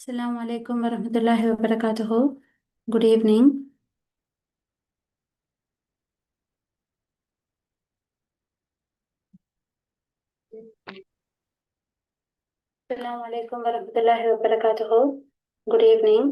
Assalamu alaikum warahmatullahi wabarakatuh. Good evening. Assalamu alaikum warahmatullahi wabarakatuh. Good evening.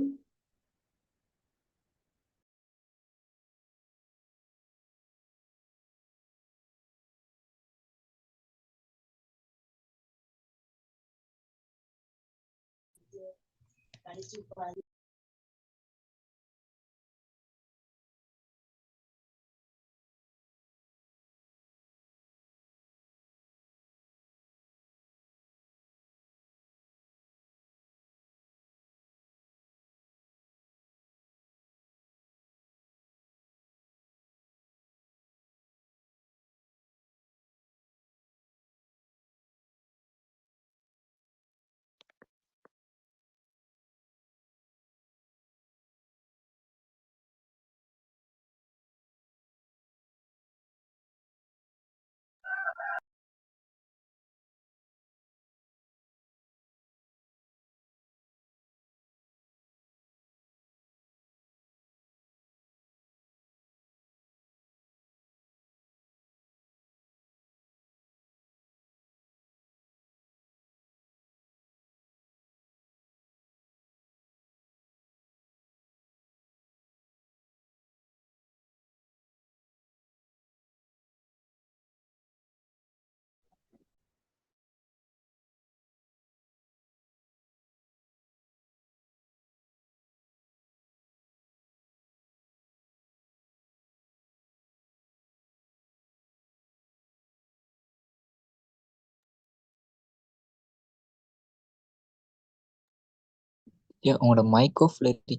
உங்களோட mic ஆஃப்ல இருக்கு.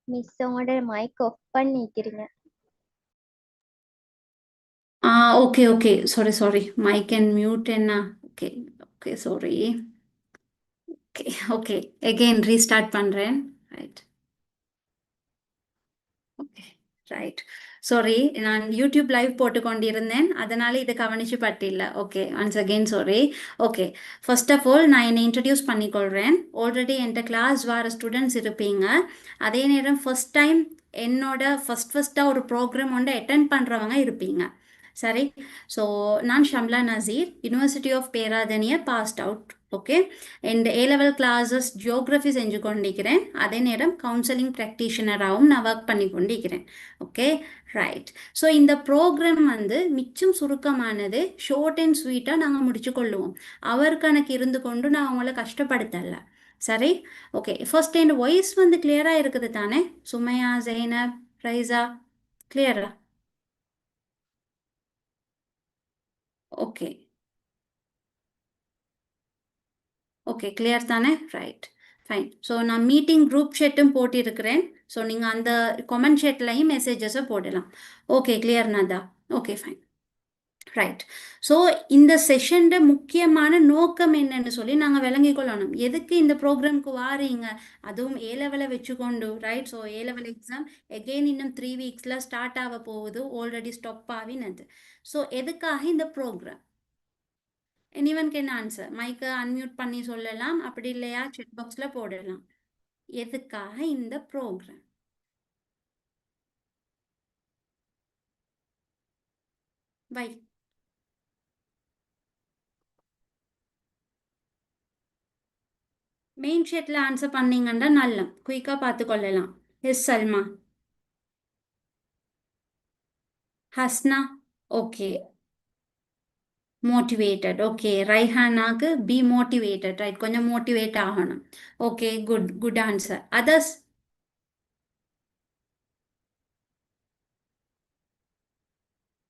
Miss உங்களோட mic of பண்ணிக்கிறீங்க. Okay. Sorry. Mic and mute and okay. Sorry. Okay. Again restart பண்றேன். Right. Okay. Right sorry, நான் YouTube live போட்டு கொண்டிருந்தேன், அதனால இதை கவனிச்சு பட்டில்ல. Okay, once again sorry. Okay, first of all நான் என்னை இன்ட்ரடியூஸ் பண்ணிக்கொள்கிறேன். ஆல்ரெடி என்கிட்ட கிளாஸ் வர ஸ்டூடெண்ட்ஸ் இருப்பீங்க. அதே நேரம் ஃபர்ஸ்ட் டைம் என்னோட ஃபஸ்ட்டாக ஒரு ப்ரோக்ராம் ஒன்று அட்டென்ட் பண்ணுறவங்க இருப்பீங்க. சரி, ஸோ நான் ஷம்லா நசீர், யூனிவர்சிட்டி ஆஃப் பேராதனியை பாஸ்ட் அவுட். ஓகே, என் ஏ-லெவல் கிளாஸஸ் ஜியோகிரஃபி செஞ்சு கொண்டிருக்கிறேன். அதே நேரம் கவுன்சிலிங் ப்ராக்டிஷனராகவும் நான் ஒர்க் பண்ணி கொண்டிருக்கிறேன். Okay, right. ஸோ இந்த ப்ரோக்ராம் மிச்சம் சுருக்கமானது, ஷார்ட் அண்ட் ஸ்வீட்டாக நாங்கள் முடிச்சு கொள்ளுவோம். அவர் கணக்கு இருந்து கொண்டு நான் அவங்கள கஷ்டப்படுத்தல. சரி, ஓகே. ஃபர்ஸ்ட் என் வாய்ஸ் கிளியராக இருக்குது தானே? சுமையா, ஜெய்னப், ரைசா, கிளியரா? ஓகே ஓகே, கிளியர் தானே? Right, fine. ஸோ நான் மீட்டிங் குரூப் ஷெட்டும் போட்டிருக்கிறேன். ஸோ நீங்கள் அந்த கமெண்ட் ஷெட்லையும் மெசேஜஸை போடலாம். ஓகே, கிளியர் நாதா? Okay, fine. ரைட். ஸோ இந்த செஷன்ட முக்கியமான நோக்கம் என்னன்னு சொல்லி நாங்கள் விளங்கி கொள்ளணும். எதுக்கு இந்த ப்ரோக்ராம்க்கு வாரீங்க, அதுவும் ஏ-லெவலை வச்சுக்கொண்டு. ரைட். ஸோ ஏ-லெவல் எக்ஸாம் எகெயின் இன்னும் 3 வீக்ஸில் ஸ்டார்ட் ஆக போகுது, ஆல்ரெடி ஸ்டாப் ஆகினது. ஸோ எதுக்காக இந்த ப்ரோக்ராம்? Anyone can answer. மைக்கை அன்மியூட் பண்ணி சொல்லலாம், அப்படி இல்லையா செட் பாக்ஸில் போடலாம். எதுக்காக இந்த ப்ரோக்ராம்? வை மெயின் ஷீட்டில் ஆன்சர் பண்ணீங்கன்னா நல்ல குயிக்காக பார்த்து கொள்ளலாம். Yes Salma. Hasna. Okay, motivated. Okay, ரைஹானாக்கு பி மோட்டிவேட்டட். ரைட், கொஞ்சம் மோட்டிவேட் ஆகணும். Okay, good answer. Others?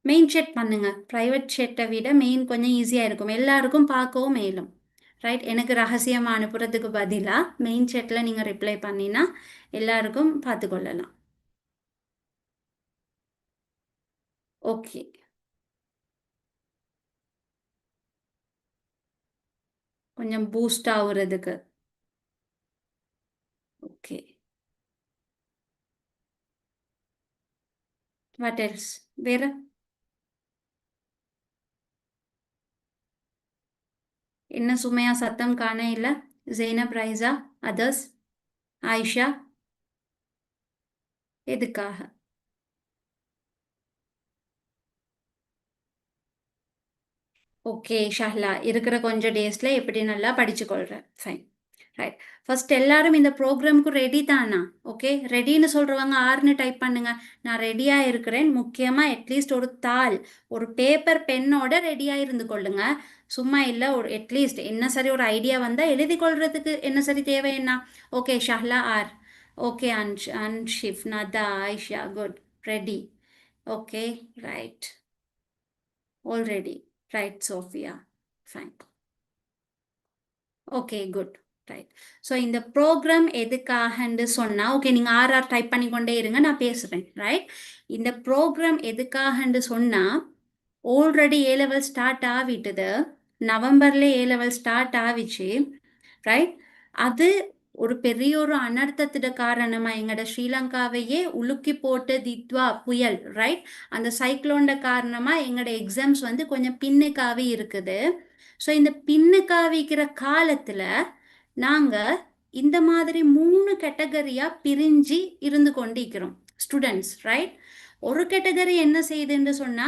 Main chat பண்ணுங்க. ப்ரைவேட் ஷெட்டை விட மெயின் கொஞ்சம் ஈஸியாக இருக்கும், எல்லாருக்கும் பார்க்கவும் மேலும். ரைட், எனக்கு ரகசியமாக அனுப்புறதுக்கு பதிலாக மெயின் ஷெட்டில் நீங்கள் ரிப்ளை பண்ணினா எல்லாருக்கும் பார்த்துக்கொள்ளலாம். ஓகே கொஞ்சம் பூஸ்ட் ஆகுறதுக்கு. Okay, what else? வேற என்ன? சுமையா சத்தம் காண இல்ல. ஜெய்னப், ரைசா, அதர்ஸ், ஆயிஷா, எதுக்காக? ஓகே ஷஹ்லா, இருக்கிற கொஞ்சம் டேஸ்ல எப்படி நல்லா படிச்சுக்கொள்றேன். Fine, right. ஃபர்ஸ்ட் எல்லாரும் இந்த ப்ரோக்ராம்க்கு ரெடி தானா? ஓகே, ரெடின்னு சொல்றவங்க ஆறுன்னு டைப் பண்ணுங்க. நான் ரெடியா இருக்கிறேன். முக்கியமா அட்லீஸ்ட் ஒரு தாள், ஒரு பேப்பர் பென்னோட ரெடியா இருந்து கொள்ளுங்க. சும்மா இல்லை, ஒரு அட்லீஸ்ட் என்ன சரி ஒரு ஐடியா வந்தா எழுதி கொள்றதுக்கு என்ன சரி தேவை என்ன? Okay Shahla R. Okay Anshif, Nada, Ayesha, good, ready. Okay, right, already, right Sofia, fine. Okay, good, right. So இந்த ப்ரோக்ராம் எதுக்காகன்னு சொன்னால், ஓகே நீங்கள் ஆர்ஆர் டைப் பண்ணி கொண்டே இருங்க, நான் பேசுகிறேன். ரைட், இந்த ப்ரோக்ராம் எதுக்காகன்னு சொன்னால், ஆல்ரெடி ஏ லெவல் ஸ்டார்ட் ஆகிட்டுது. நவம்பர்ல ஏ லெவல் ஸ்டார்ட் ஆகிச்சு. ரைட், அது ஒரு பெரிய ஒரு அனர்த்தத்திட காரணமா எங்களோட ஸ்ரீலங்காவையே உலுக்கி போட்ட தித்வா புயல். ரைட், அந்த சைக்ளோன்ட காரணமா எங்களோட எக்ஸாம்ஸ் வந்து கொஞ்சம் பின்னுக்காவே இருக்குது. ஸோ இந்த பின்னுக்காவிக்கிற காலத்துல நாங்க இந்த மாதிரி 3 கேட்டகரியா பிரிஞ்சு இருந்து கொண்டிருக்கிறோம் ஸ்டூடெண்ட்ஸ். ரைட், ஒரு கேட்டகரி என்ன செய்யுதுன்னு சொன்னா,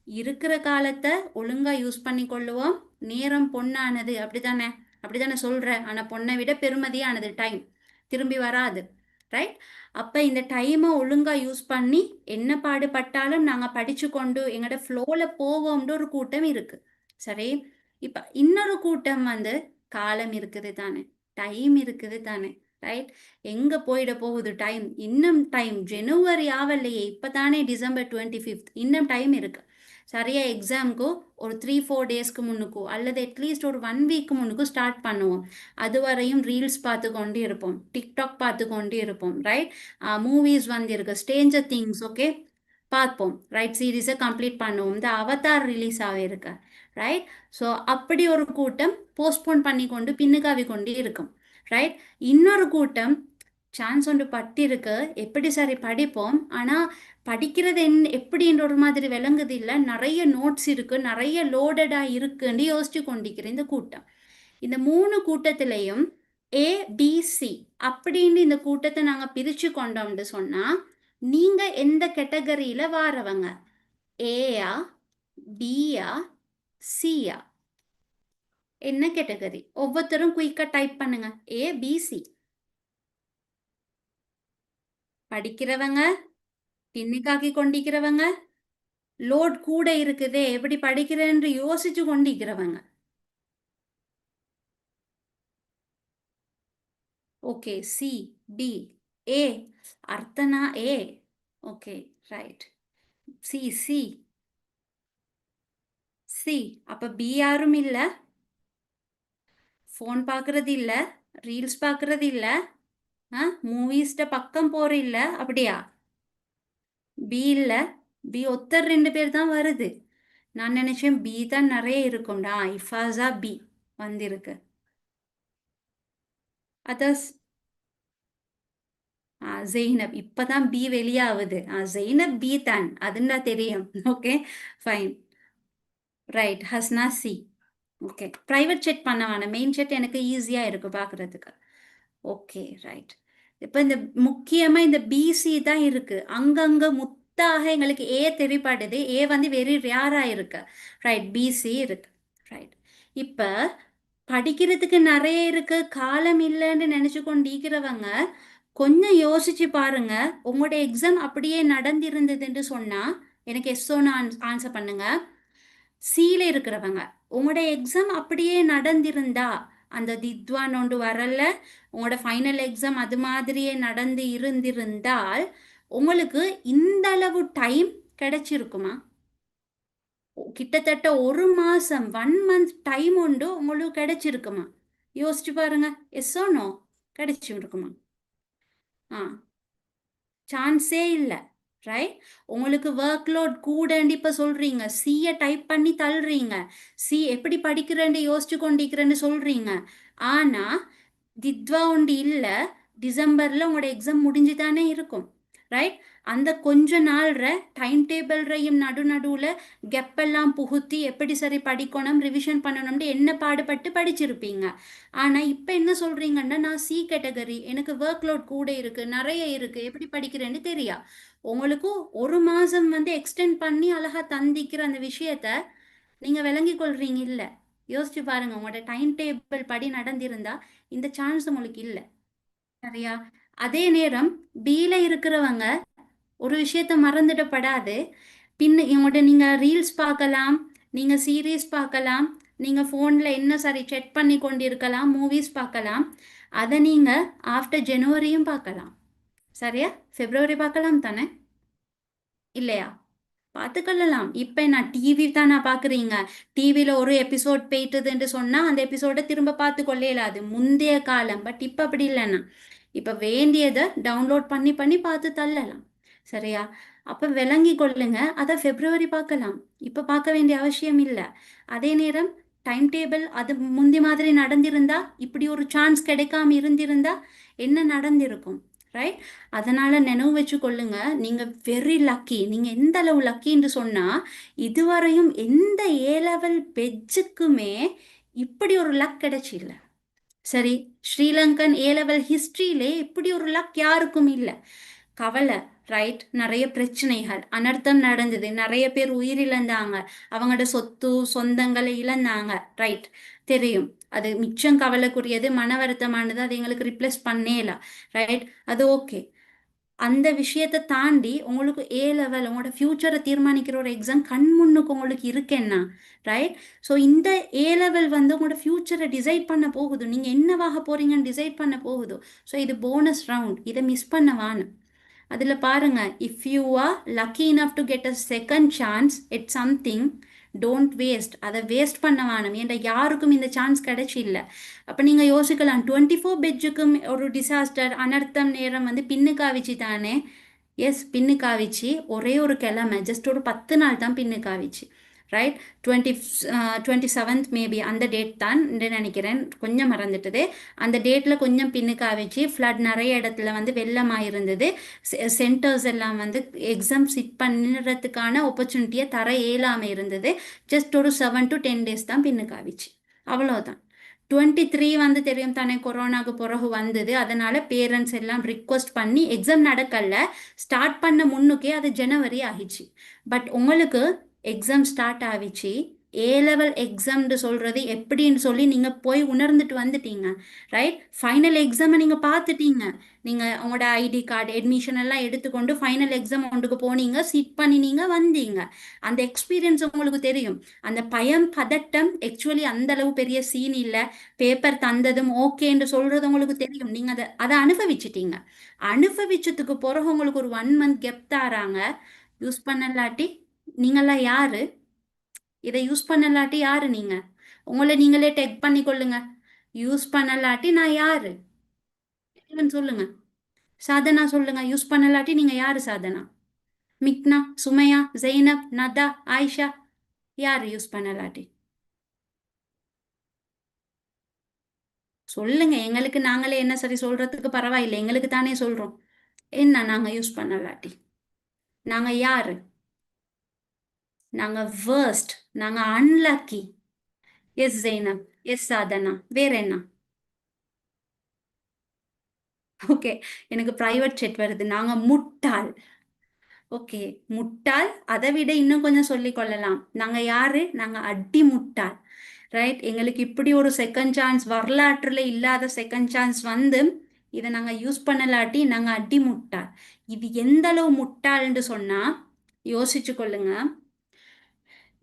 இருக்கிற காலத்தை ஒழுங்கா யூஸ் பண்ணி கொள்ளுவோம். நேரம் பொண்ணானது, அப்படித்தானே? அப்படித்தானே சொல்றேன். ஆனா பொண்ணை விட பெருமதியானது டைம், திரும்பி வராது. ரைட், அப்ப இந்த டைமை ஒழுங்கா யூஸ் பண்ணி என்ன பாடுபட்டாலும் நாங்க படிச்சு கொண்டு எங்களோட ஃப்ளோல போவோம்னு ஒரு கூட்டம் இருக்கு. சரி, இப்ப இன்னொரு கூட்டம் வந்து காலம் இருக்குது தானே, டைம் இருக்குது தானே. ரைட், எங்க போயிட போகுது டைம்? இன்னும் டைம், ஜனவரி ஆவல்லையே, இப்பதானே டிசம்பர் 25, இன்னும் டைம் இருக்கு. சரியா எக்ஸாமுக்கு ஒரு 3-4 டேஸ்க்கு முன்னுக்கோ அல்லது அட்லீஸ்ட் ஒரு 1 வீக் முன்னுக்கு ஸ்டார்ட் பண்ணுவோம். அதுவரையும் ரீல்ஸ் பார்த்து கொண்டு இருப்போம், டிக்டாக் பார்த்து கொண்டு இருப்போம். ரைட், மூவிஸ் வந்து இருக்கு, ஸ்டேஞ்சர் திங்ஸ், ஓகே பார்ப்போம். ரைட், சீரீஸை கம்ப்ளீட் பண்ணுவோம். இந்த அவதார் ரிலீஸ் ஆகிருக்கு. ரைட், ஸோ அப்படி ஒரு கூட்டம் போஸ்ட்போன் பண்ணி கொண்டு பின்னுக்காவி கொண்டு இருக்கும். ரைட், இன்னொரு கூட்டம் சான்ஸ் ஒன்று பட்டிருக்கு, எப்படி சரி படிப்போம், ஆனால் படிக்கிறது எப்படின்ற ஒரு மாதிரி விளங்குது இல்லை, நிறைய நோட்ஸ் இருக்கு, நிறைய லோடடா இருக்குன்னு யோசிச்சு கொண்டிருக்கிற இந்த கூட்டம். இந்த 3 கூட்டத்திலையும் ஏபிசி அப்படின்னு இந்த கூட்டத்தை நாங்கள் பிரிச்சு கொண்டோம்னு சொன்னா, நீங்க எந்த கேட்டகரியில வாரவங்க? ஏயா, பியா, சியா? என்ன கேட்டகரி? ஒவ்வொருத்தரும் குயிக்கா டைப் பண்ணுங்க. ஏபிசி. படிக்கிறவங்க, பின்னுக்காக்கி கொண்டிருக்கிறவங்க, லோட் கூட இருக்குதே எப்படி படிக்கிறேன்னு யோசிச்சு கொண்டிருக்கிறவங்க. Okay, C, B, A, Arthana A. Okay, right, C C C. அப்ப பி யாரும் இல்ல, ஃபோன் பார்க்கறது இல்ல, ரீல்ஸ் பார்க்கறது இல்ல, மூவிஸ்ட பக்கம் போற இல்ல, அப்படியா? பி இல்ல, பி ஒத்தர் 2 பேர் தான் வருது. நான் நினைச்சேன் பி தான் நிறைய இருக்கும்டா. இஃபாஸா பி வந்திருக்கு. அதர்ஸ், ஜெய்னப் இப்பதான் பி வெளியாகுது. ஜெய்னப் பி தான், அதுண்டா தெரியும். Okay fine, right. Husna C. Okay, private set பண்ண வேணாம், மெயின் செட் எனக்கு ஈஸியா இருக்கு பார்க்கறதுக்கு. Okay, right. இப்போ இந்த முக்கியமா இந்த பிசி தான் இருக்கு, அங்கங்க முத்தாக எங்களுக்கு ஏ தெரிப்படுது. ஏ வந்து வெரி ரேரா இருக்கு. ரைட், பிசி இருக்கு. ரைட், இப்ப படிக்கிறதுக்கு நிறைய இருக்கு, காலம் இல்லைன்னு நினைச்சு கொண்டிருக்கிறவங்க கொஞ்சம் யோசிச்சு பாருங்க. உங்களோட எக்ஸாம் அப்படியே நடந்திருந்ததுன்னு சொன்னா எனக்கு எஸ்ஸோன்னு ஆன்சர் பண்ணுங்க. சீல இருக்கிறவங்க, உங்களோட எக்ஸாம் அப்படியே நடந்திருந்தா, அந்த தித்வான் ஒன்று வரல, உங்களோட ஃபைனல் எக்ஸாம் அது மாதிரியே நடந்து இருந்திருந்தால் உங்களுக்கு இந்த அளவு டைம் கிடைச்சிருக்குமா? கிட்டத்தட்ட 1 மாசம், 1 மந்த் டைம் உண்டு உங்களுக்கு கிடைச்சிருக்குமா? யோசிச்சு பாருங்க. எஸ்ஸோ நோ? கிடைச்சிருக்குமா? சான்ஸே இல்லை. ரைட்? உங்களுக்கு ஒர்க் லோட் கூடன்னு இப்ப சொல்றீங்க, சியை டைப் பண்ணி தள்ளுறீங்க, சி எப்படி படிக்கிறேன்னு யோசிச்சு கொண்டிருக்கிறேன்னு சொல்றீங்க. ஆனா தித்வா உண்டு இல்ல, டிசம்பர்ல உங்களோட எக்ஸாம் முடிஞ்சு தானே இருக்கும், ரைட்? அந்த கொஞ்ச நாள்ற டைம் டேபிள்றையும் நடுவுல கெப்பெல்லாம் புகுத்தி எப்படி சரி படிக்கணும் ரிவிஷன் பண்ணணும்னு என்ன பாடுபட்டு படிச்சிருப்பீங்க. ஆனா இப்ப என்ன சொல்றீங்கன்னா, நான் சி கேட்டகரி, எனக்கு ஒர்க் லோட் கூட இருக்கு, நிறைய இருக்கு, எப்படி படிக்கிறேன்னு தெரியா. உங்களுக்கு ஒரு மாசம் வந்து எக்ஸ்டெண்ட் பண்ணி அழகா தந்திக்கிற அந்த விஷயத்த நீங்க விளங்கி கொள்றீங்க இல்ல. யோசிச்சு பாருங்க, உங்களோட டைம் டேபிள் படி நடந்திருந்தா இந்த சான்ஸ் உங்களுக்கு இல்ல. சரியா? அதே நேரம் பில இருக்கிறவங்க ஒரு விஷயத்த மறந்துடப்படாது. பின்ன இவங்கள்ட்ட நீங்க ரீல்ஸ் பார்க்கலாம், நீங்க சீரீஸ் பார்க்கலாம், நீங்க ஃபோன்ல என்ன சரி செக் பண்ணி கொண்டிருக்கலாம், மூவிஸ் பார்க்கலாம். அதை நீங்க ஆஃப்டர் ஜனவரியும் பார்க்கலாம். சரியா? பிப்ரவரி பார்க்கலாம் தானே, இல்லையா? பார்த்துக்கொள்ளலாம். இப்போ நான் டிவி தான் நான் பார்க்குறீங்க, டிவியில் ஒரு எபிசோட் போயிட்டுதுன்னு சொன்னால் அந்த எபிசோடை திரும்ப பார்த்து கொள்ள இயலாது, முந்தைய காலம். பட் இப்போ அப்படி இல்லைண்ணா, இப்போ வேண்டியதை டவுன்லோட் பண்ணி பண்ணி பார்த்து தள்ளலாம். சரியா? அப்போ விளங்கி கொள்ளுங்க, அதை பிப்ரவரி பார்க்கலாம், இப்போ பார்க்க வேண்டிய அவசியம் இல்லை. அதே நேரம் டைம் டேபிள் அது முந்தி மாதிரி நடந்திருந்தா, இப்படி ஒரு சான்ஸ் கிடைக்காம இருந்திருந்தா என்ன நடந்திருக்கும், ரைட்? அதனால நினைவு வச்சு கொள்ளுங்க, நீங்க வெரி லக்கி. நீங்க எந்த அளவு லக்கின்னு சொன்னா, இதுவரையும் எந்த ஏ லெவல் பெட்ஜுக்குமே இப்படி ஒரு லக் கிடைச்சில்ல. சரி, ஸ்ரீலங்கன் ஏ லெவல் ஹிஸ்டரியிலே இப்படி ஒரு லக் யாருக்கும் இல்லை. கவலை, ரைட்? நிறைய பிரச்சனைகள், அனர்த்தம் நடந்தது, நிறைய பேர் உயிரிழந்தாங்க, அவங்களோட சொத்து சொந்தங்களை இழந்தாங்க, ரைட்? தெரியும். அது மிச்சம் கவலைக்குரியது, மன வருத்தமானது, அது எங்களுக்கு ரிப்ளேஸ் பண்ணேல, ரைட்? அது ஓகே. அந்த விஷயத்தை தாண்டி உங்களுக்கு ஏ லெவல் உங்களோட ஃபியூச்சரை தீர்மானிக்கிற ஒரு எக்ஸாம் கண் முன்னுக்கு உங்களுக்கு இருக்கேன்னா, ரைட்? ஸோ இந்த ஏ லெவல் வந்து உங்களோட ஃபியூச்சரை டிசைட் பண்ண போகுது, நீங்கள் என்னவாக போறீங்கன்னு டிசைட் பண்ண போகுது. ஸோ இது போனஸ் ரவுண்ட், இதை மிஸ் பண்ணவான்னு. அதில் பாருங்க, if you are lucky enough to get a second chance it something, don't waste. அதை வேஸ்ட் பண்ண வேணும், ஏன்டா யாருக்கும் இந்த சான்ஸ் கிடைச்சி இல்லை. அப்போ நீங்கள் யோசிக்கலாம், 24 பெட்ஜுக்கும் ஒரு டிசாஸ்டர் அனர்த்தம் நேரம் வந்து பின்னுக்காவிச்சு தானே. எஸ், பின்னுக்காவிச்சு. ஒரே ஒரு கிழமை, ஜஸ்ட் ஒரு 10 நாள் தான் பின்னுக்காவிச்சு, ரைட்? 27th மேபி அந்த டேட் தான் நினைக்கிறேன், கொஞ்சம் மறந்துட்டுது. அந்த டேட்டில் கொஞ்சம் பின்னுக்காவிச்சு, ஃப்ளட் நிறைய இடத்துல வந்து வெள்ளமாக இருந்தது, சென்டர்ஸ் எல்லாம் வந்து எக்ஸாம் சிட் பண்ணுறதுக்கான ஆப்பர்ச்சுனிட்டியை தர இயலாமல் இருந்தது. ஜஸ்ட் ஒரு 7 to 10 days தான் பின்னுக்காவிச்சு, அவ்வளோதான். 23 வந்து தெரியும் தானே, கொரோனாவுக்கு பிறகு வந்தது, அதனால பேரண்ட்ஸ் எல்லாம் ரிக்வஸ்ட் பண்ணி எக்ஸாம் நடக்கல, ஸ்டார்ட் பண்ண முன்னுக்கே அது ஜனவரி ஆகிச்சு. பட் உங்களுக்கு எக்ஸாம் ஸ்டார்ட் ஆகிச்சு, ஏ லெவல் எக்ஸாம்னு சொல்கிறது எப்படின்னு சொல்லி நீங்கள் போய் உணர்ந்துட்டு வந்துட்டீங்க, ரைட்? ஃபைனல் எக்ஸாமை நீங்கள் பார்த்துட்டீங்க, நீங்கள் உங்களோட ஐடி கார்டு அட்மிஷன் எல்லாம் எடுத்துக்கொண்டு ஃபைனல் எக்ஸாம் ஒன்றுக்கு போனீங்க, சிட் பண்ணினீங்க, வந்தீங்க. அந்த எக்ஸ்பீரியன்ஸ் உங்களுக்கு தெரியும். அந்த பயம் பதட்டம் ஆக்சுவலி அந்த அளவு பெரிய சீன் இல்லை, பேப்பர் தந்ததும் ஓகேன்னு சொல்கிறது உங்களுக்கு தெரியும். நீங்கள் அதை அனுபவிச்சிட்டீங்க. அனுபவிச்சதுக்கு பிறகு உங்களுக்கு ஒரு 1 month கெப் தராங்க, யூஸ் பண்ணலாட்டி நீங்களாம் யாரு? இதை யூஸ் பண்ணலாட்டி யாரு நீங்க? உங்களை நீங்களே டெக் பண்ணி கொள்ளுங்க. யூஸ் பண்ணலாட்டி நான் யாரு சொல்லுங்க. சாதனா சொல்லுங்க, யூஸ் பண்ணலாட்டி நீங்க யாரு? சாதனா, மிக்னா, சுமையா, ஜெய்னப், நதா, ஆயிஷா, யாரு யூஸ் பண்ணலாட்டி? சொல்லுங்க. எங்களுக்கு நாங்களே என்ன சரி சொல்றதுக்கு பரவாயில்லை, எங்களுக்கு தானே சொல்றோம். என்ன நாங்க யூஸ் பண்ணலாட்டி? நாங்க யாரு? நாங்க வேர்ஸ்ட், நாங்க unlucky. Yes Zainab, yes Sadhana, வேற என்ன? ஓகே, எனக்கு பிரைவேட் செட் வருது. நாங்க முட்டாள். ஓகே, முட்டாள். அதை விட இன்னும் கொஞ்சம் சொல்லி கொள்ளலாம், நாங்க யாரு? நாங்க அடி முட்டாள், ரைட்? எங்களுக்கு இப்படி ஒரு செகண்ட் சான்ஸ், வரலாற்றுல இல்லாத செகண்ட் சான்ஸ் வந்து இதை நாங்க யூஸ் பண்ணலாட்டி நாங்க அடி முட்டாள். இது எந்த அளவு முட்டாள்னு சொன்னா யோசிச்சு கொள்ளுங்க.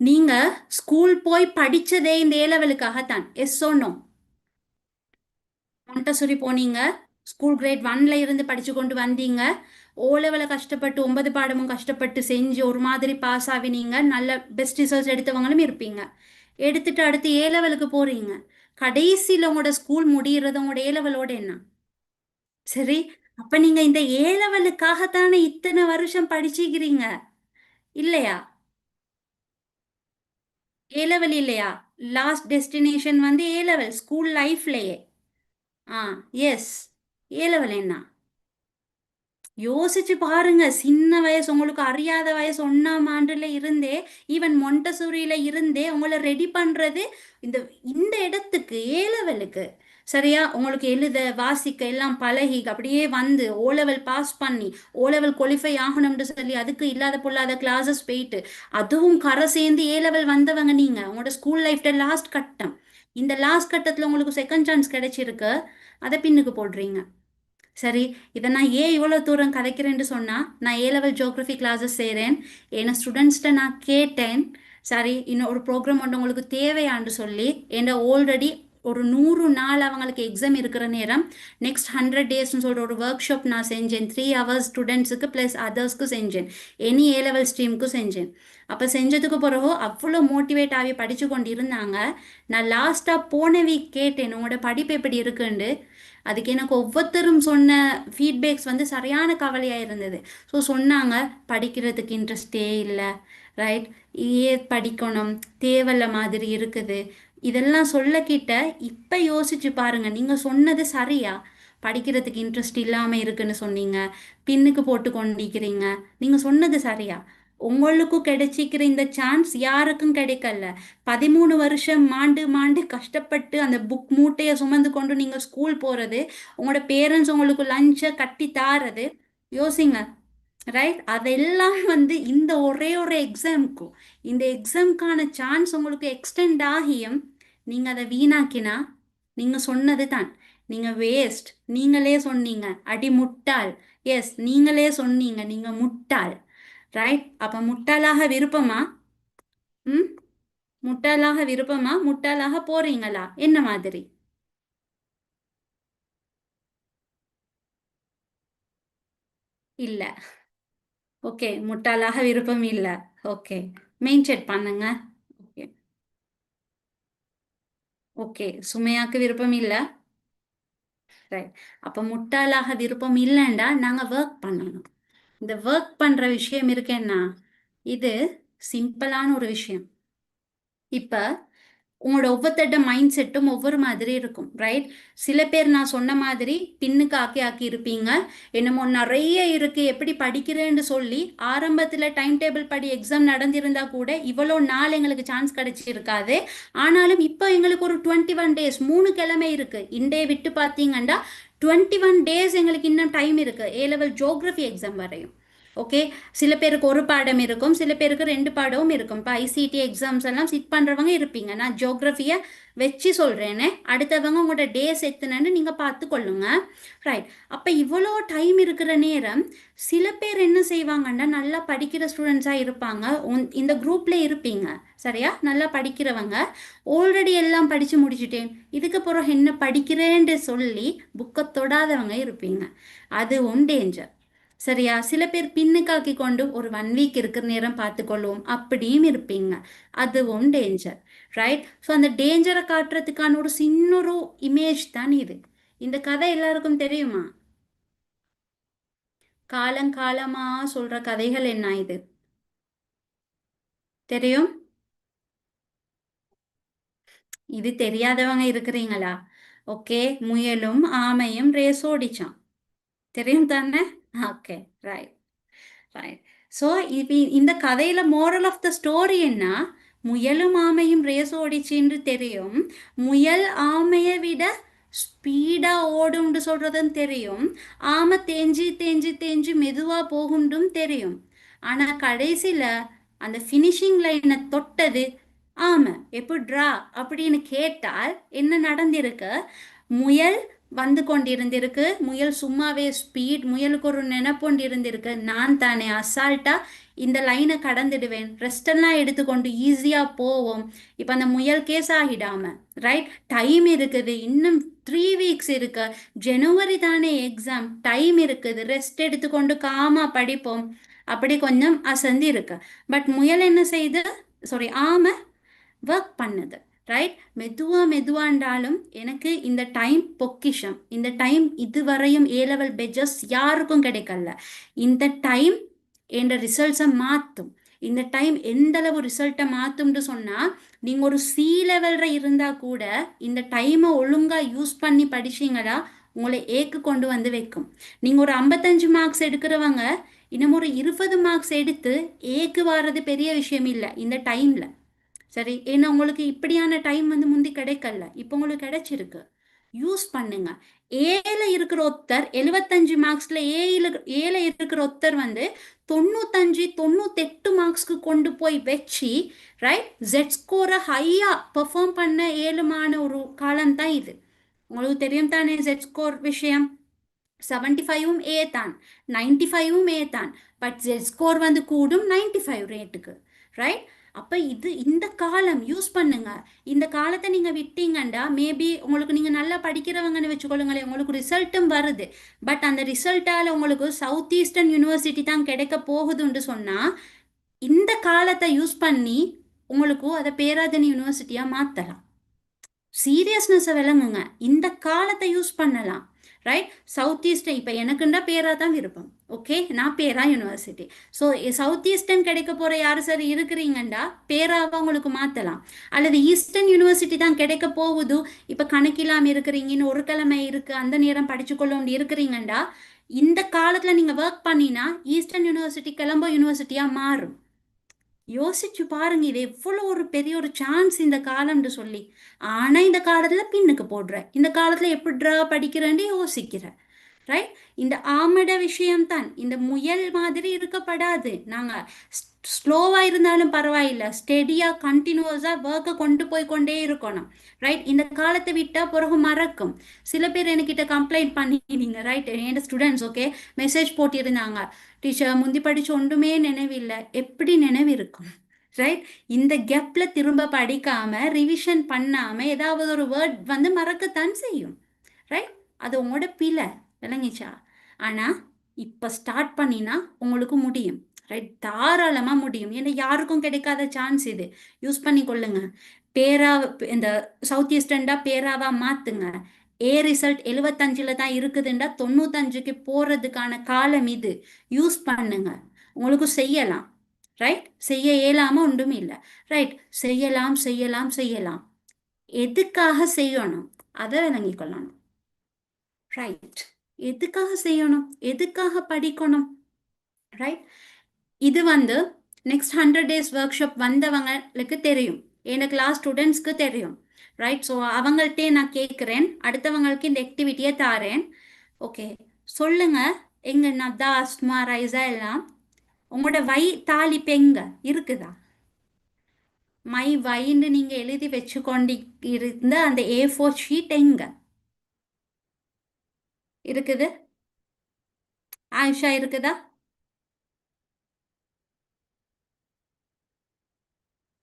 நீங்க ஸ்கூல் போய் படிச்சதே இந்த ஏ லெவலுக்காகத்தான், எஸ் நோ? மாண்டசரி போனீங்க, ஸ்கூல் கிரேட் 1ல இருந்து படிச்சு கொண்டு வந்தீங்க, ஓ லெவலில் கஷ்டப்பட்டு 9 பாடமும் கஷ்டப்பட்டு செஞ்சு ஒரு மாதிரி பாஸ் ஆகினீங்க, நல்ல பெஸ்ட் ரிசல்ட்ஸ் எடுத்தவங்களும் இருப்பீங்க. எடுத்துட்டு அடுத்து ஏ லெவலுக்கு போறீங்க, கடைசியில் உங்களோட ஸ்கூல் முடிகிறது உங்களோட ஏ லெவலோட என்ன? சரி, அப்ப நீங்க இந்த ஏ லெவலுக்காகத்தானே இத்தனை வருஷம் படிச்சுக்கிறீங்க இல்லையா? ஏ லெவல் இல்லையா? லாஸ்ட் டெஸ்டினேஷன் வந்து ஏ லெவல் ஸ்கூல் லைஃப்லயே. ஆ, எஸ். ஏ லெவல் என்ன? யோசிச்சு பாருங்க. சின்ன வயசு, உங்களுக்கு அறியாத வயசு 1ஆம் ஆண்டுல இருந்தே, ஈவன் மொண்டசூரியில இருந்தே உங்களை ரெடி பண்றது இந்த இந்த இடத்துக்கு, ஏ லெவலுக்கு. சரியா? உங்களுக்கு எழுத வாசிக்க எல்லாம் பழகி அப்படியே வந்து ஓ லெவல் பாஸ் பண்ணி ஓ லெவல் குவாலிஃபை ஆகணும்னு சொல்லி அதுக்கு இல்லாத பொல்லாத கிளாஸஸ் போயிட்டு அதுவும் கரை சேர்ந்து ஏ லெவல் வந்தவங்க நீங்க. உங்களோட ஸ்கூல் லைஃப்ல லாஸ்ட் கட்டம். இந்த லாஸ்ட் கட்டத்துல உங்களுக்கு செகண்ட் சான்ஸ் கிடைச்சிருக்கு. அதை பின்னுக்கு போடுறீங்க. சரி, இதை நான் ஏன் இவ்வளோ தூரம் கதைக்கிறேன்னு சொன்னால், நான் ஏ லெவல் ஜியோகிரஃபி கிளாஸஸ் செய்கிறேன். ஏன்னா ஸ்டூடெண்ட்ஸ்கிட்ட நான் கேட்டேன். சரி, இன்னும் ஒரு ப்ரோக்ராம் ஒன்று உங்களுக்கு தேவையான்னு சொல்லி. ஏன்னா ஆல்ரெடி ஒரு 100 நாள் அவங்களுக்கு எக்ஸாம் இருக்கிற நேரம் நெக்ஸ்ட் 100 டேஸ்ன்னு சொல்கிற ஒரு ஒர்க் ஷாப் நான் செஞ்சேன். 3 ஹவர்ஸ் ஸ்டூடெண்ட்ஸுக்கு ப்ளஸ் அதர்ஸ்க்கு செஞ்சேன். எனி ஏ லெவல் ஸ்ட்ரீமுக்கும் செஞ்சேன். அப்போ செஞ்சதுக்கு பிறகு அவ்வளோ மோட்டிவேட் ஆகி படித்து கொண்டு இருந்தாங்க. நான் லாஸ்ட்டாக போன வீக் கேட்டேன், உங்களோட படிப்பு எப்படி இருக்குன்னு. அதுக்கு எனக்கு ஒவ்வொருத்தரும் சொன்ன ஃபீட்பேக்ஸ் வந்து சரியான கவலையாக இருந்தது. ஸோ சொன்னாங்க, படிக்கிறதுக்கு இன்ட்ரெஸ்டே இல்லை, ரைட், ஏன் படிக்கணும், தேவையில்ல மாதிரி இருக்குது. இதெல்லாம் சொல்லக்கிட்ட இப்போ யோசிச்சு பாருங்க, நீங்கள் சொன்னது சரியா? படிக்கிறதுக்கு இன்ட்ரெஸ்ட் இல்லாமல் இருக்குன்னு சொன்னீங்க, பின்னுக்கு போட்டு கொண்டிருக்கிறீங்க. நீங்கள் சொன்னது சரியா? உங்களுக்கும் கிடைச்சிக்கிற இந்த சான்ஸ் யாருக்கும் கிடைக்கல. 13 வருஷம் மாண்டு மாண்டு கஷ்டப்பட்டு அந்த புக் மூட்டையை சுமந்து கொண்டு நீங்கள் ஸ்கூல் போகிறது, உங்களோட பேரண்ட்ஸ் உங்களுக்கு லஞ்சை கட்டி தாரது. யோசிங்க. ரைட், அதெல்லாம் வந்து இந்த ஒரே ஒரு எக்ஸாமுக்கும், இந்த எக்ஸாமுக்கான சான்ஸ் உங்களுக்கு எக்ஸ்டெண்ட் ஆகியும் நீங்கள் அதை வீணாக்கினா நீங்கள் சொன்னது தான், நீங்கள் வேஸ்ட். நீங்களே சொன்னீங்க, அடி முட்டாள். எஸ், நீங்களே சொன்னீங்க நீங்கள் முட்டாள். ரைட், அப்போ முட்டாளாக விருப்பமா? ம், முட்டாளாக விருப்பமா? முட்டாளாக போறீங்களா? என்ன மாதிரி? இல்ல. ஓகே, முட்டாளாக விருப்பம் இல்ல. ஓகே, மெயின் செட் பண்ணுங்க. ஓகே. ஓகே, சுமையாக்கு விருப்பம் இல்ல. ரைட், அப்ப முட்டாளாக விருப்பம் இல்லைண்டா நாங்க ஒர்க் பண்ணணும். இந்த ஒர்க் பண்ற விஷயம் இருக்கேன்னா இது சிம்பிளான ஒரு விஷயம். இப்ப உங்களோட ஒவ்வொருத்தட்ட மைண்ட் செட்டும் ஒவ்வொரு மாதிரி இருக்கும், ரைட்? சில பேர் நான் சொன்ன மாதிரி பின்னுக்கு ஆக்கி ஆக்கி இருப்பீங்க. என்னமோ நிறைய இருக்கு எப்படி படிக்கிறேன்னு சொல்லி ஆரம்பத்தில் டைம் டேபிள் படி எக்ஸாம் நடந்திருந்தா கூட இவ்வளோ நாள் எங்களுக்கு சான்ஸ் கிடைச்சிருக்காது. ஆனாலும் இப்போ எங்களுக்கு ஒரு 21 டேஸ், 3 கிழமை இருக்கு. இண்டே விட்டு பார்த்தீங்கன்னா 21 டேஸ் எங்களுக்கு இன்னும் டைம் இருக்கு ஏ லெவல் ஜியோகிரஃபி எக்ஸாம் வரையும். ஓகே, சில பேருக்கு ஒரு பாடம் இருக்கும், சில பேருக்கு 2 பாடமும் இருக்கும். இப்போ ஐசிடி எக்ஸாம்ஸ் எல்லாம் சிட் பண்ணுறவங்க இருப்பீங்க. நான் ஜியோகிரஃபியை வச்சு சொல்கிறேனே, அடுத்தவங்க உங்களோட டேஸ் எத்தனைன்னு நீங்கள் பார்த்து கொள்ளுங்க. ரைட், அப்போ இவ்வளோ டைம் இருக்கிற நேரம் சில பேர் என்ன செய்வாங்கன்னா, நல்லா படிக்கிற ஸ்டூடெண்ட்ஸாக இருப்பாங்க. இந்த குரூப்பில் இருப்பீங்க. சரியா? நல்லா படிக்கிறவங்க ஆல்ரெடி எல்லாம் படித்து முடிச்சுட்டேன், இதுக்கு பிறகு என்ன படிக்கிறேன்னு சொல்லி புக்கை தொடாதவங்க இருப்பீங்க. அதுவும் டேஞ்சர். சரியா? சில பேர் பின்னுக்காக்கி கொண்டு ஒரு 1 வீக் இருக்கிற நேரம் பார்த்துக்கொள்வோம் அப்படியும் இருப்பீங்க. அதுவும் டேஞ்சர். ரைட், ஸோ அந்த டேஞ்சரை காட்டுறதுக்கான ஒரு சின்னொரு இமேஜ் தான் இது. இந்த கதை எல்லாருக்கும் தெரியுமா? காலங்காலமா சொல்ற கதைகள் என்ன இது? தெரியும்? இது தெரியாதவங்க இருக்கிறீங்களா? ஓகே, முயலும் ஆமையும் ரேஸ் ஓடிச்சான். தெரியும் தானே? Okay, right. ரைட், ஸோ இப்போ இந்த கதையில மோரல் ஆஃப் த ஸ்டோரி என்ன? முயலும் ஆமையும் ரேஸ் ஓடிச்சின்னு தெரியும், முயல் ஆமையை விட ஸ்பீடா ஓடும்னு சொல்றதும் தெரியும், ஆமை தேஞ்சி தேஞ்சி தேஞ்சி மெதுவா போகும்டும் தெரியும். ஆனா கடைசியில அந்த ஃபினிஷிங் லைனை தொட்டது ஆமை. எப்படிரா அப்படின்னு கேட்டால் என்ன நடந்திருக்கு? முயல் வந்து கொண்டிருந்திருக்கு. முயல் சும்மாவே ஸ்பீட். முயலுக்கு ஒரு நினைப்பொண்டு இருந்திருக்கு, நான் தானே அசால்ட்டா இந்த லைனை கடந்துடுவேன், ரெஸ்டெல்லாம் எடுத்துக்கொண்டு ஈஸியாக போவோம். இப்போ அந்த முயல் கேஸ் ஆகிடாம, ரைட், டைம் இருக்குது, இன்னும் 3 வீக்ஸ் இருக்கு, ஜனவரி தானே எக்ஸாம், டைம் இருக்குது, ரெஸ்ட் எடுத்துக்கொண்டு காமா படிப்போம், அப்படி கொஞ்சம் அசந்தி இருக்கு. பட் முயல் என்ன செய்யுது? சாரி, ஆமை ஒர்க் பண்ணுது. ரைட்? மெதுவாண்டாலும் எனக்கு இந்த டைம் பொக்கிஷம். இந்த டைம் இதுவரையும் ஏ லெவல் பெஜஸ் யாருக்கும் கிடைக்கல. இந்த டைம் என்ற ரிசல்ட்ஸை மாற்றும். இந்த டைம் எந்த அளவு ரிசல்ட்டை மாற்றும்னு சொன்னால், நீங்கள் ஒரு சி லெவலில் இருந்தால் கூட இந்த டைமை ஒழுங்காக யூஸ் பண்ணி படிச்சீங்களா உங்களை ஏக்கு கொண்டு வந்து வைக்கும். நீங்கள் ஒரு 55 மார்க்ஸ் எடுக்கிறவங்க இன்னும் ஒரு 20 மார்க்ஸ் எடுத்து ஏக்கு வர்றது பெரிய விஷயம் இல்லை இந்த டைமில். சரி, ஏன்னா உங்களுக்கு இப்படியான டைம் வந்து முந்தி கிடைக்கல, இப்போ உங்களுக்கு கிடைச்சிருக்கு. யூஸ் பண்ணுங்க. ஏல இருக்கிற ஒருத்தர் 75 மார்க்ஸ்ல ஏல இருக்கிற ஒருத்தர் வந்து 95 98 மார்க்ஸ்க்கு கொண்டு போய் வச்சு ரைட் ஜெட் ஸ்கோரை ஹையா பெர்ஃபார்ம் பண்ண ஏழுமான ஒரு காலம் தான் இது. உங்களுக்கு தெரியும் தானே ஜெட் ஸ்கோர் விஷயம். 75ம் ஏ தான், 95ம் ஏ தான், பட் ஜெட் ஸ்கோர் வந்து கூடும் 95 ரேட்டுக்கு. ரைட்? அப்போ இந்த காலம் யூஸ் பண்ணுங்க. இந்த காலத்தை நீங்கள் விட்டீங்கண்டா மேபி உங்களுக்கு நீங்கள் நல்லா படிக்கிறவங்கன்னு வச்சுக்கொள்ளுங்களேன், உங்களுக்கு ரிசல்ட்டும் வருது, பட் அந்த ரிசல்ட்டால் உங்களுக்கு சவுத் ஈஸ்டர்ன் யூனிவர்சிட்டி தான் கிடைக்க போகுதுன்னு சொன்னால் இந்த காலத்தை யூஸ் பண்ணி உங்களுக்கு அதை பேராதனி யூனிவர்சிட்டியாக மாற்றலாம். சீரியஸ்னஸை விளங்குங்க. இந்த காலத்தை யூஸ் பண்ணலாம். ரைட்? சவுத் ஈஸ்டர்ன் இப்போ எனக்குண்டா பேரா தான் விருப்பம். ஓகே, நான் பேரா யூனிவர்சிட்டி. ஸோ சவுத் ஈஸ்டர்ன் கிடைக்க போகிற யார் சார் இருக்கிறீங்கண்டா பேராவை உங்களுக்கு மாற்றலாம். அல்லது ஈஸ்டர்ன் யூனிவர்சிட்டி தான் கிடைக்க போகுது, இப்போ கணக்கில்லாமல் இருக்கிறீங்கன்னு ஒரு கிழமை இருக்குது அந்த நேரம் படிச்சுக்கொள்ள இருக்கிறீங்கண்டா இந்த காலத்தில் நீங்கள் ஒர்க் பண்ணினா ஈஸ்டர்ன் யூனிவர்சிட்டி கிளம்ப யூனிவர்சிட்டியாக மாறும். யோசிச்சு பாருங்க, இது எவ்வளோ ஒரு பெரிய ஒரு சான்ஸ் இந்த காலம்னு சொல்லி. ஆனா இந்த காலத்துல பின்னுக்கு போடுற, இந்த காலத்துல எப்படிடா படிக்கிறேன்னு யோசிக்கிற. ரைட்? இந்த ஆமட விஷயம்தான். இந்த முயல் மாதிரி இருக்கப்படாது. நாங்கள் ஸ்லோவாக இருந்தாலும் பரவாயில்ல, ஸ்டெடியாக கண்டினியூஸாக ஒர்க்கை கொண்டு போய் கொண்டே இருக்கணும். ரைட்? இந்த காலத்தை விட்டால் பிறகு மறக்கும். சில பேர் என்கிட்ட கம்ப்ளைண்ட் பண்ணினீங்க. ரைட்? என் ஸ்டூடெண்ட்ஸ் ஓகே மெசேஜ் போட்டிருந்தாங்க, டீச்சர் முந்தி படிச்சு ஒன்றுமே நினைவில்லை. எப்படி நினைவு இருக்கும்? ரைட்? இந்த கேப்பில் திரும்ப படிக்காமல் ரிவிஷன் பண்ணாமல் ஏதாவது ஒரு வேர்ட் வந்து மறக்கத்தான் செய்யும். ரைட்? அது உங்களோட பிழை, விளங்கிச்சா? ஆனால் இப்போ ஸ்டார்ட் பண்ணினா உங்களுக்கு முடியும். ரைட்? தாராளமாக முடியும். ஏன்னா யாருக்கும் கிடைக்காத சான்ஸ் இது. யூஸ் பண்ணி கொள்ளுங்க. பேரா இந்த சவுத் ஈஸ்டர்ன்டா பேராவா மாற்றுங்க. ஏ ரிசல்ட் 75ல் தான் இருக்குதுண்டா 95க்கு போகிறதுக்கான காலம் இது. யூஸ் பண்ணுங்க. உங்களுக்கு செய்யலாம். ரைட்? செய்ய இயலாமல் ஒன்றும் இல்லை. ரைட்? செய்யலாம் செய்யலாம் செய்யலாம். எதுக்காக செய்யணும் அதை விளங்கிக் கொள்ளணும். ரைட்? எதுக்காக செய்யணும், எதுக்காக படிக்கணும்? ரைட்? இது வந்து நெக்ஸ்ட் 100 days ஒர்க் ஷாப் வந்தவங்களுக்கு தெரியும், என் கிளாஸ் ஸ்டூடெண்ட்ஸ்க்கு தெரியும். ரைட்? ஸோ அவங்கள்ட்டே நான் கேட்குறேன், அடுத்தவங்களுக்கு இந்த ஆக்டிவிட்டியை தாரேன். ஓகே, சொல்லுங்க. எங்க நதா அஸ்மா ரைஸா எல்லாம் உங்களோட வை தாலி பெங்க இருக்குதா? மை வைன்னு நீங்க எழுதி வச்சுக்கொண்டு இருந்த அந்த A4 ஷீட் எங்க இருக்குது? ஆயிஷா இருக்குதா?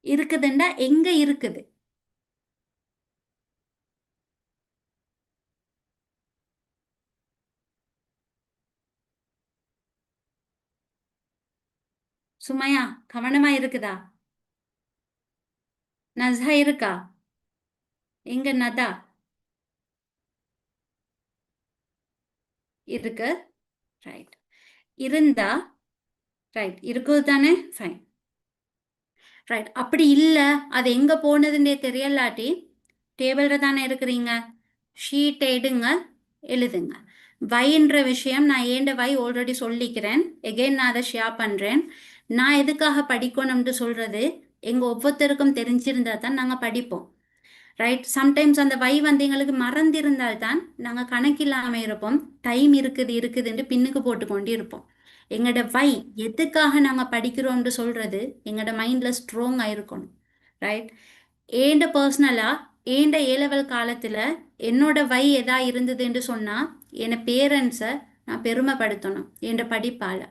இருக்குதுண்டா எங்க இருக்குது? சுமையா கவனமா இருக்குதா? நஸ்ஹா இருக்கா? எங்க நதா இருக்கு? ரைட். இருந்தா ரைட் இருக்குது தானே? ஃபைன். ரைட். அப்படி இல்லை, அது எங்கே போனதுன்னே தெரியலாட்டி டேபிளில் தானே இருக்கிறீங்க, ஷீட்டை எடுங்க, எழுதுங்க. வைன்ற விஷயம் நான் ஏண்ட வை ஆல்ரெடி சொல்லிக்கிறேன். எகெயின் நான் அதை ஷேர் பண்ணுறேன். நான் எதுக்காக படிக்கணும்னு சொல்கிறது எங்கள் ஒவ்வொருத்தருக்கும் தெரிஞ்சிருந்தா தான் நாங்கள் படிப்போம். ரைட்? சம்டைம்ஸ் அந்த வை வந்து எங்களுக்கு மறந்திருந்தால் தான் நாங்கள் கணக்கில்லாமல் இருப்போம். டைம் இருக்குதுன்னு பின்னுக்கு போட்டு கொண்டு இருப்போம். எங்களோட வை எதுக்காக நாங்கள் படிக்கிறோம்னு சொல்கிறது எங்களோட மைண்டில் ஸ்ட்ராங்காக இருக்கணும். ரைட்? ஏண்ட பர்சனலாக ஏண்ட ஏ லெவல் காலத்தில் என்னோட வை எதா இருந்ததுன்னு சொன்னால் என் பேரண்ட்ஸை நான் பெருமைப்படுத்தணும் என் படிப்பால்.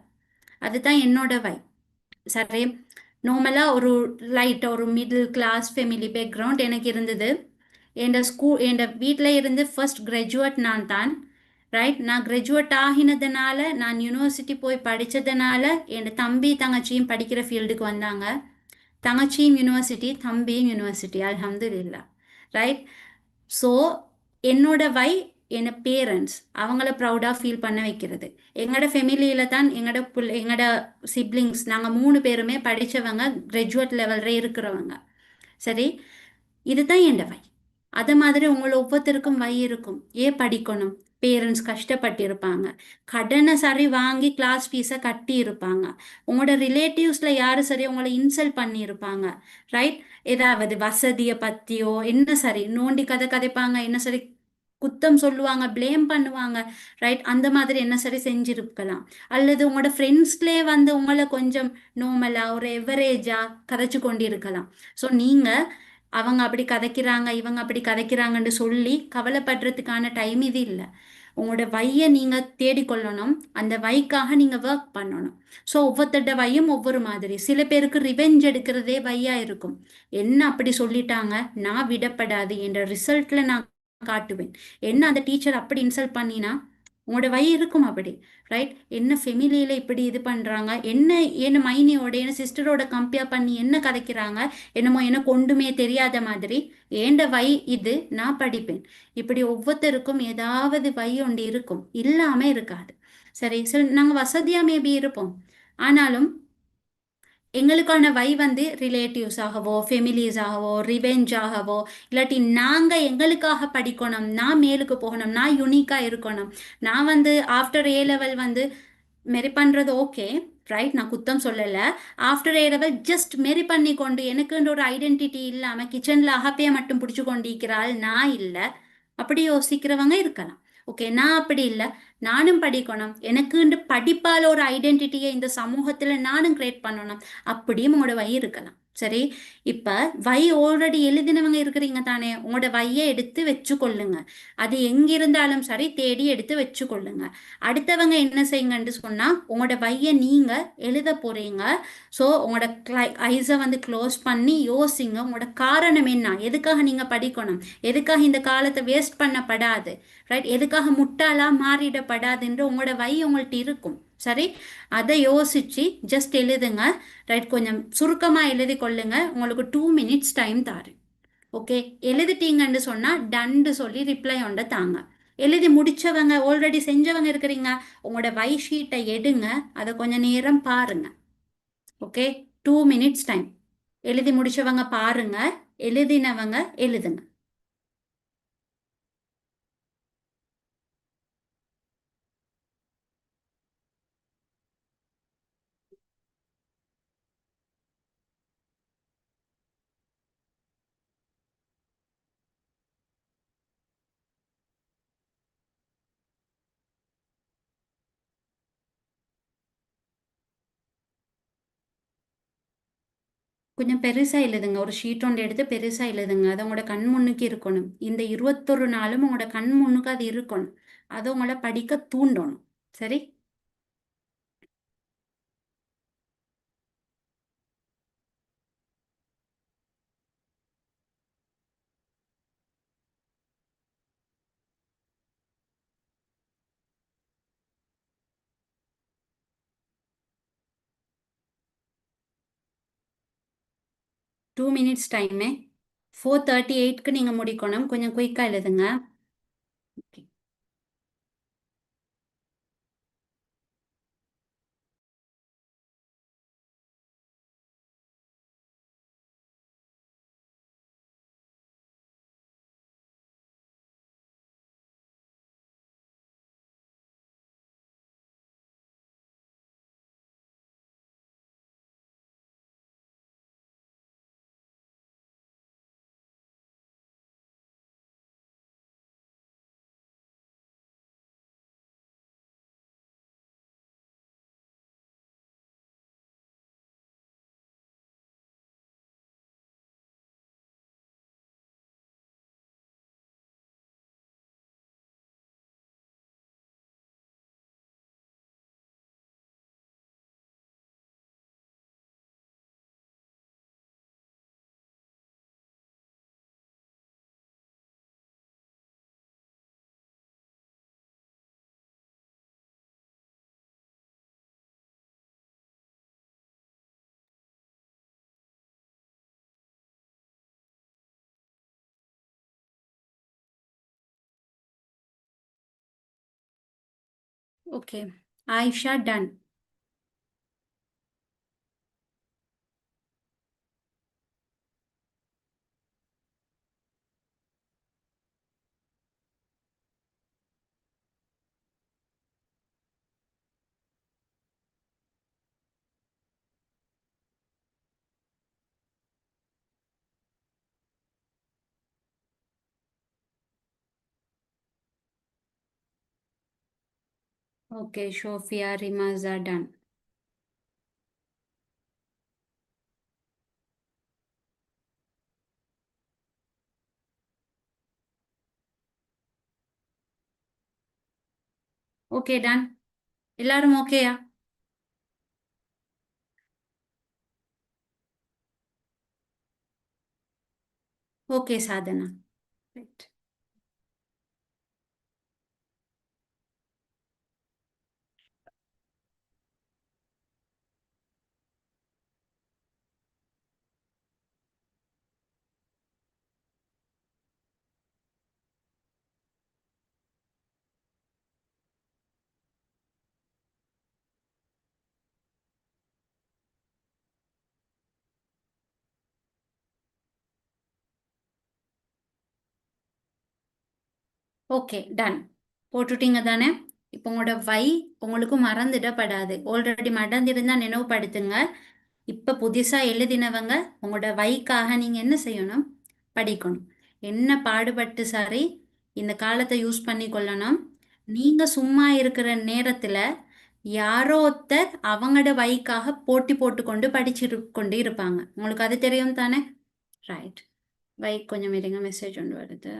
அதுதான் என்னோட வை. சரி, நார்மலாக ஒரு லைட்டாக ஒரு மிடில் கிளாஸ் ஃபேமிலி பேக்ரவுண்ட் எனக்கு இருந்தது. என் வீட்டில் இருந்து ஃபர்ஸ்ட் கிராஜுவேட் நான் தான். ரைட்? நான் கிராஜுவேட் ஆகினதுனால, நான் யூனிவர்சிட்டி போய் படித்ததுனால என் தம்பி தங்கச்சியும் படிக்கிற ஃபீல்டுக்கு வந்தாங்க. தங்கச்சியும் யூனிவர்சிட்டி, தம்பியும் யூனிவர்சிட்டி, அல்ஹம்துலில்லாஹ். ரைட். ஸோ என்னோட வை என் பேரண்ட்ஸ் அவங்கள ப்ரௌடாக ஃபீல் பண்ண வைக்கிறது. எங்களோட ஃபெமிலியில் தான் எங்களோட சிப்ளிங்ஸ் நாங்கள் 3 பேருமே படித்தவங்க, கிராஜுவேட் லெவலில் இருக்கிறவங்க. சரி, இதுதான் என் வை. அது மாதிரி உங்களை ஒவ்வொருத்தருக்கும் வை இருக்கும். ஏன் படிக்கணும்? பேரண்ட்ஸ் கஷ்டப்பட்டிருப்பாங்க, கடனை சரி வாங்கி கிளாஸ் ஃபீஸை கட்டி இருப்பாங்க, உங்களோட ரிலேட்டிவ்ஸில் யாரும் சரி உங்களை இன்சல்ட் பண்ணியிருப்பாங்க. ரைட். ஏதாவது வசதியை பற்றியோ என்ன சரி நோண்டி கதை கதைப்பாங்க, என்ன சரி குத்தம் சொல்லுவாங்க, ப்ளேம் பண்ணுவாங்க. ரைட். அந்த மாதிரி என்ன சரி செஞ்சிருக்கலாம். அல்லது உங்களோட ஃப்ரெண்ட்ஸ்லேயே வந்து உங்களை கொஞ்சம் நார்மலாக ஒரு எவரேஜாக கதைச்சு கொண்டு இருக்கலாம். ஸோ நீங்கள் அவங்க அப்படி கதைக்கிறாங்க, இவங்க அப்படி கதைக்கிறாங்கன்னு சொல்லி கவலைப்படுறதுக்கான டைம் இது இல்லை. உங்களோட வையை நீங்கள் தேடிக்கொள்ளணும், அந்த வைக்காக நீங்கள் ஒர்க் பண்ணணும். ஸோ ஒவ்வொருத்தட வையும் ஒவ்வொரு மாதிரி. சில பேருக்கு ரிவெஞ்ச் எடுக்கிறதே வையா இருக்கும். என்ன அப்படி சொல்லிட்டாங்க, நான் விடப்படாது, என்ற ரிசல்ட்டில் நான் காட்டுவேன். என்ன அந்த டீச்சர் அப்படி இன்சல்ட் பண்ணினா உங்களோட வை இருக்கும் அப்படி. ரைட். என்ன ஃபெமிலியில் இப்படி இது பண்ணுறாங்க, என்ன மைனியோட என்ன சிஸ்டரோட கம்பேர் பண்ணி என்ன கதைக்கிறாங்க, என்னமோ எனக்கு ஒன்றுமே தெரியாத மாதிரி. ஏண்ட வை இது, நான் படிப்பேன். இப்படி ஒவ்வொருத்தருக்கும் ஏதாவது வை ஒன்று இருக்கும், இல்லாமல் இருக்காது. சரி, சரி, நாங்கள் வசதியாக மேபி இருப்போம், ஆனாலும் எங்களுக்கான வை வந்து ரிலேட்டிவ்ஸ் ஆகவோ ஃபெமிலிஸ் ஆகவோ ரிவெஞ்ச் ஆகவோ இல்லாட்டி நாங்கள் எங்களுக்காக படிக்கணும், நான் மேலுக்கு போகணும், நான் யூனிக்காக இருக்கணும். நான் வந்து ஆஃப்டர் ஏ லெவல் வந்து மெரி பண்ணுறது ஓகே. ரைட். நான் குத்தம் சொல்லலை. ஆஃப்டர் ஏ லெவல் ஜஸ்ட் மெரி பண்ணி கொண்டு எனக்குன்ற ஒரு ஐடென்டிட்டி இல்லாமல் கிச்சனில் அகப்பையை மட்டும் பிடிச்சி கொண்டிருக்கிறாள் நான் இல்லை. அப்படி யோசிக்கிறவங்க இருக்கலாம். ஓகே, நான் அப்படி இல்லை, நானும் படிக்கணும், எனக்குன்ற படிப்பால் ஒரு ஐடென்டிட்டியை இந்த சமூகத்தில் நானும் கிரியேட் பண்ணணும். அப்படியும் உங்களோட வை இருக்கலாம். சரி, இப்போ வை ஆல்ரெடி எழுதினவங்க இருக்கிறீங்க தானே, உங்களோட வையை எடுத்து வச்சு கொள்ளுங்க. அது எங்கிருந்தாலும் சரி தேடி எடுத்து வச்சு கொள்ளுங்க. அடுத்தவங்க என்ன செய்யுங்கன்னு சொன்னால் உங்களோட வையை நீங்கள் எழுத போகிறீங்க. ஸோ உங்களோட ஐஸை வந்து க்ளோஸ் பண்ணி யோசிங்க, உங்களோட காரணம் என்ன, எதுக்காக நீங்கள் படிக்கணும், எதுக்காக இந்த காலத்தை வேஸ்ட் பண்ணப்படாது. ரைட். எதுக்காக முட்டாளாக மாறிடப்படாதுன்ற உங்களோட வை உங்கள்கிட்ட இருக்கும். சரி, அதை யோசிச்சு ஜஸ்ட் எழுதுங்க. ரைட். கொஞ்சம் சுருக்கமாக எழுதி கொள்ளுங்க. உங்களுக்கு 2 மினிட்ஸ் டைம் தாரு. ஓகே, எழுதிட்டீங்கன்னு சொன்னால் டன்னு சொல்லி ரிப்ளை ஒன்றை தாங்க. எழுதி முடித்தவங்க ஆல்ரெடி செஞ்சவங்க இருக்கிறீங்க, உங்களோட வை ஷீட்டை எடுங்க, அதை கொஞ்சம் நேரம் பாருங்க. Okay, 2 minutes time. எழுதி முடிச்சவங்க பாருங்க, எழுதினவங்க எழுதுங்க. கொஞ்சம் பெருசாக எழுதுங்க. ஒரு ஷீட் ஒன்று எடுத்து பெருசாக எழுதுங்க. அது உங்களோட கண் முன்னுக்கு இருக்கணும். இந்த 21 நாளும் உங்களோட கண் முன்னுக்கு அது இருக்கணும். அது உங்களை படிக்க தூண்டணும். சரி. Two minutes time. 4:38க்கு நீங்கள் முடிக்கணும். கொஞ்சம் குயிக்காக எழுதுங்க. Okay. Okay. Aisha, done. Okay, Shofia, Rimaza, done. Okay, done. எல்லாரும் ஓகேயா? Okay Sadhana. Right. Okay done. போட்டுட்டீங்க தானே? இப்போ உங்களோட வை உங்களுக்கு மறந்துடப்படாது. ஆல்ரெடி மறந்திருந்தா நினைவுபடுத்துங்க. இப்போ புதுசாக எழுதினவங்க உங்களோட வைக்காக நீங்கள் என்ன செய்யணும்? படிக்கணும். என்ன பாடுபட்டு சரி இந்த காலத்தை யூஸ் பண்ணி கொள்ளணும். நீங்கள் சும்மா இருக்கிற நேரத்தில் யாரோ ஒருத்தர் அவங்களோட வைக்காக போட்டி போட்டுக்கொண்டு படிச்சு கொண்டு இருப்பாங்க. உங்களுக்கு அது தெரியும் தானே? ரைட். வை கொஞ்சம் இருங்க, மெசேஜ் ஒன்று வருது.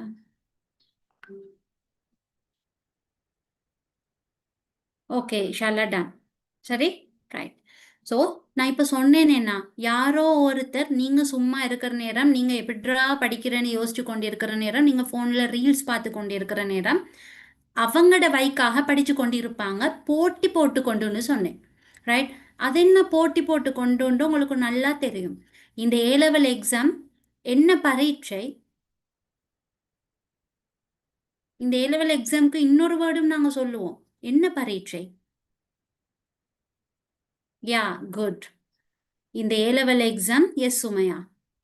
Okay Shala done. சரி, ரைட். ஸோ நான் இப்போ சொன்னேனேன்னா யாரோ ஒருத்தர் நீங்கள் சும்மா இருக்கிற நேரம், நீங்கள் எப்படிடா படிக்கிறேன்னு யோசிச்சு கொண்டு இருக்கிற நேரம், நீங்கள் ஃபோனில் ரீல்ஸ் பார்த்து கொண்டு இருக்கிற நேரம் அவங்களோட வைக்காக படித்து கொண்டு இருப்பாங்க. போட்டி போட்டு கொண்டுன்னு சொன்னேன். ரைட். அது என்ன போட்டி போட்டு கொண்டு உங்களுக்கு நல்லா தெரியும். இந்த ஏ-லெவல் எக்ஸாம் என்ன பரீட்சை? இந்த ஏ-லெவல் எக்ஸாமுக்கு இன்னொரு வேர்டும் நாங்கள் சொல்லுவோம். என்ன பரீட்சை? யா, குட். இந்த ஏ-லெவல் எக்ஸாம் எஸ் சுமையா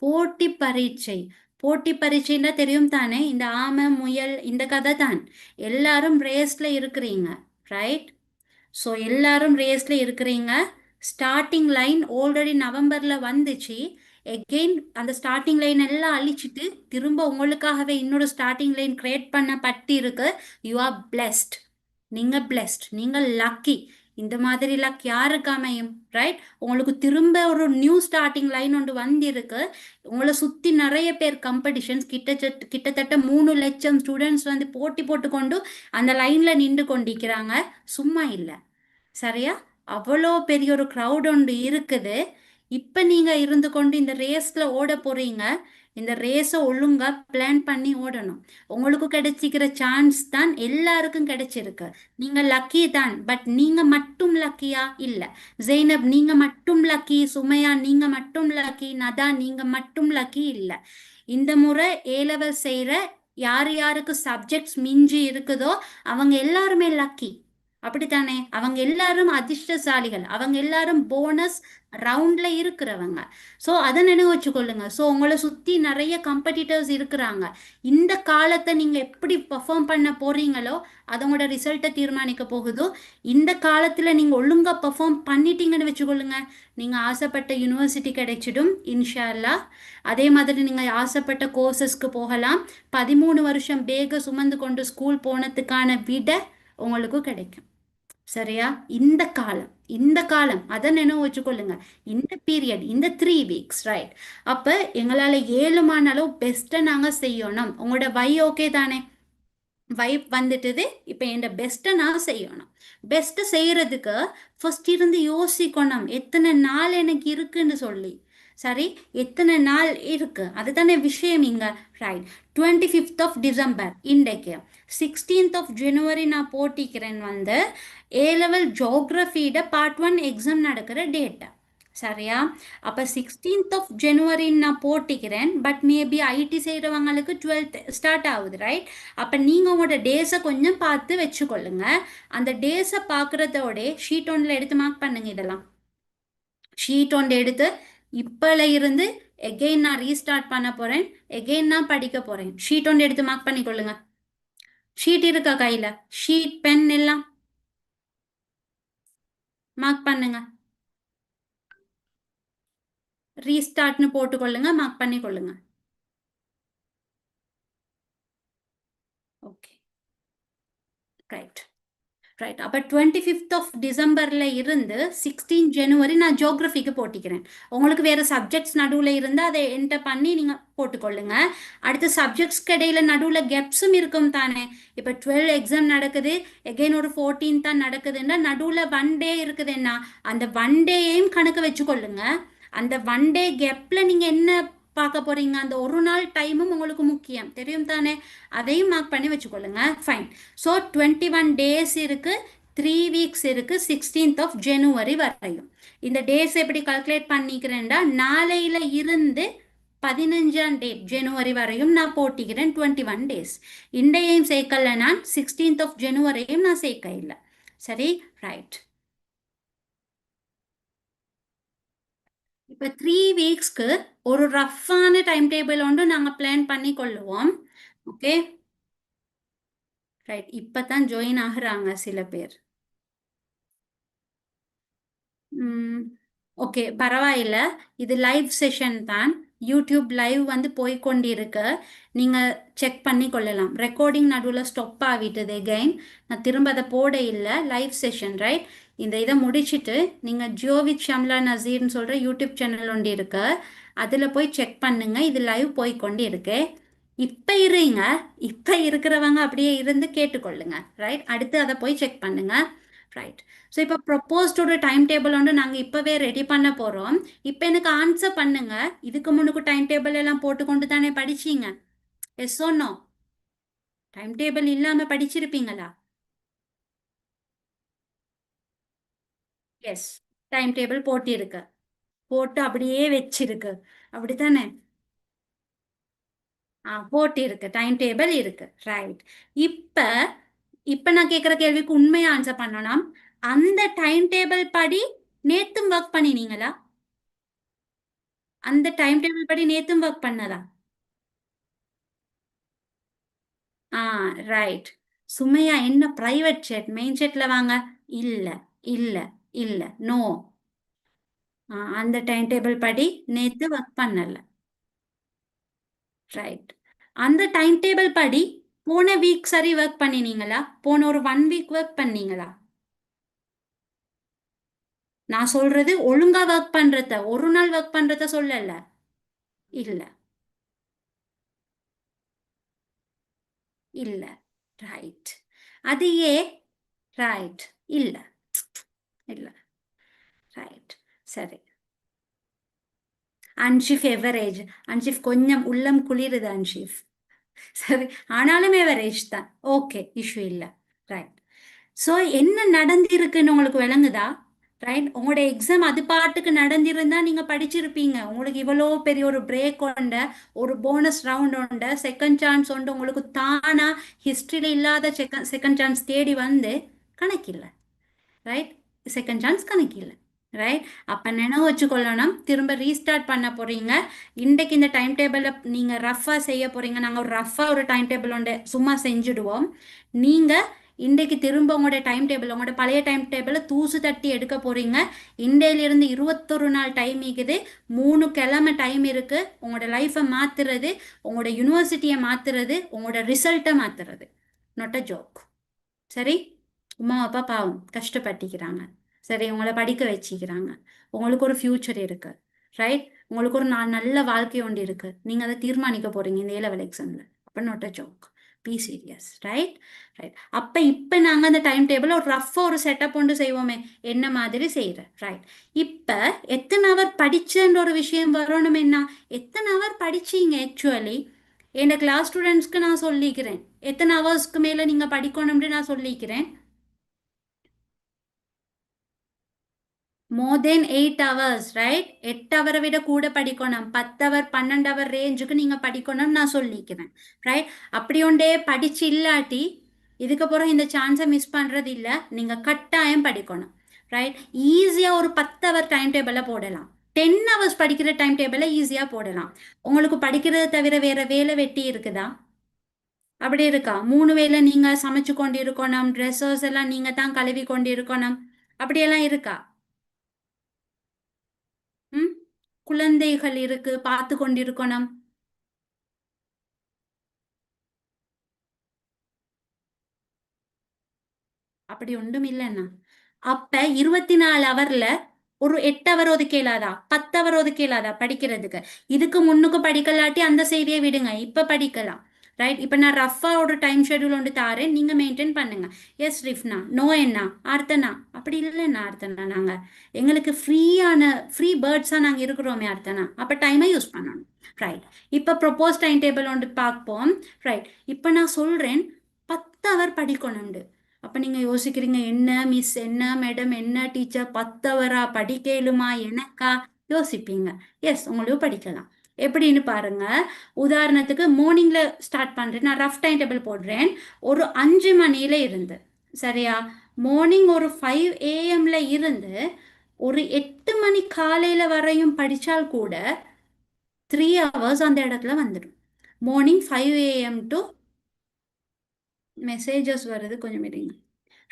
போட்டி பரீட்சை. போட்டி பரீட்சைன்னா தெரியும் தானே? இந்த ஆமை முயல் இந்த கதை தான். எல்லாரும் ரேஸ்ல இருக்கிறீங்க. ரைட். ஸோ எல்லாரும் ரேஸ்ல இருக்கிறீங்க. ஸ்டார்டிங் லைன் ஆல்ரெடி நவம்பர்ல வந்துச்சு. எகெயின் அந்த ஸ்டார்டிங் லைன் எல்லாம் அழிச்சிட்டு திரும்ப உங்களுக்காகவே இன்னொரு ஸ்டார்டிங் லைன் கிரியேட் பண்ணப்பட்டு இருக்கு. You are blessed. நீங்கள் பிளெஸ்ட், நீங்கள் லக்கி. இந்த மாதிரி லக் யாருக்கு அமையும்? ரைட். உங்களுக்கு திரும்ப ஒரு நியூ ஸ்டார்டிங் லைன் ஒன்று வந்திருக்கு. உங்களை சுற்றி நிறைய பேர் கம்படிஷன்ஸ் கிட்டத்தட்ட 3 லட்சம் ஸ்டூடெண்ட்ஸ் வந்து போட்டி போட்டுக்கொண்டு அந்த லைனில் நின்று கொண்டிருக்கிறாங்க. சும்மா இல்லை. சரியா? அவ்வளோ பெரிய ஒரு க்ரௌட் ஒன்று இருக்குது. இப்போ நீங்கள் இருந்து கொண்டு இந்த ரேஸில் ஓட போகிறீங்க. இந்த ரேஸை ஒழுங்காக பிளான் பண்ணி ஓடணும். உங்களுக்கு கிடைச்சிக்கிற சான்ஸ் தான் எல்லாருக்கும் கிடைச்சிருக்கு. நீங்கள் லக்கி தான். பட் நீங்கள் மட்டும் லக்கியா? இல்லை. ஜெய்னப் நீங்கள் மட்டும் லக்கி. சுமையா நீங்கள் மட்டும் லக்கி. நதா நீங்கள் மட்டும் லக்கி இல்லை. இந்த முறை ஏ-லெவல் செய்கிற யார் யாருக்கு சப்ஜெக்ட்ஸ் மிஞ்சி இருக்குதோ அவங்க எல்லாருமே லக்கி. அப்படித்தானே? அவங்க எல்லாரும் அதிர்ஷ்டசாலிகள். அவங்க எல்லாரும் போனஸ் ரவுண்ட்ல இருக்கிறவங்க. ஸோ அதை நினைவு வச்சுக்கொள்ளுங்க. ஸோ உங்களை சுற்றி நிறைய காம்படிட்டர்ஸ் இருக்கிறாங்க. இந்த காலத்தை நீங்கள் எப்படி பர்ஃபார்ம் பண்ண போறீங்களோ அதோட ரிசல்ட்டை தீர்மானிக்க போகுதோ. இந்த காலத்தில் நீங்கள் ஒழுங்காக பர்ஃபார்ம் பண்ணிட்டீங்கன்னு வச்சுக்கொள்ளுங்க, நீங்கள் ஆசைப்பட்ட யூனிவர்சிட்டி கிடைச்சிடும் இன்ஷா அல்லாஹ். அதே மாதிரி நீங்கள் ஆசைப்பட்ட கோர்சஸ்க்கு போகலாம். 13 வருஷம் பேக சுமந்து கொண்டு ஸ்கூல் போனதுக்கான விட உங்களுக்கு கிடைக்கும். சரியா? இந்த காலம் அதை நினைவு வச்சுக்கொள்ளுங்க. இந்த பீரியட், இந்த 3 வீக்ஸ். ரைட். அப்போ எங்களால் 7 அளவு பெஸ்ட்டை நாங்கள் செய்யணும். உங்களோட வை ஓகே தானே? வைப் வந்துட்டுது. இப்போ என் பெஸ்ட்டை நான் செய்யணும். பெஸ்ட்டை செய்கிறதுக்கு ஃபர்ஸ்ட் இருந்து யோசிக்கணும் எத்தனை நாள் எனக்கு இருக்குன்னு சொல்லி. சரி, எத்தனை நாள் இருக்கு அதுதானே விஷயம் இங்கே. ரைட். 25th டிசம்பர் இன்றைக்கு. 16th ஜனவரி நான் போட்டிக்கிறேன் வந்து ஏ-லெவல் ஜோக்ரஃபியோட பார்ட் 1 எக்ஸாம் நடக்கிற டேட்டா. சரியா? அப்போ 16th ஆஃப் ஜனவரி நான் போட்டிக்கிறேன். பட் மேபி ஐடி செய்கிறவங்களுக்கு 12th ஸ்டார்ட் ஆகுது, ரைட்? அப்போ நீங்கள் உங்களோட டேஸை கொஞ்சம் பார்த்து வச்சுக்கொள்ளுங்க. அந்த டேஸை பார்க்குறதோட ஷீட் ஒன்றில் எடுத்து மார்க் பண்ணுங்க. இதெல்லாம் ஷீட் ஒன்று எடுத்து இப்போல இருந்து எகெயின் நான் ரீஸ்டார்ட் பண்ண போகிறேன். எகெயின் நான் படிக்க போகிறேன். ஷீட் ஒன்று எடுத்து மார்க் பண்ணிக்கொள்ளுங்க. ஷீட் இருக்கா கையில்? ஷீட் பென் எல்லாம் மார்க் பண்ணுங்க. ரீஸ்டார்ட்னு போட்டுக்கொள்ளுங்க, மார்க் பண்ணிக்கொள்ளுங்க. Okay, right right. அப்போ 25th ஆஃப் டிசம்பரில் இருந்து 16 ஜனவரி நான் ஜியோகிரஃபிக்கு போட்டிக்கிறேன். உங்களுக்கு வேறு சப்ஜெக்ட்ஸ் நடுவில் இருந்தால் அதை என்டர் பண்ணி நீங்கள் போட்டுக்கொள்ளுங்க. அடுத்த சப்ஜெக்ட்ஸ்க்கு இடையில் நடுவில் கெப்ஸும் இருக்கும் தானே. இப்போ 12 எக்ஸாம் நடக்குது, எகெயின் ஒரு 14 தான் நடக்குதுன்னா நடுவில் ஒன் டே இருக்குதுன்னா அந்த ஒன் டேயையும் கணக்கு வச்சுக்கொள்ளுங்க. அந்த ஒன் டே கேப்பில் நீங்கள் என்ன பார்க்க போகிறீங்க, அந்த ஒரு நாள் டைமும் உங்களுக்கு முக்கியம் தெரியும் தானே. அதையும் மார்க் பண்ணி வச்சுக்கொள்ளுங்க. ஃபைன். ஸோ 21 டேஸ் இருக்குது, 3 வீக்ஸ் இருக்குது 16th ஆஃப் ஜனவரி வரையும். இந்த டேஸ் எப்படி கால்குலேட் பண்ணிக்கிறேன்டா, நாளையில் இருந்து 15ஆம் டேட் ஜனவரி வரையும் நான் போட்டிக்கிறேன் 21 டேஸ். இண்டையையும் சேர்க்கல, நான் 16th ஆஃப் ஜனவரியும் நான் சேர்க்க இல்லை. சரி, ரைட். இப்போ 3 வீக்ஸ்க்கு ஒரு ரஃப்பான டைம் டேபிள் ஒன்று நாங்கள் பிளான் பண்ணி கொள்ளுவோம். Okay, right. இப்போ தான் ஜாயின் ஆகுறாங்க சில பேர். ஓகே, பரவாயில்ல. இது லைவ் செஷன் தான். யூடியூப் லைவ் வந்து போய்கொண்டிருக்கு. நீங்கள் செக் பண்ணி கொள்ளலாம். ரெக்கார்டிங் நடுவில் ஸ்டாப் ஆகிட்டது எகைன். நான் திரும்ப அதை போட இல்லை. Live session, right? இந்த இதை முடிச்சுட்டு நீங்கள் ஜியோவித் ஷம்லா நசீர்னு சொல்கிற யூடியூப் சேனல் ஒன்று இருக்கு, அதில் போய் செக் பண்ணுங்க. இது லைவ் போய்கொண்டு இருக்கு. இப்போ இருங்க, இப்போ இருக்கிறவங்க அப்படியே இருந்து கேட்டுக்கொள்ளுங்க, ரைட்? அடுத்து அதை போய் செக் பண்ணுங்க, ரைட்? ஸோ இப்போ ப்ரொப்போஸ்டோட டைம் டேபிள் ஒன்று நாங்கள் இப்போவே ரெடி பண்ண போகிறோம். இப்போ எனக்கு ஆன்சர் பண்ணுங்க. இதுக்கு முன்னுக்கு டைம் டேபிள் எல்லாம் போட்டுக்கொண்டு தானே படிச்சீங்க? Yes or no? Time table இல்லாமல் படிச்சிருப்பீங்களா? எஸ், டைம் டேபிள் போட்டிருக்கு, போட்டு அப்படியே வச்சிருக்கு, அப்படித்தானே? போட்டி இருக்கு, டைம் டேபிள் இருக்கு, ரைட்? இப்ப இப்ப நான் கேட்குற கேள்விக்கு உண்மையா ஆன்சர் பண்ணணும். அந்த டைம் டேபிள் படி நேத்தும் ஒர்க் பண்ணினீங்களா? அந்த டைம் டேபிள் படி நேத்தும் ஒர்க் பண்ணதா? ஆ, ரைட். சுமையா என்ன பிரைவேட் செட் மெயின் செட்ல வாங்க? இல்ல இல்ல இல்ல, நோ. அந்த டைம் டேபிள் படி நேத்து ஒர்க் பண்ணல, ரைட்? அந்த டைம் டேபிள் படி போன வீக் சரி ஒர்க் பண்ணினீங்களா? போன ஒரு 1 வீக் ஒர்க் பண்ணீங்களா? நான் சொல்றது ஒழுங்கா ஒர்க் பண்றத, ஒரு நாள் ஒர்க் பண்றத சொல்லல. இல்ல இல்ல, ரைட். அது ஏ, ரைட். இல்ல இல்ல, ரைட். சரி. அன்ஷிஃப் எவரேஜ். அன்ஷிஃப் கொஞ்சம் உள்ளம் குளிருது அன்ஷிஃப். சரி, ஆனாலும் எவரேஜ் தான். ஓகே, இஷ்யூ இல்லை, ரைட்? ஸோ என்ன நடந்திருக்குன்னு உங்களுக்கு விளங்குதா? ரைட்? உங்களோட எக்ஸாம் அது பாட்டுக்கு நடந்திருந்தா நீங்க படிச்சிருப்பீங்க. உங்களுக்கு இவ்வளோ பெரிய ஒரு பிரேக் உண்டு, ஒரு போனஸ் ரவுண்ட் உண்டு, செகண்ட் சான்ஸ் உண்டு, உங்களுக்கு தானா ஹிஸ்டரியில் இல்லாத செகண்ட் சான்ஸ் தேடி வந்து கணக்கில்லை, ரைட்? செகண்ட் சான்ஸ் கணக்கில்லை, ரைட்? அப்போ நினைவு வச்சுக்கொள்ளணும், திரும்ப ரீஸ்டார்ட் பண்ண போறீங்க. இன்றைக்கு இந்த டைம் டேபிளை நீங்கள் ரஃபாக செய்ய போறீங்க. நாங்கள் ஒரு ரஃபாக ஒரு டைம் டேபிள் உண்டு சும்மா செஞ்சுடுவோம். நீங்கள் இன்றைக்கு திரும்ப உங்களோட டைம் டேபிள், உங்களோட பழைய டைம் டேபிளை தூசு தட்டி எடுக்க போறீங்க. இன்றையிலிருந்து 21 நாள் டைம் இருக்குது, 3 கிழமை டைம் இருக்கு. உங்களோட லைஃப்பை மாத்துறது, உங்களோட யூனிவர்சிட்டியை மாத்துறது, உங்களோட ரிசல்ட்டை மாத்துறது. Not a joke. சரி? அம்மா அப்பா பாவம் கஷ்டப்பட்டிக்கிறாங்க, சரி? உங்களை படிக்க வச்சிக்கிறாங்க. உங்களுக்கு ஒரு ஃப்யூச்சர் இருக்கு, ரைட்? உங்களுக்கு ஒரு நல்ல வாழ்க்கை ஒன்று இருக்கு. நீங்கள் அதை தீர்மானிக்க போறீங்க இந்த A-level எக்ஸாமில். அப்போ not a joke, be serious, right? Right. அப்போ இப்போ நாங்கள் அந்த டைம் டேபிள் ஒரு ரஃபாக ஒரு செட்டப் ஒன்று செய்வோமே, என்ன மாதிரி செய்கிறேன், ரைட்? இப்போ எத்தனை ஹவர் படிச்சேன்ற ஒரு விஷயம் வரணும். என்ன எத்தனை ஹவர் படிச்சீங்க ஆக்சுவலி? என் கிளாஸ் ஸ்டூடெண்ட்ஸ்க்கு நான் சொல்லிக்கிறேன், எத்தனை ஹவர்ஸ்க்கு மேலே நீங்கள் படிக்கணும்னு நான் சொல்லிக்கிறேன். மோர் தென் 8 hours, ரைட்? 8 hour விட கூட படிக்கணும். 10 hour 12 hour ரேஞ்சுக்கு நீங்க படிக்கணும் நான் சொல்லிக்கிறேன், ரைட்? அப்படி ஒன்றே படிச்சு இல்லாட்டி இதுக்கப்புறம் இந்த சான்ஸை மிஸ் பண்றது இல்லை. நீங்க கட்டாயம் படிக்கணும், ரைட்? ஈஸியா ஒரு 10 hour டைம் டேபிள போடலாம். 10 hours படிக்கிற டைம் டேபிள ஈஸியா போடலாம். உங்களுக்கு படிக்கிறத தவிர வேற வேலை வெட்டி இருக்குதா? அப்படி இருக்கா? 3 வேளை நீங்க சமைச்சு கொண்டு இருக்கணும், ட்ரெஸ்ஸஸ் எல்லாம் நீங்க தான் கழுவி கொண்டு இருக்கணும், அப்படியெல்லாம் இருக்கா? ம் குழந்தைகள் இருக்கு, பார்த்து கொண்டிருக்கணும். அப்படி ஒன்றும் இல்லைன்னா அப்ப 24 hourல ஒரு 8 hour ஒதுக்கலாதா, 10 hour ஒதுக்கலாதா படிக்கிறதுக்கு? இதுக்கு முன்னுக்கு படிக்கலாட்டி அந்த செய்தியை விடுங்க, இப்ப படிக்கலாம், ரைட்? இப்ப நான் ரஃபா ஒரு டைம் ஷெட்யூல் ஒன்று தாரேன், நீங்க மெயின்டைன் பண்ணுங்க. எஸ் ரிஃப்னா, நோ என்ன அர்த்தனா? அப்படி இல்லைன்னா அர்த்தனா நாங்க எங்களுக்கு ஃப்ரீ பேர்ட்ஸா நாங்க இருக்கிறோமே அர்த்தனா, அப்ப டைமை யூஸ் பண்ணணும், ரைட்? இப்ப ப்ரொபோஸ் டைம் டேபிள் ஒன்று பார்ப்போம், ரைட்? இப்ப நான் சொல்றேன் 10 hour படிக்கணும்னு. அப்ப நீங்க யோசிக்கிறீங்க, என்ன மிஸ், என்ன மேடம், என்ன டீச்சர், 10 hour படிக்கலுமா எனக்கா? யோசிப்பீங்க. எஸ், உங்களுக்கு படிக்கலாம். எப்படின்னு பாருங்க. உதாரணத்துக்கு மார்னிங்ல ஸ்டார்ட் பண்றேன், நான் ரஃப் டைம் டேபிள் போடுறேன். ஒரு 5 மணியில இருந்து, சரியா? மார்னிங் ஒரு 5 AM இருந்து ஒரு 8 மணி காலையில வரையும் படிச்சால் கூட 3 hours அந்த இடத்துல வந்துடும். மார்னிங் 5 AM டு மெசேஜஸ் வருது, கொஞ்சம் இருங்க,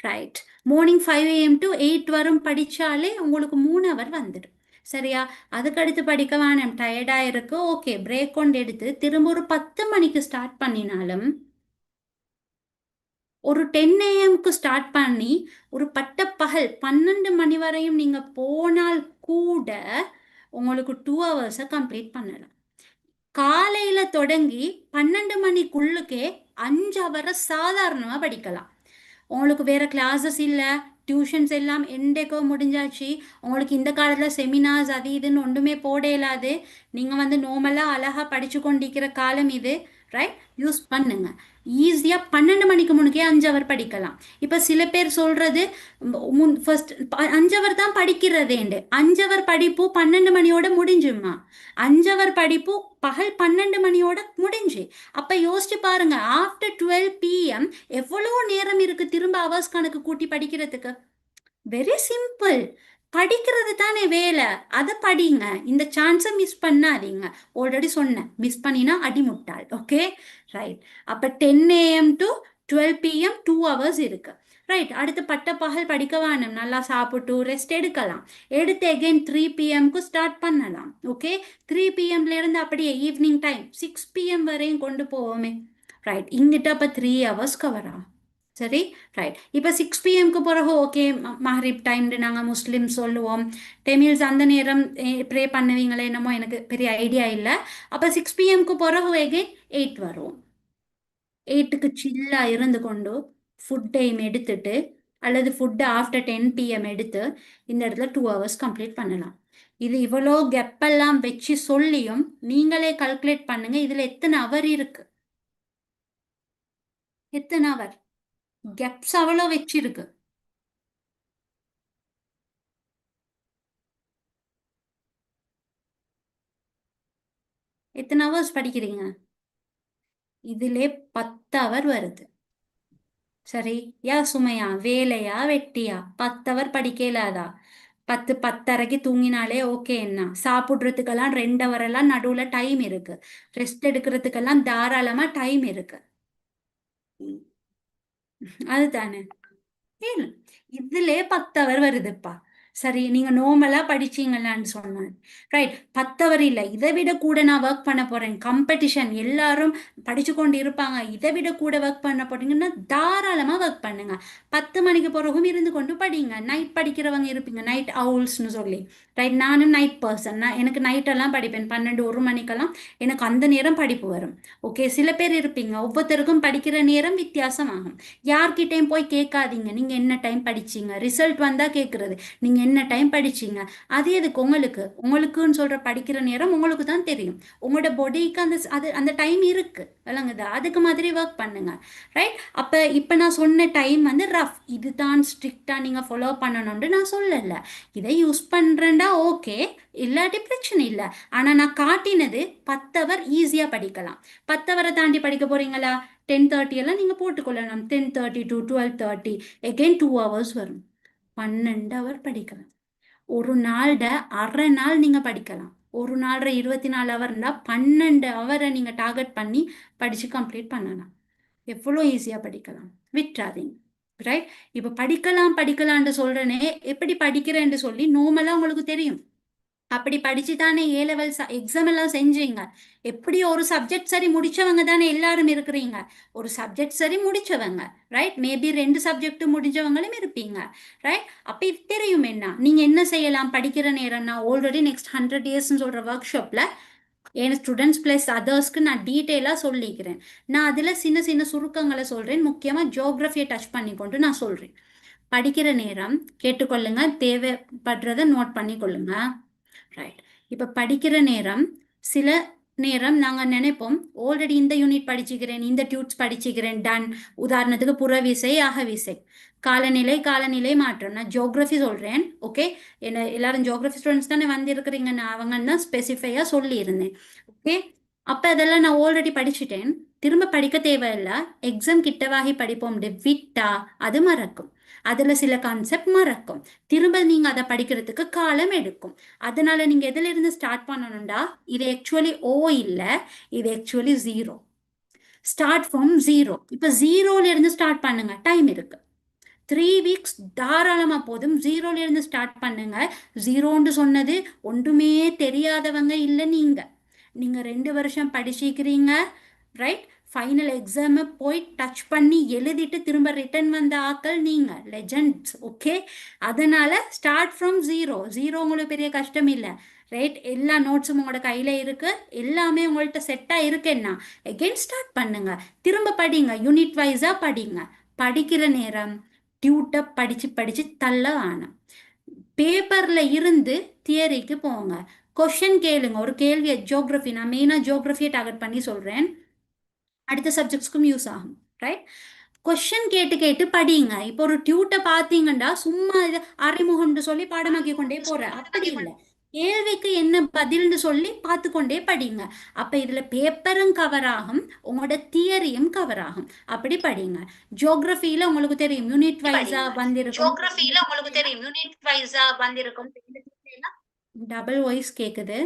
ரைட்? மார்னிங் 5 AM டு 8 வரும் படிச்சாலே உங்களுக்கு 3 hour வந்துடும், சரியா? அதுக்கு அடுத்து படிக்க வேணாம், டயர்டா இருக்கு, ஓகே, பிரேக் கொண்டு எடுத்து திரும்ப ஒரு 10 மணிக்கு ஸ்டார்ட் பண்ணினாலும், ஒரு 10 AM ஸ்டார்ட் பண்ணி ஒரு பட்டப்பகல் 12 மணி வரையும் நீங்க போனால் கூட உங்களுக்கு 2 hours கம்ப்ளீட் பண்ணலாம். காலையில தொடங்கி 12 மணிக்குள்ளுக்கே 5 hour சாதாரணமா படிக்கலாம். உங்களுக்கு வேற கிளாஸஸ் இல்லை, டியூஷன்ஸ் எல்லாம் எண்டேக்கோ முடிஞ்சாச்சு. உங்களுக்கு இந்த காலத்தில் செமினார்ஸ் அது இதுன்னு ஒன்றுமே போட இயலாது. நீங்கள் வந்து நார்மலாக அழகாக படித்து கொண்டிருக்கிற காலம் இது, ரைட்? யூஸ் பண்ணுங்க. ஈஸியாக 12 மணிக்கு முன்னுக்கே 5 hour படிக்கலாம். இப்போ சில பேர் சொல்கிறது ஃபர்ஸ்ட் 5 hour தான் படிக்கிறதேண்டு. 5 hour படிப்பு 12 மணியோட முடிஞ்சுமா? 5 hour படிப்பு பகல் 12 மணியோட முடிஞ்சு. அப்ப யோசிச்சு பாருங்க, ஆஃப்டர் 12 PM எவ்வளோ நேரம் இருக்கு திரும்ப அவர்ஸ் கணக்கு கூட்டி படிக்கிறதுக்கு? Very simple. படிக்கிறது தானே வேலை, அதை படிங்க. இந்த சான்ஸை மிஸ் பண்ணாதீங்க. ஆல்ரெடி சொன்னேன், மிஸ் பண்ணினா அடிமுட்டாள், ஓகே, ரைட்? அப்ப 10 AM டு 12 PM 2 hours இருக்கு, ரைட்? அடுத்து பட்டப்பகல் படிக்க வேணும், நல்லா சாப்பிட்டு ரெஸ்ட் எடுக்கலாம். எடுத்து அகைன் 3 PM ஸ்டார்ட் பண்ணலாம், ஓகே? 3 PM இருந்து அப்படியே ஈவினிங் டைம் 6 PM வரையும் கொண்டு போவோமே, ரைட்? இங்கிட்ட அப்போ 3 hours கவரா, சரி, ரைட்? இப்போ 6 PM பிறகு ஓகே, மஹரிப் டைம்னு நாங்கள் முஸ்லீம் சொல்லுவோம். டெமில்ஸ் அந்த நேரம் ப்ரே பண்ணுவீங்களே என்னமோ, எனக்கு பெரிய ஐடியா இல்லை. அப்போ 6 PM பிறகு அகைன் 8 வருவோம். 8க்கு சில்லாக இருந்து கொண்டு ஃபுட் டைம் எடுத்துட்டு, அல்லது ஃபுட்டு ஆஃப்டர் 10 PM எடுத்து இந்த இடத்துல 2 hours கம்ப்ளீட் பண்ணலாம். இது இவ்வளோ கெப்பெல்லாம் வச்சு சொல்லியும் நீங்களே கல்குலேட் பண்ணுங்க, இதில் எத்தனை அவர் இருக்கு, எத்தனை அவர் கெப்ஸ் அவ்வளோ வச்சிருக்கு. எத்தனை ஹவர்ஸ் படிக்கிறீங்க? இதிலே 10 hour வருது, சரி? யா சுமையா, வேலையா, வெட்டியா? 10 hour படிக்கலாதா? 10-10:30க்கு தூங்கினாலே ஓகே. என்ன சாப்பிட்றதுக்கெல்லாம் 2 hour எல்லாம் நடுவில் டைம் இருக்கு, ரெஸ்ட் எடுக்கிறதுக்கெல்லாம் தாராளமா டைம் இருக்கு. அதுதானே? ஏன் இதுல 10 hour வருதுப்பா, சரி? நீங்க நார்மலா படிச்சீங்களான்னு சொன்னேன், ரைட்? 10 hour இல்லை, இதை விட கூட நான் ஒர்க் பண்ண போறேன். காம்படிஷன், எல்லாரும் படிச்சு கொண்டு இருப்பாங்க, இதை விட கூட ஒர்க் பண்ண போறீங்கன்னா தாராளமா ஒர்க் பண்ணுங்க. 10 மணிக்கு பிறகும் இருந்து கொண்டு படிங்க. நைட் படிக்கிறவங்க இருப்பீங்க, நைட் அவுல்ஸ்னு சொல்லி, ரைட்? நானும் நைட் பர்சன், நான் எனக்கு நைட்டெல்லாம் படிப்பேன். 12-1 மணிக்கெல்லாம் எனக்கு அந்த நேரம் படிப்பு வரும், ஓகே? சில பேர் இருப்பீங்க, ஒவ்வொருத்தருக்கும் படிக்கிற நேரம் வித்தியாசமாகும். யார்கிட்டையும் போய் கேட்காதீங்க நீங்க என்ன டைம் படிச்சீங்க, ரிசல்ட் வந்தா கேட்கறது. நீங்க என்ன டைம் படிச்சீங்க, அது எதுக்கு உங்களுக்குன்னு சொல்ற படிக்கிற நேரம் உங்களுக்கு தான் தெரியும். உங்களோட பாடிக்கு அந்த டைம் இருக்கு, விளங்குதா? அதுக்கு மாதிரி ஒர்க் பண்ணுங்க, ரைட்? அப்போ இப்போ நான் சொன்ன டைம் வந்து ரஃப், இதுதான் ஸ்ட்ரிக்டாக நீங்கள் ஃபாலோ பண்ணணும்னு நான் சொல்லலை. இதை யூஸ் பண்ணுறேன்டா ஓகே, இல்லாட்டி பிரச்சனை இல்லை. ஆனால் நான் காட்டினது 10 ஹவர் ஈஸியாக படிக்கலாம். 10 ஹவரை தாண்டி படிக்க போகிறீங்களா, 10:30 எல்லாம் நீங்கள் போட்டுக்கொள்ளலாம். 10:30 to 12:30 எகெயின் 2 ஹவர்ஸ் வரும். 12 ஹவர் படிக்கலாம். ஒரு நாள்ட அரை நாள் நீங்கள் படிக்கலாம். ஒரு நாள்ற 24 ஹவர்னா 12 ஹவரை நீங்கள் டார்கெட் பண்ணி படித்து கம்ப்ளீட் பண்ணலாம். எவ்வளோ ஈஸியாக படிக்கலாம், விட்டுறாதீங்க, ரைட்? இப்போ படிக்கலாம்னு சொல்கிறேனே, எப்படி படிக்கிறேன்னு சொல்லி நார்மலாக உங்களுக்கு தெரியும். அப்படி படிச்சு தானே ஏ லெவல் எக்ஸாம் எல்லாம் செஞ்சீங்க. எப்படி ஒரு சப்ஜெக்ட் சரி முடிச்சவங்க தானே எல்லாரும் இருக்கிறீங்க. ஒரு சப்ஜெக்ட் சரி முடிச்சவங்க, ரைட்? மேபி 2 சப்ஜெக்ட் முடிஞ்சவங்களும் இருப்பீங்க, ரைட்? அப்போ இது தெரியும் என்ன நீங்கள் என்ன செய்யலாம் படிக்கிற நேரம். நான் ஆல்ரெடி நெக்ஸ்ட் 100 டேஸ்ன்னு சொல்கிற ஒர்க் ஷாப்பில் என் ஸ்டூடெண்ட்ஸ் ப்ளஸ் அதர்ஸ்க்கு நான் டீட்டெயிலாக சொல்லிக்கிறேன். நான் அதில் சின்ன சின்ன சுருக்கங்களை சொல்கிறேன். முக்கியமாக ஜியோகிரஃபியை டச் பண்ணிக்கொண்டு நான் சொல்கிறேன். படிக்கிற நேரம் கேட்டுக்கொள்ளுங்க, தேவைப்படுறதை நோட் பண்ணிக்கொள்ளுங்க, ரைட்? இப்போ படிக்கிற நேரம் சில நேரம் நாங்கள் நினைப்போம் ஆல்ரெடி இந்த யூனிட் படிச்சுக்கிறேன், இந்த டியூட்ஸ் படிச்சுக்கிறேன், டன். உதாரணத்துக்கு புறவிசை, அகவிசை, காலநிலை மாற்றம். நான் ஜியோகிரஃபி சொல்கிறேன், ஓகே? என்ன எல்லாரும் ஜியோகிரஃபி ஸ்டூடெண்ட்ஸ் தானே வந்திருக்கிறீங்க, நான் அவங்க தான் ஸ்பெசிஃபையாக சொல்லியிருந்தேன், ஓகே? அப்போ அதெல்லாம் நான் ஆல்ரெடி படிச்சுட்டேன், திரும்ப படிக்க தேவையில்லை. எக்ஸாம் கிட்டவாகி படிப்போம், விட்டா அது மறக்கும். அதில் சில கான்செப்ட் மறக்கும். திரும்ப நீங்கள் அதை படிக்கிறதுக்கு காலம் எடுக்கும். அதனால நீங்கள் எதிலிருந்து ஸ்டார்ட் பண்ணணும்டா, இது ஆக்சுவலி ஓ இல்லை, இது ஆக்சுவலி 0. Start from 0. இப்போ 0லேருந்து ஸ்டார்ட் பண்ணுங்க, டைம் இருக்கு. 3 வீக்ஸ் தாராளமாக போதும். 0லேருந்து ஸ்டார்ட் பண்ணுங்க. 0ன்னு சொன்னது ஒன்றுமே தெரியாதவங்க இல்லை, நீங்கள் 2 வருஷம் படிச்சிக்கிறீங்க, ரைட்? ஃபைனல் எக்ஸாமை போய் டச் பண்ணி எழுதிட்டு திரும்ப ரிட்டர்ன் வந்த ஆக்கள் நீங்கள் லெஜண்ட்ஸ், ஓகே? அதனால் ஸ்டார்ட் ஃப்ரம் 0 உங்களுக்கு பெரிய கஷ்டம் இல்லை, ரைட்? எல்லா நோட்ஸும் உங்களோட கையில் இருக்குது, எல்லாமே உங்கள்கிட்ட செட்டாக இருக்குன்னா எகெயின் ஸ்டார்ட் பண்ணுங்க. திரும்ப படிங்க, யூனிட் வைஸாக படிங்க. படிக்கிற நேரம் டியூட்டை படித்து தள்ள வேணும். பேப்பரில் இருந்து தியரிக்கு போங்க. கொஷின் கேளுங்க. ஒரு கேள்வியை ஜியோகிரஃபி, நான் மெயினாக ஜியோகிரஃபியை டார்கெட் பண்ணி சொல்கிறேன், அடுத்த சப்ஜெக்ட்ஸ்க்கும் யூஸ் ஆகும், ரைட்? கொஷின் கேட்டு படிங்க. இப்போ ஒரு டியூட்டை பார்த்தீங்கன்னா சும்மா இது அறிமுகம்னு சொல்லி பாடமாக்கி கொண்டே போற, அப்படி இல்லை. கேள்விக்கு என்ன பதில்னு சொல்லி பார்த்து கொண்டே படிங்க. அப்போ இதில் பேப்பரும் கவர் ஆகும், உங்களோட தியரியும் கவர் ஆகும். அப்படி படிங்க. ஜியோகிரஃபியில் உங்களுக்கு தெரியும் யூனிட் வைஸாக வந்திருக்கும். டபுள் வாய்ஸ் கேட்குது,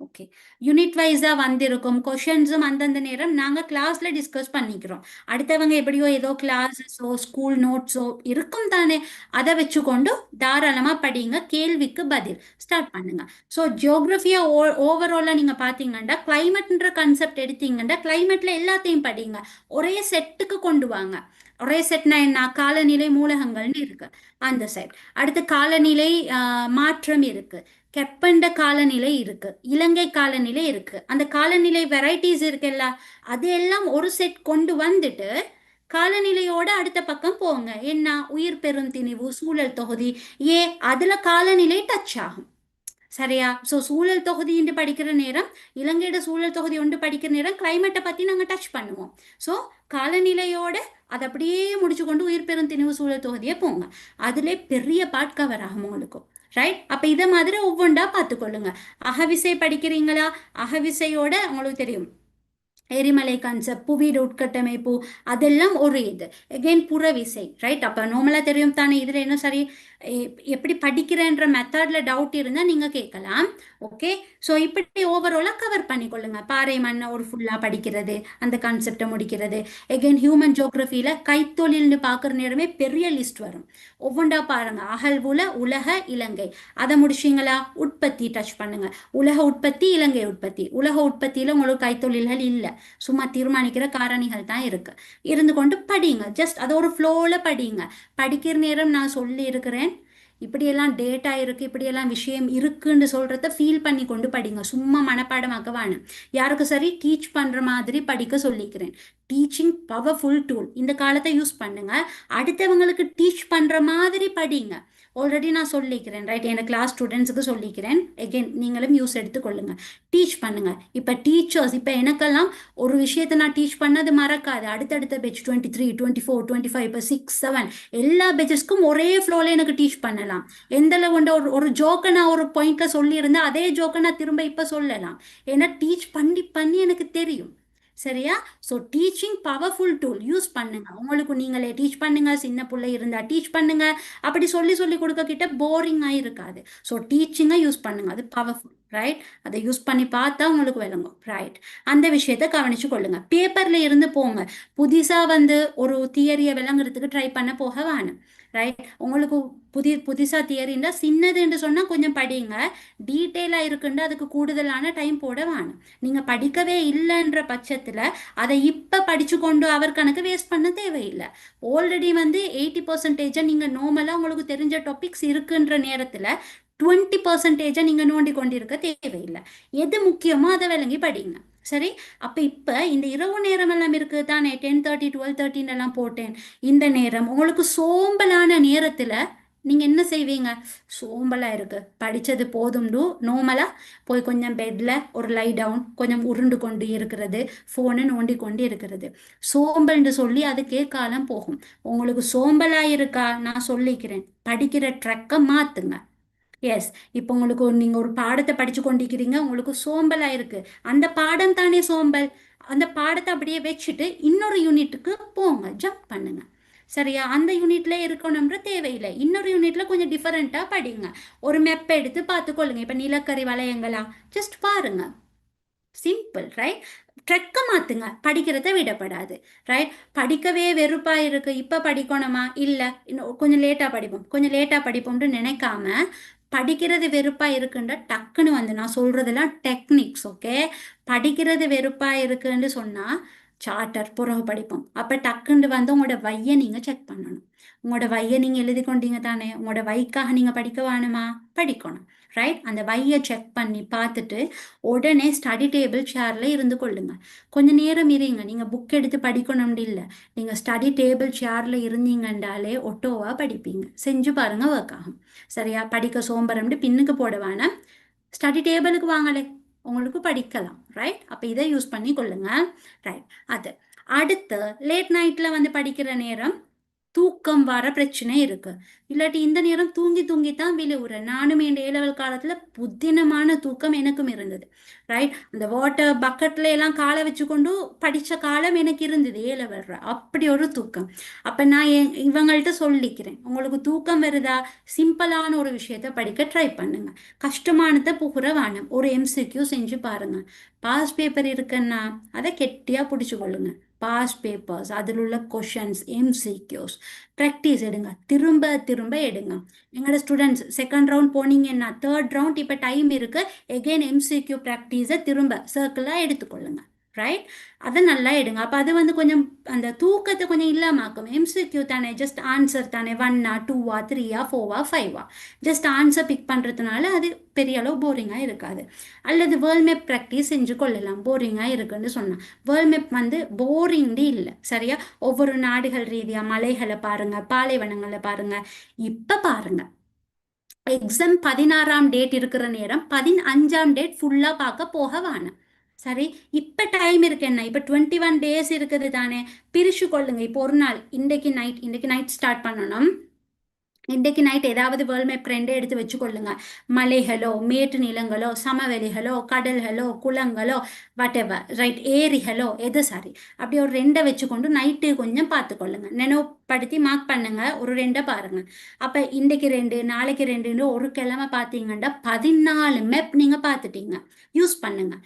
ஓகே? யூனிட் வைஸாக வந்திருக்கும். கொஷின்ஸும் அந்தந்த நேரம் நாங்கள் கிளாஸில் டிஸ்கஸ் பண்ணிக்கிறோம். அடுத்தவங்க எப்படியோ ஏதோ கிளாஸஸோ ஸ்கூல் நோட்ஸோ இருக்கும் தானே, அதை வச்சுக்கொண்டு தாராளமாக படிங்க. கேள்விக்கு பதில் ஸ்டார்ட் பண்ணுங்க. ஸோ ஜியோகிரஃபியை ஓவராலாக நீங்கள் பார்த்தீங்கன்னா கிளைமேட்ன்ற கான்செப்ட் எடுத்தீங்கன்னா கிளைமேட்டில் எல்லாத்தையும் படிங்க. ஒரே செட்டுக்கு கொண்டு வாங்க. ஒரே செட்னா என்ன, காலநிலை மூலகங்கள்னு இருக்கு அந்த செட். அடுத்து காலநிலை மாற்றம் இருக்கு, கெப்பண்ட காலநிலை இருக்கு, இலங்கை காலநிலை இருக்கு. அந்த காலநிலை வெரைட்டிஸ் இருக்குல்ல, அதையெல்லாம் ஒரு செட் கொண்டு வந்துட்டு காலநிலையோட அடுத்த பக்கம் போங்க. என்ன, உயிர் பெருந்திணிவு, சூழல் தொகுதி, அதுல காலநிலை டச் ஆகும், சரியா? ஸோ சூழல் தொகுதின்னு படிக்கிற நேரம், இலங்கையோட சூழல் தொகுதி ஒன்று படிக்கிற நேரம் கிளைமேட்டை பற்றி நாங்கள் டச் பண்ணுவோம். ஸோ காலநிலையோட அதை அப்படியே முடிச்சு கொண்டு உயிர் பெருந்திணிவு சூழல் தொகுதியை போங்க. அதிலே பெரிய பார்ட் கவர் ஆகும் உங்களுக்கு, ரைட்? அப்போ இதை மாதிரி ஒவ்வொன்றா பார்த்துக்கொள்ளுங்க. அகவிசை படிக்கிறீங்களா, அகவிசையோட உங்களுக்கு தெரியும் எரிமலை கான்செப்ட், புவியோட உட்கட்டமைப்பு, அதெல்லாம் ஒரு இது. எகெயின் புறவிசை, ரைட்? அப்போ நார்மலாக தெரியும் தானே. இதில் என்ன சரி எப்படி படிக்கிறேன்ற மெத்தடில் டவுட் இருந்தால் நீங்கள் கேட்கலாம், ஓகே? ஸோ இப்படி ஓவராலாக கவர் பண்ணிக்கொள்ளுங்க. பாறை மண்ணை ஒரு ஃபுல்லாக படிக்கிறது, அந்த கான்செப்டை முடிக்கிறது. எகெயின் ஹியூமன் ஜியோகிரஃபியில் கைத்தொழில்னு பார்க்குற நேரமே பெரிய லிஸ்ட் வரும். ஒவ்வொன்றா பாருங்கள். அகழ்வுல உலக, இலங்கை, அதை முடிச்சிங்களா? உற்பத்தி டச் பண்ணுங்க. உலக உற்பத்தி, இலங்கை உற்பத்தி. உலக உற்பத்தியில் உங்களுக்கு கைத்தொழில்கள் இல்லை, சும்மா தீர்மானிக்கிற காரணிகள் தான் இருக்கு. இருந்து கொண்டு படிங்க. ஜஸ்ட் அதை ஒரு ஃப்ளோவில் படிங்க. படிக்கிற நேரம் நான் சொல்லி இருக்கிறேன், இப்படியெல்லாம் டேட்டா இருக்குது, இப்படியெல்லாம் விஷயம் இருக்குன்னு சொல்கிறத ஃபீல் பண்ணி கொண்டு படிங்க. சும்மா மனப்பாடமாக்க வேணும். யாருக்கு சரி டீச் பண்ணுற மாதிரி படிக்க சொல்லிக்கிறேன். டீச்சிங் பவர்ஃபுல் டூல், இந்த காலத்தை யூஸ் பண்ணுங்க. அடுத்தவங்களுக்கு டீச் பண்ணுற மாதிரி படிங்க. ஆல்ரெடி நான் சொல்லிக்கிறேன் ரைட், என் கிளாஸ் ஸ்டூடெண்ட்ஸுக்கு சொல்லிக்கிறேன். எகெயின் நீங்களும் யூஸ் எடுத்துக்கொள்ளுங்க, டீச் பண்ணுங்க. இப்போ டீச்சர்ஸ், இப்போ எனக்கெல்லாம் ஒரு விஷயத்தை நான் டீச் பண்ணது மறக்காது. அடுத்தடுத்த பேட்ச் 23, 24, 25, இப்போ 6, 7 எல்லா பேச்சஸ்க்கும் ஒரே ஃப்ளோவில் எனக்கு டீச் பண்ணலாம். எந்த கொண்ட ஒரு ஜோக்கை நான் ஒரு பாயிண்ட்ல சொல்லியிருந்தேன், அதே ஜோக்கை நான் திரும்ப இப்போ சொல்லலாம். ஏன்னா டீச் பண்ணி பண்ணி எனக்கு தெரியும். சரியா? So teaching powerful tool, use பண்ணுங்க. உங்களுக்கு நீங்களே டீச் பண்ணுங்க, சின்ன பிள்ளை இருந்தா டீச் பண்ணுங்க. அப்படி சொல்லி சொல்லி கொடுக்க கிட்ட போரிங்காக இருக்காது. ஸோ டீச்சிங்கை யூஸ் பண்ணுங்க, அது பவர்ஃபுல் ரைட். அதை யூஸ் பண்ணி பார்த்தா உங்களுக்கு விளங்கும் ரைட். அந்த விஷயத்தை கவனிச்சு கொள்ளுங்க. பேப்பர்ல இருந்து போங்க. புதுசா வந்து ஒரு தியரியை விளங்குறதுக்கு ட்ரை பண்ண போக வேணும் ரைட். உங்களுக்கு புதுசா தியரின்னா சின்னதுன்னு சொன்னா கொஞ்சம் படிங்க, டீட்டெயிலா இருக்குன்னு அதுக்கு கூடுதலான டைம் போட வேணும். நீங்க படிக்கவே இல்லைன்ற பட்சத்துல அதை இப்ப படிச்சு கொண்டு அவர் கணக்கு வேஸ்ட் பண்ண தேவையில்லை. ஆல்ரெடி வந்து 80% நீங்க நார்மலா உங்களுக்கு தெரிஞ்ச டாபிக்ஸ் இருக்குன்ற நேரத்துல 20% நீங்க நோண்டி கொண்டிருக்க தேவையில்லை. எது முக்கியமோ அதை விளங்கி படிங்க. சரி, அப்ப இப்ப இந்த இரவு நேரம் எல்லாம் இருக்கு தானே, 10:30, 12:30 எல்லாம் போட்டேன். இந்த நேரம் உங்களுக்கு சோம்பலான நேரத்துல நீங்க என்ன செய்வீங்க? சோம்பலா இருக்கு, படிச்சது போதும்னு நார்மலா போய் கொஞ்சம் பெட்ல ஒரு லை டவுன், கொஞ்சம் உருண்டு கொண்டு இருக்கிறது, போனை நோண்டி கொண்டு இருக்கிறது. சோம்பல்னு சொல்லி அதுக்கே காலம் போகும். உங்களுக்கு சோம்பலா இருக்கா, நான் சொல்லிக்கிறேன், படிக்கிற ட்ரக்கை மாத்துங்க. எஸ், இப்போ உங்களுக்கு நீங்க ஒரு பாடத்தை படிச்சு கொண்டிருக்கிறீங்க, உங்களுக்கு சோம்பலா இருக்கு, அந்த பாடம் தானே சோம்பல். அந்த பாடத்தை அப்படியே வச்சுட்டு இன்னொரு யூனிட்டுக்கு போங்க, ஜம்ப் பண்ணுங்க. சரியா? அந்த யூனிட்ல இருக்கணும்ன்ற தேவையில்லை, இன்னொரு யூனிட்ல கொஞ்சம் டிஃபரெண்டா படிங்க. ஒரு மெப்பை எடுத்து பார்த்துக்கொள்ளுங்க. இப்ப நிலக்கரி வளையங்களா, ஜஸ்ட் பாருங்க. Simple right. ட்ரெக்க மாத்துங்க, படிக்கிறத விடப்படாது ரைட். படிக்கவே வெறுப்பா இருக்கு, இப்ப படிக்கணுமா, இல்ல இன்னும் கொஞ்சம் லேட்டா படிப்போம், கொஞ்சம் லேட்டா படிப்போம்னு நினைக்காம, படிக்கிறது வெறுப்பா இருக்குன்ற டக்குன்னு வந்து நான் சொல்றதெல்லாம் டெக்னிக்ஸ். ஓகே, படிக்கிறது வெறுப்பா இருக்குன்னு சொன்னா சார்ட்டர் பிறகு படிப்போம். அப்ப டக்குன்னு வந்து உங்களோட வையை நீங்க செக் பண்ணணும். உங்களோட வையை நீங்க எழுதி கொண்டீங்க தானே, உங்களோட வைக்காக நீங்க படிக்க வேணுமா, படிக்கணும் ரைட். அந்த வையை செக் பண்ணி பார்த்துட்டு உடனே ஸ்டடி டேபிள் சேர்ல இருந்து கொள்ளுங்க. கொஞ்ச நேரம் இருங்க, நீங்க புக் எடுத்து படிக்கணும்னு இல்லை, நீங்க ஸ்டடி டேபிள் சேர்ல இருந்தீங்கன்றாலே ஒட்டோவா படிப்பீங்க. செஞ்சு பாருங்க, ஒர்க் ஆகும். சரியா? படிக்க சோம்பரம்னு பின்னுக்கு போட வேணாம், ஸ்டடி டேபிளுக்கு வாங்கலே, உங்களுக்கு படிக்கலாம் ரைட். அப்ப இதை யூஸ் பண்ணி கொள்ளுங்க ரைட். அது அடுத்து லேட் நைட்ல வந்து படிக்கிற நேரம் தூக்கம் வர பிரச்சனை இருக்கு. இல்லாட்டி இந்த நேரம் தூங்கி தூங்கி தான் விழுவுறேன். நானும் என் ஏலவல் காலத்துல புத்தினமான தூக்கம் எனக்கும் இருந்தது ரைட். அந்த வாட்டர் பக்கெட்ல எல்லாம் காலை வச்சு கொண்டு படிச்ச காலம் எனக்கு இருந்தது ஏலவல், அப்படி ஒரு தூக்கம். அப்ப நான் இவங்கள்ட்ட சொல்லிக்கிறேன், உங்களுக்கு தூக்கம் வருதா, சிம்பிளான ஒரு விஷயத்த படிக்க ட்ரை பண்ணுங்க, கஷ்டமானதை புகுற வேணும். ஒரு MCQ செஞ்சு பாருங்க. பாஸ் பேப்பர் இருக்குன்னா அதை கெட்டியா பிடிச்சு கொள்ளுங்க. பாஸ்ட் பேப்பர்ஸ், அதில் உள்ள கொஷன்ஸ், MCQs ப்ராக்டிஸ் எடுங்க, திரும்ப திரும்ப எடுங்க. எங்களோட ஸ்டூடெண்ட்ஸ் செகண்ட் ரவுண்ட் போனீங்கன்னா தேர்ட் ரவுண்ட் இப்போ டைம் இருக்கு, எகெயின் MCQ ப்ராக்டிஸை திரும்ப சர்க்கிளாக எடுத்துக்கொள்ளுங்க ரைட். அதை நல்லா எடுங்க. அப்போ அது வந்து கொஞ்சம் அந்த தூக்கத்தை கொஞ்சம் இல்லாமாக்கும். MCQ தானே, ஜஸ்ட் ஆன்சர் தானே, 1ஆ 2ஆ 3ஆ 4ஆ 5ஆ, ஜஸ்ட் ஆன்சர் பிக் பண்ணுறதுனால அது பெரிய அளவு போரிங்காக இருக்காது. அல்லது வேர்ல்ட் மேப் ப்ராக்டிஸ் செஞ்சு கொள்ளலாம், போரிங்காக இருக்குன்னு சொன்னால். வேர்ல்ட் மேப் வந்து போரிங்டி இல்லை சரியா. ஒவ்வொரு நாடுகள் ரீதியாக மலைகளை பாருங்க, பாலைவனங்களை பாருங்க. இப்போ பாருங்க, எக்ஸாம் 16ஆம் டேட் இருக்கிற நேரம் 15ஆம் டேட் ஃபுல்லாக பார்க்க போக வேணும். சரி, இப்போ டைம் இருக்கு என்ன, இப்போ 21 days இருக்குது தானே, பிரிச்சு கொள்ளுங்க. இப்போ ஒரு நாள், இன்றைக்கு நைட் ஸ்டார்ட் பண்ணணும். இன்றைக்கு நைட் ஏதாவது வேர்ல்ட் மேப் ரெண்டே எடுத்து வச்சுக்கொள்ளுங்க. மலைகளோ, மேட்டு நிலங்களோ, சமவெளிகளோ, கடல்களோ, குளங்களோ, வாட் எவர் ரைட், ஏரிகளோ, எது சாரி, அப்படி ஒரு 2 வச்சுக்கொண்டு நைட்டு கொஞ்சம் பார்த்துக்கொள்ளுங்க. நினைவுபடுத்தி மார்க் பண்ணுங்க, ஒரு 2 பாருங்க. அப்போ இன்றைக்கு 2, நாளைக்கு 2ன்னு ஒரு கிழமை பார்த்தீங்கன்னா 14 மேப் நீங்கள் பார்த்துட்டீங்க. யூஸ் பண்ணுங்க.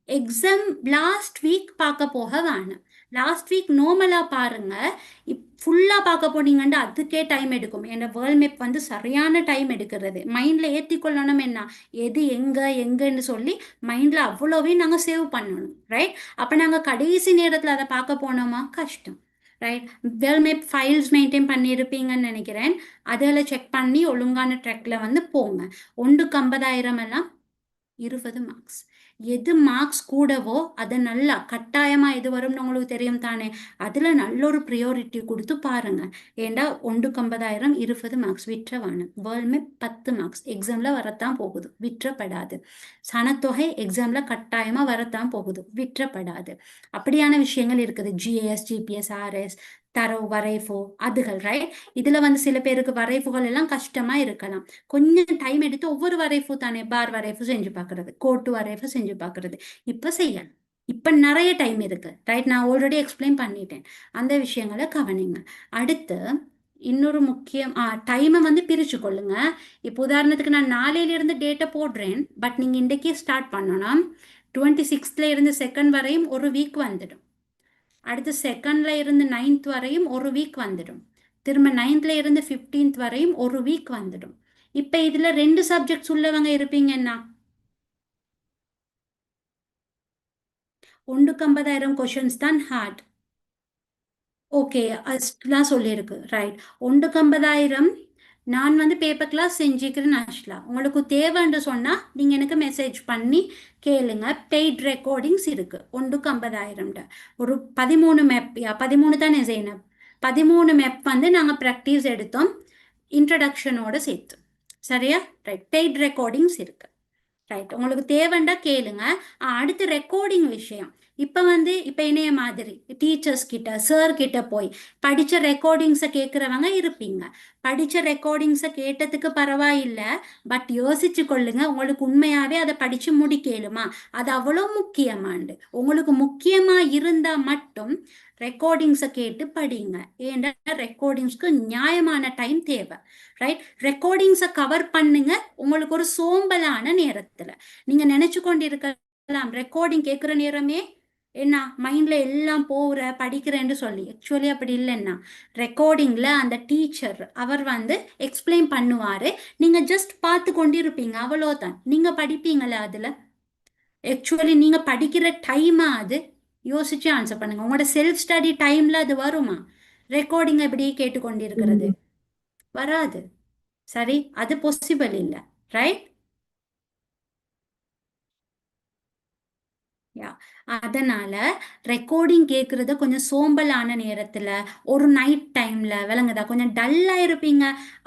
எக்ஸாம் லாஸ்ட் வீக் பார்க்க போக வேணும். லாஸ்ட் வீக் நார்மலாக பாருங்க, ஃபுல்லாக பார்க்க போனீங்கன்னா அதுக்கே டைம் எடுக்கும். ஏன்னா வேர்ல்ட் மேப் வந்து சரியான டைம் எடுக்கிறது. மைண்டில் ஏற்றிக்கொள்ளணும் என்ன, எது எங்கன்னு சொல்லி மைண்டில் அவ்வளோவே நாங்கள் சேவ் பண்ணணும் ரைட். அப்போ நாங்கள் கடைசி நேரத்தில் அதை பார்க்க போனோமா, கஷ்டம் right. World map files maintain பண்ணியிருப்பீங்கன்னு நினைக்கிறேன், அதில் செக் பண்ணி ஒழுங்கான ட்ரெக்கில் வந்து போங்க. 1க்கு 50,000 எல்லாம் 20 மார்க்ஸ். எது மார்க்ஸ் கூடவோ அதை நல்லா கட்டாயமா எது வரும்னு உங்களுக்கு தெரியும் தானே, அதுல நல்ல ஒரு ப்ரியாரிட்டி கொடுத்து பாருங்க. ஏண்டா 150,000 20 மார்க்ஸ் விட்டுறவானு வேர்ல்டுமே 10 மார்க்ஸ் எக்ஸாம்ல வரத்தான் போகுது, விட்டுறப்படாது. சனத்தொகை எக்ஸாம்ல கட்டாயமா வரத்தான் போகுது, விட்டுறப்படாது. அப்படியான விஷயங்கள் இருக்குது. ஜிஏஎஸ், ஜிபிஎஸ், ஆர்எஸ், தரவு வரைஃபோ அதுகள், ரைட்? இதுல வந்து சில பேருக்கு வரைஃபுகள் எல்லாம் கஷ்டமா இருக்கலாம். கொஞ்சம் டைம் எடுத்து ஒவ்வொரு வரைஃபு தானே, பார் வரைஃபு செஞ்சு பார்க்கறது, கோட்டு வரைஃபு செஞ்சு பார்க்கறது இப்ப செய்யலாம். இப்ப நிறைய டைம் இருக்கு, ரைட்? நான் ஆல்ரெடி எக்ஸ்பிளைன் பண்ணிட்டேன். அந்த விஷயங்களை கவனிங்க. அடுத்து இன்னொரு முக்கியம், டைமை வந்து பிரிச்சு கொள்ளுங்க. இப்போ உதாரணத்துக்கு நான் நாளையில இருந்து டேட்டை போடுறேன், பட் நீங்க இன்றைக்கே ஸ்டார்ட் பண்ணணும். 26th இருந்து 2nd வரையும் ஒரு வீக் வந்துடும். அடுத்து 2nd இருந்து 9th வரையும் ஒரு வீக் வந்துடும். திரும்ப 9th இருந்து 15th வரையும் ஒரு வீக் வந்துடும். இப்ப இதுல 2 சப்ஜெக்ட்ஸ் உள்ளவங்க இருப்பீங்கன்னா 150,000 கொஷின்ஸ் தான் ஹார்ட். ஓகே, அதுலாம் சொல்லியிருக்கு, ரைட்? 150,000 நான் வந்து பேப்பர் கிளாஸ் செஞ்சுக்கிறேன். ஆக்சுவலா உங்களுக்கு தேவைன்னு சொன்னா நீங்க எனக்கு மெசேஜ் பண்ணி கேளுங்க. பெய்ட் ரெக்கார்டிங்ஸ் இருக்கு 150,000 ஒரு 13 மேப், 13 தானே செய்யணும். 13 மேப் வந்து நாங்க ப்ராக்டிஸ் எடுத்தோம் இன்ட்ரடக்ஷனோட சேர்த்து. சரியா? ரைட். பெய்ட் ரெக்கார்டிங்ஸ் இருக்கு, ரைட்? உங்களுக்கு தேவைண்டா கேளுங்க. அடுத்து ரெக்கார்டிங் விஷயம். இப்ப இணைய மாதிரி டீச்சர்ஸ் கிட்ட, சார் கிட்ட போய் படிச்ச ரெக்கார்டிங்ஸை கேட்கிறவங்க இருப்பீங்க. படிச்ச ரெக்கார்டிங்ஸை கேட்டதுக்கு பரவாயில்லை, பட் யோசிச்சு கொள்ளுங்க, உங்களுக்கு உண்மையாவே அதை படிச்சு முடிக்கலுமா? அது அவ்வளோ முக்கியமாண்டு. உங்களுக்கு முக்கியமா இருந்தா மட்டும் ரெக்கார்டிங்ஸை கேட்டு படிங்க. ஏன்னா ரெக்கார்டிங்ஸ்க்கு நியாயமான டைம் தேவை, ரைட்? ரெக்கார்டிங்ஸை கவர் பண்ணுங்க உங்களுக்கு ஒரு சோம்பலான நேரத்துல. நீங்க நினைச்சு கொண்டு இருக்கலாம் ரெக்கார்டிங் கேட்கிற நேரமே என்ன மைண்ட்ல எல்லாம் போற படிக்கிறேன்னு சொல்லி. ஆக்சுவலி அப்படி இல்லைன்னா ரெக்கார்டிங்ல அந்த டீச்சர் அவர் வந்து எக்ஸ்பிளைன் பண்ணுவாரு, நீங்க ஜஸ்ட் பார்த்து கொண்டிருப்பீங்க, அவ்வளோதான். நீங்க படிப்பீங்களா அதுல? ஆக்சுவலி நீங்க படிக்கிற டைமா அது? யோசிச்சு ஆன்சர் பண்ணுங்க. உங்களோட செல்ஃப் ஸ்டடி டைம்ல அது வருமா? ரெக்கார்டிங் எப்படி கேட்டுக்கொண்டிருக்கிறது வராது. சரி, அது பாசிபிள் இல்லை, ரைட்? யா, அதனால ரெக்கார்டிங் கேட்கறத கொஞ்சம் சோம்பலான நேரத்துல, ஒரு நைட் டைம்ல, விளங்குதா, கொஞ்சம் டல்லா இருப்பீங்க,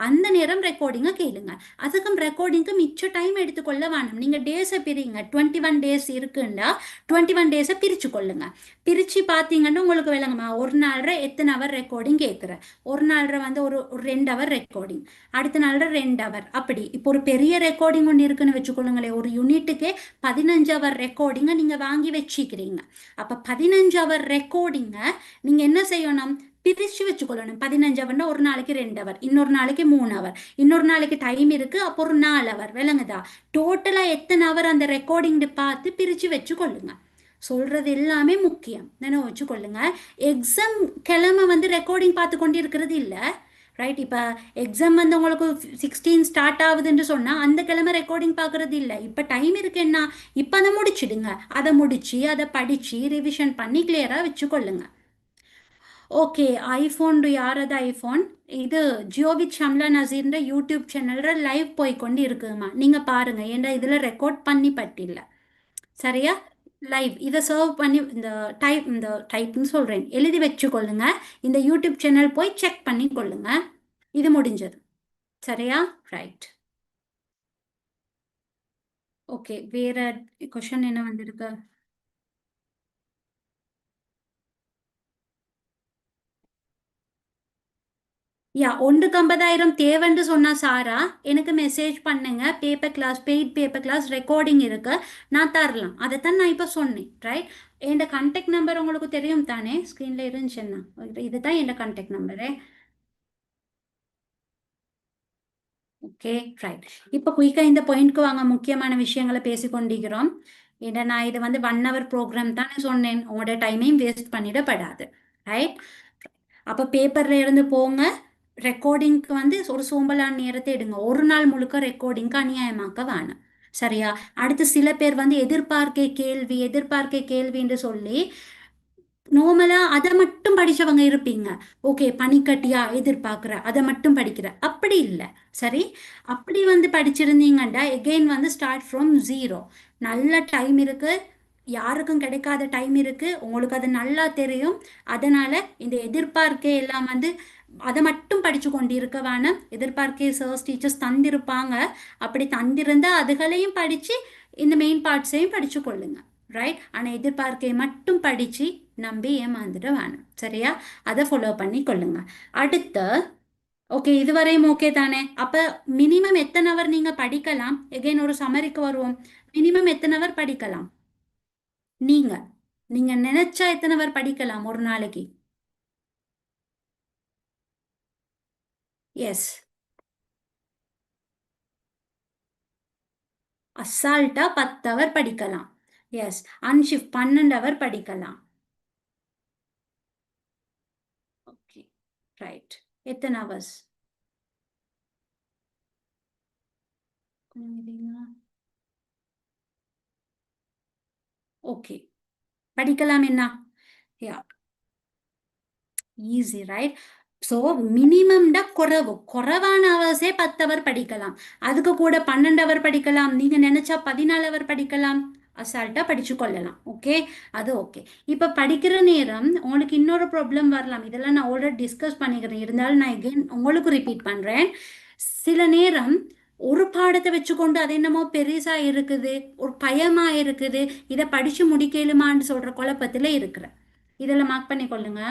அந்த நேரம் ரெக்கார்டிங்க கேளுங்க. அதுக்கும் ரெக்கார்டிங்க்கு மிச்ச டைம் எடுத்துக்கொள்ள வேணும். நீங்க டேஸை பிரிங்க. 21 டேஸ் இருக்குன்னா 21 டேஸை பிரிச்சு கொள்ளுங்க. பிரிச்சு பார்த்தீங்கன்னா உங்களுக்கு விளங்குமா, ஒரு நாள்ற எத்தனை அவர் ரெக்கார்டிங் கேட்குற, ஒரு நாள்ற வந்து ஒரு 2 ஹவர் ரெக்கார்டிங், அடுத்த நாள்ற 2 ஹவர், அப்படி. இப்போ ஒரு பெரிய ரெக்கார்டிங் ஒன்று இருக்குன்னு வச்சுக்கொள்ளுங்களேன், ஒரு யூனிட்டுக்கே 15 ஹவர் ரெக்கார்டிங்கை நீங்க வாங்கி வச்சுக்கிறீங்க. அப்ப 15 ஹவர் ரெக்கார்டிங்க நீங்க என்ன செய்யணும், பிரிச்சு வச்சுக்கொள்ளணும். 15 ஹவர்னா ஒரு நாளைக்கு 2 ஹவர், இன்னொரு நாளைக்கு 3 ஹவர், இன்னொரு நாளைக்கு டைம் இருக்கு, அப்போ ஒரு 4 ஹவர், விளங்குதா? டோட்டலா எத்தனை ஹவர் அந்த ரெக்கார்டிங் பார்த்து பிரிச்சு வச்சுக்கொள்ளுங்க. சொல்றது எல்லாமே முக்கியம், நினைவு வச்சுக்கொள்ளுங்க. எக்ஸாம் கிழமை வந்து ரெக்கார்டிங் பார்த்து கொண்டு இருக்கிறது இல்லை, ரைட்? இப்போ எக்ஸாம் வந்து உங்களுக்கு 16 ஸ்டார்ட் ஆகுதுன்னு சொன்னால் அந்த கிழமை ரெக்கார்டிங் பார்க்கறது இல்லை. இப்போ டைம் இருக்குன்னா இப்போ அதை முடிச்சிடுங்க. அதை முடிச்சு அதை படித்து ரிவிஷன் பண்ணி கிளியராக வச்சுக்கொள்ளுங்க. ஓகே, ஐஃபோன் யாரது ஐஃபோன்? இது ஜியோவித் ஷம்லா நசீர்ன்ற யூடியூப் சேனல்ல லைவ் போய்கொண்டு இருக்குமா, நீங்க பாருங்க. ஏன்னா இதுல ரெக்கார்ட் பண்ணி பட்டில்ல, சரியா? லைவ் இதை சர்வ் பண்ணி இந்த டைப்னு சொல்றேன், எழுதி வச்சுக்கொள்ளுங்க. இந்த யூடியூப் சேனல் போய் செக் பண்ணி கொள்ளுங்க. இது முடிஞ்சது, சரியா? ரைட். ஓகே, வேற கொஸ்டின் என்ன வந்திருக்கு? யா, 150,000 தேவைன்னு சொன்னா சாரா எனக்கு மெசேஜ் பண்ணுங்க. Paper class, paid paper class recording இருக்கு, நான் தரலாம். அதைத்தான் நான் இப்போ சொன்னேன், ரைட்? என் கான்டாக்ட் நம்பர் உங்களுக்கு தெரியும் தானே, ஸ்க்ரீன்ல இருந்துச்சுன்னா. இதுதான் என் கான்டாக்ட் நம்பரு. Okay, right. இப்போ குயிக்கா இந்த பாயிண்ட்க்கு வாங்க, முக்கியமான விஷயங்களை பேசிக்கொண்டிருக்கிறோம். ஏன்னா நான் இது வந்து 1 hour ப்ரோக்ராம் தானே சொன்னேன், உங்களோட டைமையும் வேஸ்ட் பண்ணிடப்படாது, ரைட்? அப்போ பேப்பர்ல இருந்து போங்க. ரெக்கார்டிங்க்கு வந்து ஒரு சோம்பலான நேரத்தை எடுங்க. ஒரு நாள் முழுக்க ரெக்கார்டிங்க்கு அநியாயமாக்க வேணும், சரியா? அடுத்து சில பேர் வந்து எதிர்பார்க்க கேள்வின்னு சொல்லி நார்மலா அதை மட்டும் படிச்சவங்க இருப்பீங்க. ஓகே, பனிக்கட்டியா எதிர்பார்க்குற, அதை மட்டும் படிக்கிற, அப்படி இல்லை, சரி? அப்படி வந்து படிச்சிருந்தீங்கன்னா எகெயின் வந்து ஸ்டார்ட் ஃப்ரம் 0. நல்ல டைம் இருக்கு, யாருக்கும் கிடைக்காத டைம் இருக்கு, உங்களுக்கு அது நல்லா தெரியும். அதனால இந்த எதிர்பார்க்கே எல்லாம் வந்து அதை மட்டும் படிச்சு கொண்டு இருக்க வேணாம். எதிர்பார்க்கே சர்ஸ் டீச்சர்ஸ் தந்திருப்பாங்க, அப்படி தந்திருந்தா அதுகளையும் படிச்சு இந்த மெயின் பார்ட்ஸையும் படிச்சு கொள்ளுங்க. ரைட்? ஆனால் எதிர்பார்க்கை மட்டும் படிச்சு நம்பி ஏமாந்துட வேணும். சரியா? அதை ஃபாலோ பண்ணி கொள்ளுங்க. அடுத்த ஓகே, இதுவரையும் ஓகே தானே? அப்ப மினிமம் எத்தனை அவர் நீங்க படிக்கலாம்? எகைன் ஒரு சமரிக்கு வருவோம். மினிமம் எத்தனை அவர் படிக்கலாம்? நீங்க நீங்க நினைச்சா எத்தனை அவர் படிக்கலாம் ஒரு நாளைக்கு? எஸ், அசால்ட்டா 10 அவர் படிக்கலாம். எஸ், அன்ஷிஃப்ட் 12 அவர் படிக்கலாம். Okay, right. எத்தனை ஹவர்ஸ்? ஓகே, படிக்கலாம் என்ன? யா, ஈஸி, ரைட்? ஸோ மினிமம்டா குறைவான ஹவர்ஸே 10 அவர் படிக்கலாம். அதுக்கு கூட 12 அவர் படிக்கலாம். நீங்க நினைச்சா 14 அவர் படிக்கலாம். அசால்ட்டா படிச்சு கொள்ளலாம். ஓகே, அது ஓகே. இப்ப படிக்கிற நேரம் உங்களுக்கு இன்னொரு ப்ராப்ளம் வரலாம். இதெல்லாம் நான் ஆல்ரெடி டிஸ்கஸ் பண்ணிக்கிறேன், இருந்தாலும் நான் எகைன் உங்களுக்கு ரிப்பீட் பண்றேன். சில நேரம் ஒரு பாடத்தை வச்சுக்கொண்டு அது என்னமோ பெருசா இருக்குது, ஒரு பயமா இருக்குது, இதை படிச்சு முடிக்கலுமான்னு சொல்ற குழப்பத்துல இருக்கிற. இதெல்லாம் மார்க் பண்ணி கொள்ளுங்க.